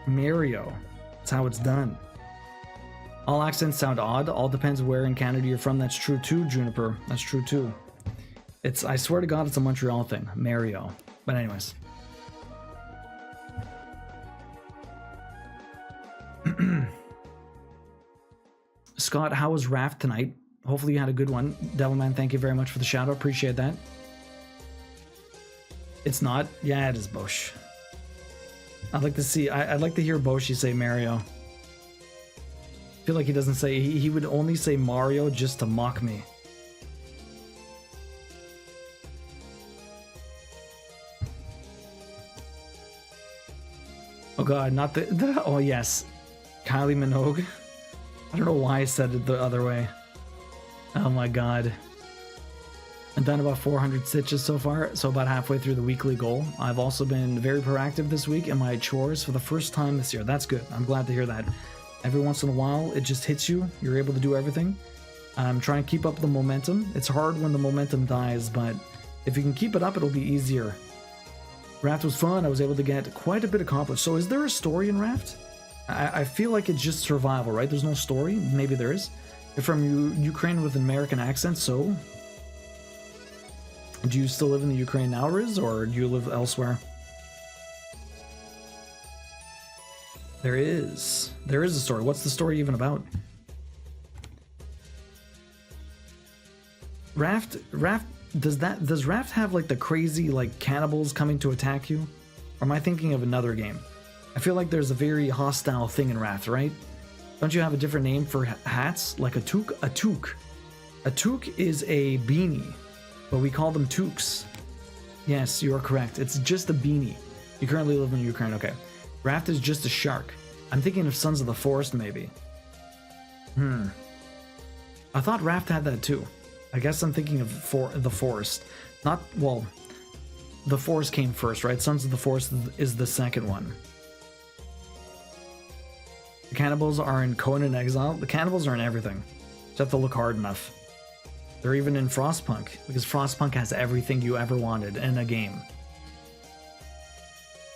Mario. That's how it's done. All accents sound odd. All depends where in Canada you're from. That's true too, Juniper. That's true too. I swear to God, it's a Montreal thing. Mario. But anyways. Scott, how was Raft tonight? Hopefully you had a good one. Devilman, thank you very much for the shout out. Appreciate that. It's not? Yeah, it is Bosch. I'd like to see, I'd like to hear Boshi say Mario. I feel like he doesn't say, he would only say Mario just to mock me. Oh god, not the oh yes. Kylie Minogue. I don't know why I said it the other way. Oh my god. I've done about 400 stitches so far, so about halfway through the weekly goal. I've also been very proactive this week in my chores for the first time this year. That's good. I'm glad to hear that. Every once in a while, it just hits you. You're able to do everything. I'm trying to keep up the momentum. It's hard when the momentum dies, but if you can keep it up, it'll be easier. Raft was fun. I was able to get quite a bit accomplished. So is there a story in Raft? I feel like it's just survival, right? There's no story. Maybe there is. You're from Ukraine with an American accent, so... Do you still live in the Ukraine now, Riz, or do you live elsewhere? There is a story. What's the story even about? Raft, does Raft have like the crazy like cannibals coming to attack you? Or am I thinking of another game? I feel like there's a very hostile thing in Raft, right? Don't you have a different name for hats? Like a toque? A toque. A toque is a beanie, but we call them toques. Yes, you are correct. It's just a beanie. You currently live in Ukraine, okay. Raft is just a shark. I'm thinking of Sons of the Forest, maybe. I thought Raft had that too. I guess I'm thinking of the Forest. Not, well, the Forest came first, right? Sons of the Forest is the second one. The cannibals are in Conan Exile. The cannibals are in everything. Just have to look hard enough. They're even in Frostpunk, because Frostpunk has everything you ever wanted in a game.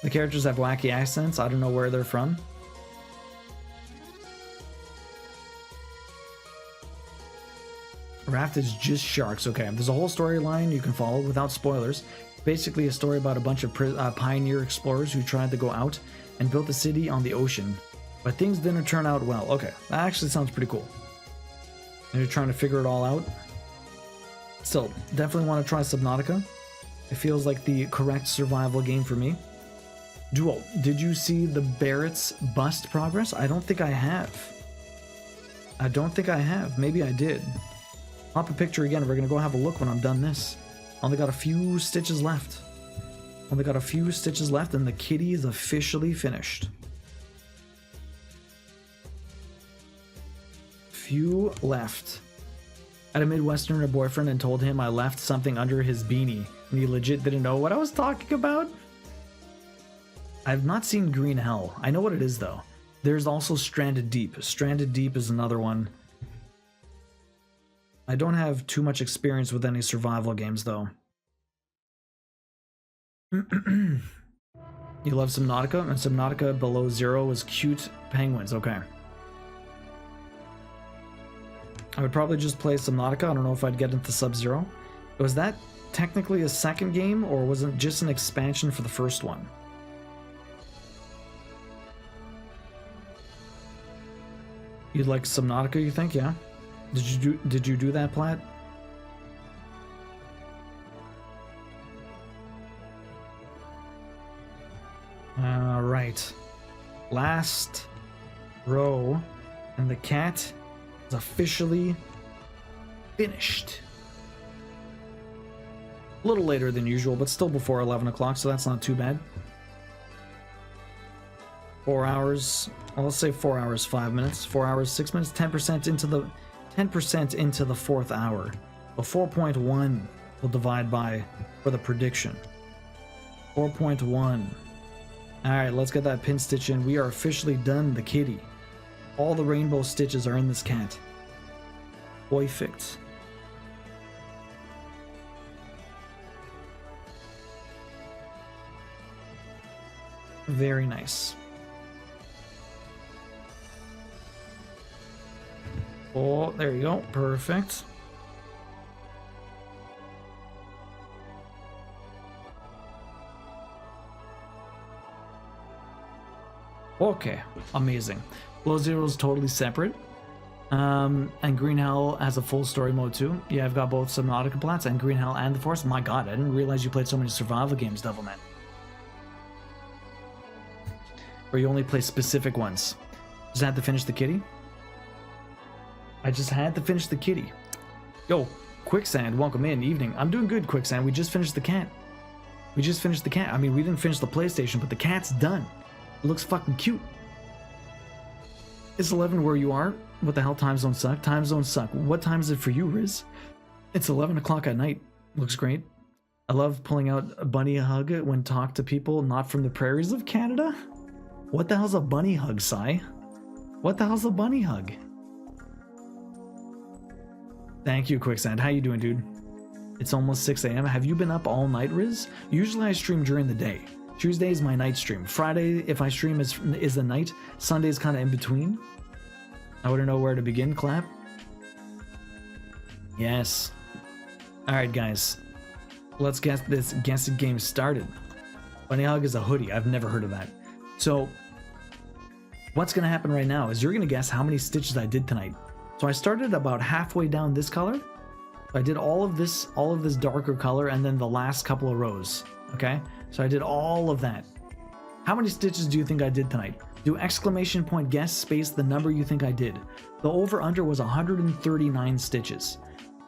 The characters have wacky accents. I don't know where they're from. Raft is just sharks. Okay, there's a whole storyline you can follow without spoilers. Basically a story about a bunch of pioneer explorers who tried to go out and build a city on the ocean. But things didn't turn out well. Okay, that actually sounds pretty cool. And you're trying to figure it all out. Still, definitely want to try Subnautica. It feels like the correct survival game for me. Duo, did you see the Barrett's bust progress? I don't think I have. I don't think I have. Maybe I did. Pop a picture again. We're going to go have a look when I'm done this. Only got a few stitches left. Only got a few stitches left and the kitty is officially finished. few left. I had a Midwesterner boyfriend and told him I left something under his beanie, and he legit didn't know what I was talking about. I've not seen Green Hell. I know what it is though. There's also Stranded Deep. Stranded Deep is another one. I don't have too much experience with any survival games though. You love Subnautica? And Subnautica Below Zero is cute penguins. Okay. I would probably just play Subnautica. I don't know if I'd get into Sub-Zero. Was that technically a second game, or was it just an expansion for the first one? You'd like Subnautica, you think? Yeah. Did you do that, Platt? Right. Last row, and the cat is officially finished. A little later than usual, but still before 11 o'clock, so that's not too bad. 4 hours. Well, let's say 4 hours, 5 minutes. 4 hours, 6 minutes. 10% into the fourth hour. So 4.1 will divide by for the prediction. 4.1. All right, let's get that pin stitch in. We are officially done the kitty. All the rainbow stitches are in this cat. Perfect. Very nice. Oh, there you go. Perfect. Okay, amazing. Below Zero is totally separate. And Green Hell has a full story mode too. Yeah, I've got both Subnautica Plats and Green Hell and The Forest. My god, I didn't realize you played so many survival games, Devilman. Or you only play specific ones. Just had to finish the kitty? I just had to finish the kitty. Yo, Quicksand, welcome in. Evening. I'm doing good, Quicksand. We just finished the cat. We just finished the cat. I mean, we didn't finish the PlayStation, but the cat's done. It looks fucking cute. It's 11 where you are? What the hell? Time zones suck? Time zones suck. What time is it for you, Riz? It's 11 o'clock at night. Looks great. I love pulling out a bunny hug when talk to people not from the prairies of Canada. What the hell's a bunny hug, Sai? What the hell's a bunny hug? Thank you, Quicksand. How you doing, dude? It's almost 6 a.m. Have you been up all night, Riz? Usually I stream during the day. Tuesday is my night stream. Friday, if I stream, is the night. Sunday's kind of in between. I wouldn't know where to begin, Clap. Yes. Alright, guys. Let's get this guessing game started. Bunny Hug is a hoodie. I've never heard of that. So, what's going to happen right now is you're going to guess how many stitches I did tonight. So I started about halfway down this color. I did all of this darker color, and then the last couple of rows. Okay? So I did all of that. How many stitches do you think I did tonight? Do exclamation point guess space the number you think I did. The over-under was 139 stitches.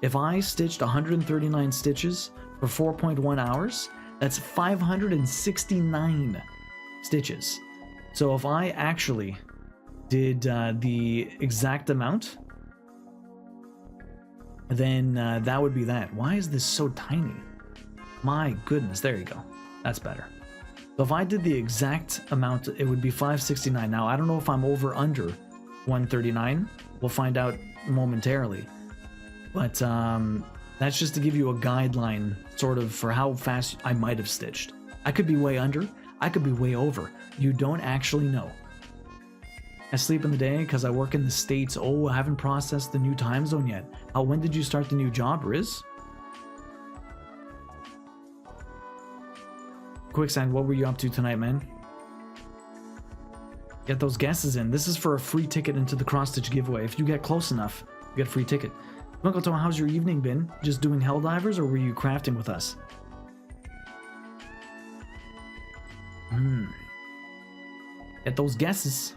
If I stitched 139 stitches for 4.1 hours, that's 569 stitches. So if I actually did the exact amount, then that would be that. Why is this so tiny? My goodness, there you go. That's better. So if I did the exact amount, it would be 569. Now, I don't know if I'm over or under 139. We'll find out momentarily. But that's just to give you a guideline, sort of, for how fast I might have stitched. I could be way under. I could be way over. You don't actually know. I sleep in the day because I work in the States. Oh, I haven't processed the new time zone yet. When did you start the new job, Riz? Quicksand, what were you up to tonight, man? Get those guesses in. This is for a free ticket into the cross-stitch giveaway. If you get close enough, you get a free ticket. Uncle Tom, how's your evening been? Just doing Helldivers, or were you crafting with us? Get those guesses.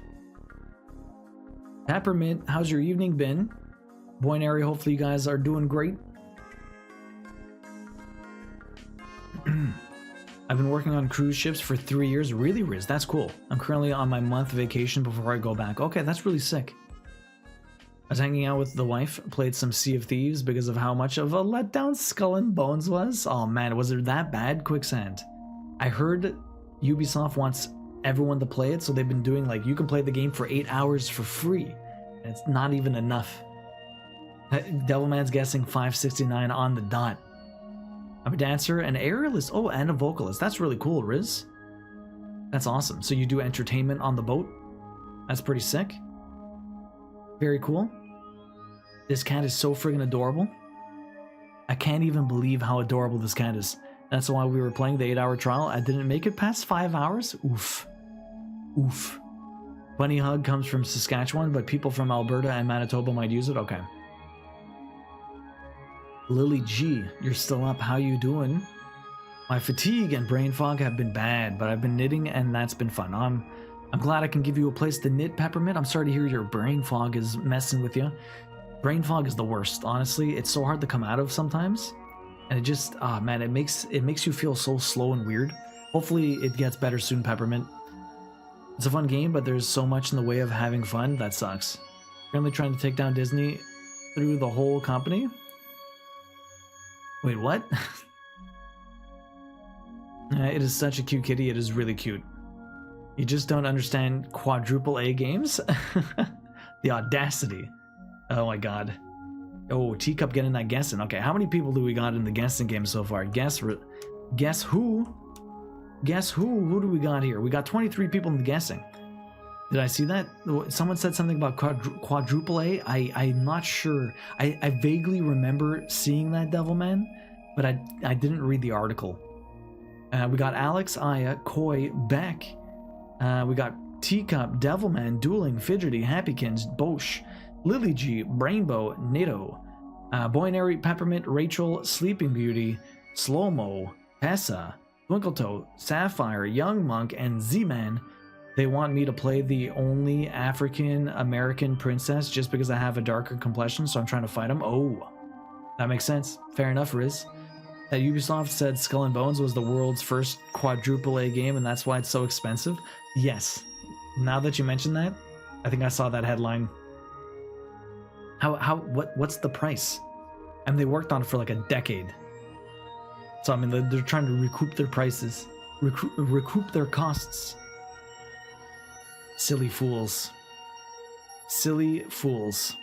Peppermint, how's your evening been? Boinary, hopefully you guys are doing great. I've been working on cruise ships for 3 years. Really, Riz? That's cool. I'm currently on my month vacation before I go back. Okay, that's really sick. I was hanging out with the wife, played some Sea of Thieves because of how much of a letdown Skull and Bones was. Oh man, was it that bad? Quicksand. I heard Ubisoft wants everyone to play it, so they've been doing like, you can play the game for 8 hours for free. And it's not even enough. Devilman's guessing 569 on the dot. I'm a dancer, an aerialist, oh, and a vocalist. That's really cool, Riz. That's awesome. So you do entertainment on the boat? That's pretty sick. Very cool. This cat is so friggin' adorable. I can't even believe how adorable this cat is. That's why we were playing the 8-hour trial. I didn't make it past 5 hours. Oof. Oof. Bunny Hug comes from Saskatchewan, but people from Alberta and Manitoba might use it. Okay. Lily G, you're still up. How you doing? My fatigue and brain fog have been bad, but I've been knitting and that's been fun. I'm glad I can give you a place to knit, Peppermint. I'm sorry to hear your brain fog is messing with you. Brain fog is the worst, honestly. It's so hard to come out of sometimes. And it just, ah man, it makes you feel so slow and weird. Hopefully it gets better soon, Peppermint. It's a fun game, but there's so much in the way of having fun. That sucks. Currently trying to take down Disney through the whole company. Wait, what? It is such a cute kitty. It is really cute. You just don't understand quadruple A games? The audacity. Oh my god. Oh, Teacup getting that guessing. Okay, how many people do we got in the guessing game so far? Guess who? Guess who? Who do we got here? We got 23 people in the guessing. Did I see that? Someone said something about quadruple A. I'm not sure. I vaguely remember seeing that, Devilman, but I didn't read the article. We got Alex, Aya, Koi, Beck. We got Teacup, Devilman, Dueling, Fidgety, Happykins, Bosch, Lily G, Brainbow, Nato, Boinary, Peppermint, Rachel, Sleeping Beauty, Slow-Mo, Tessa, Twinkletoe, Sapphire, Young Monk, and Z-Man. They want me to play the only African-American princess just because I have a darker complexion, so I'm trying to fight them. Oh, that makes sense. Fair enough, Riz. That Ubisoft said Skull and Bones was the world's first quadruple A game, and that's why it's so expensive. Yes. Now that you mention that, I think I saw that headline. What's the price? And they worked on it for like a decade. So I mean, they're trying to recoup their prices, recoup their costs. Silly fools. Silly fools.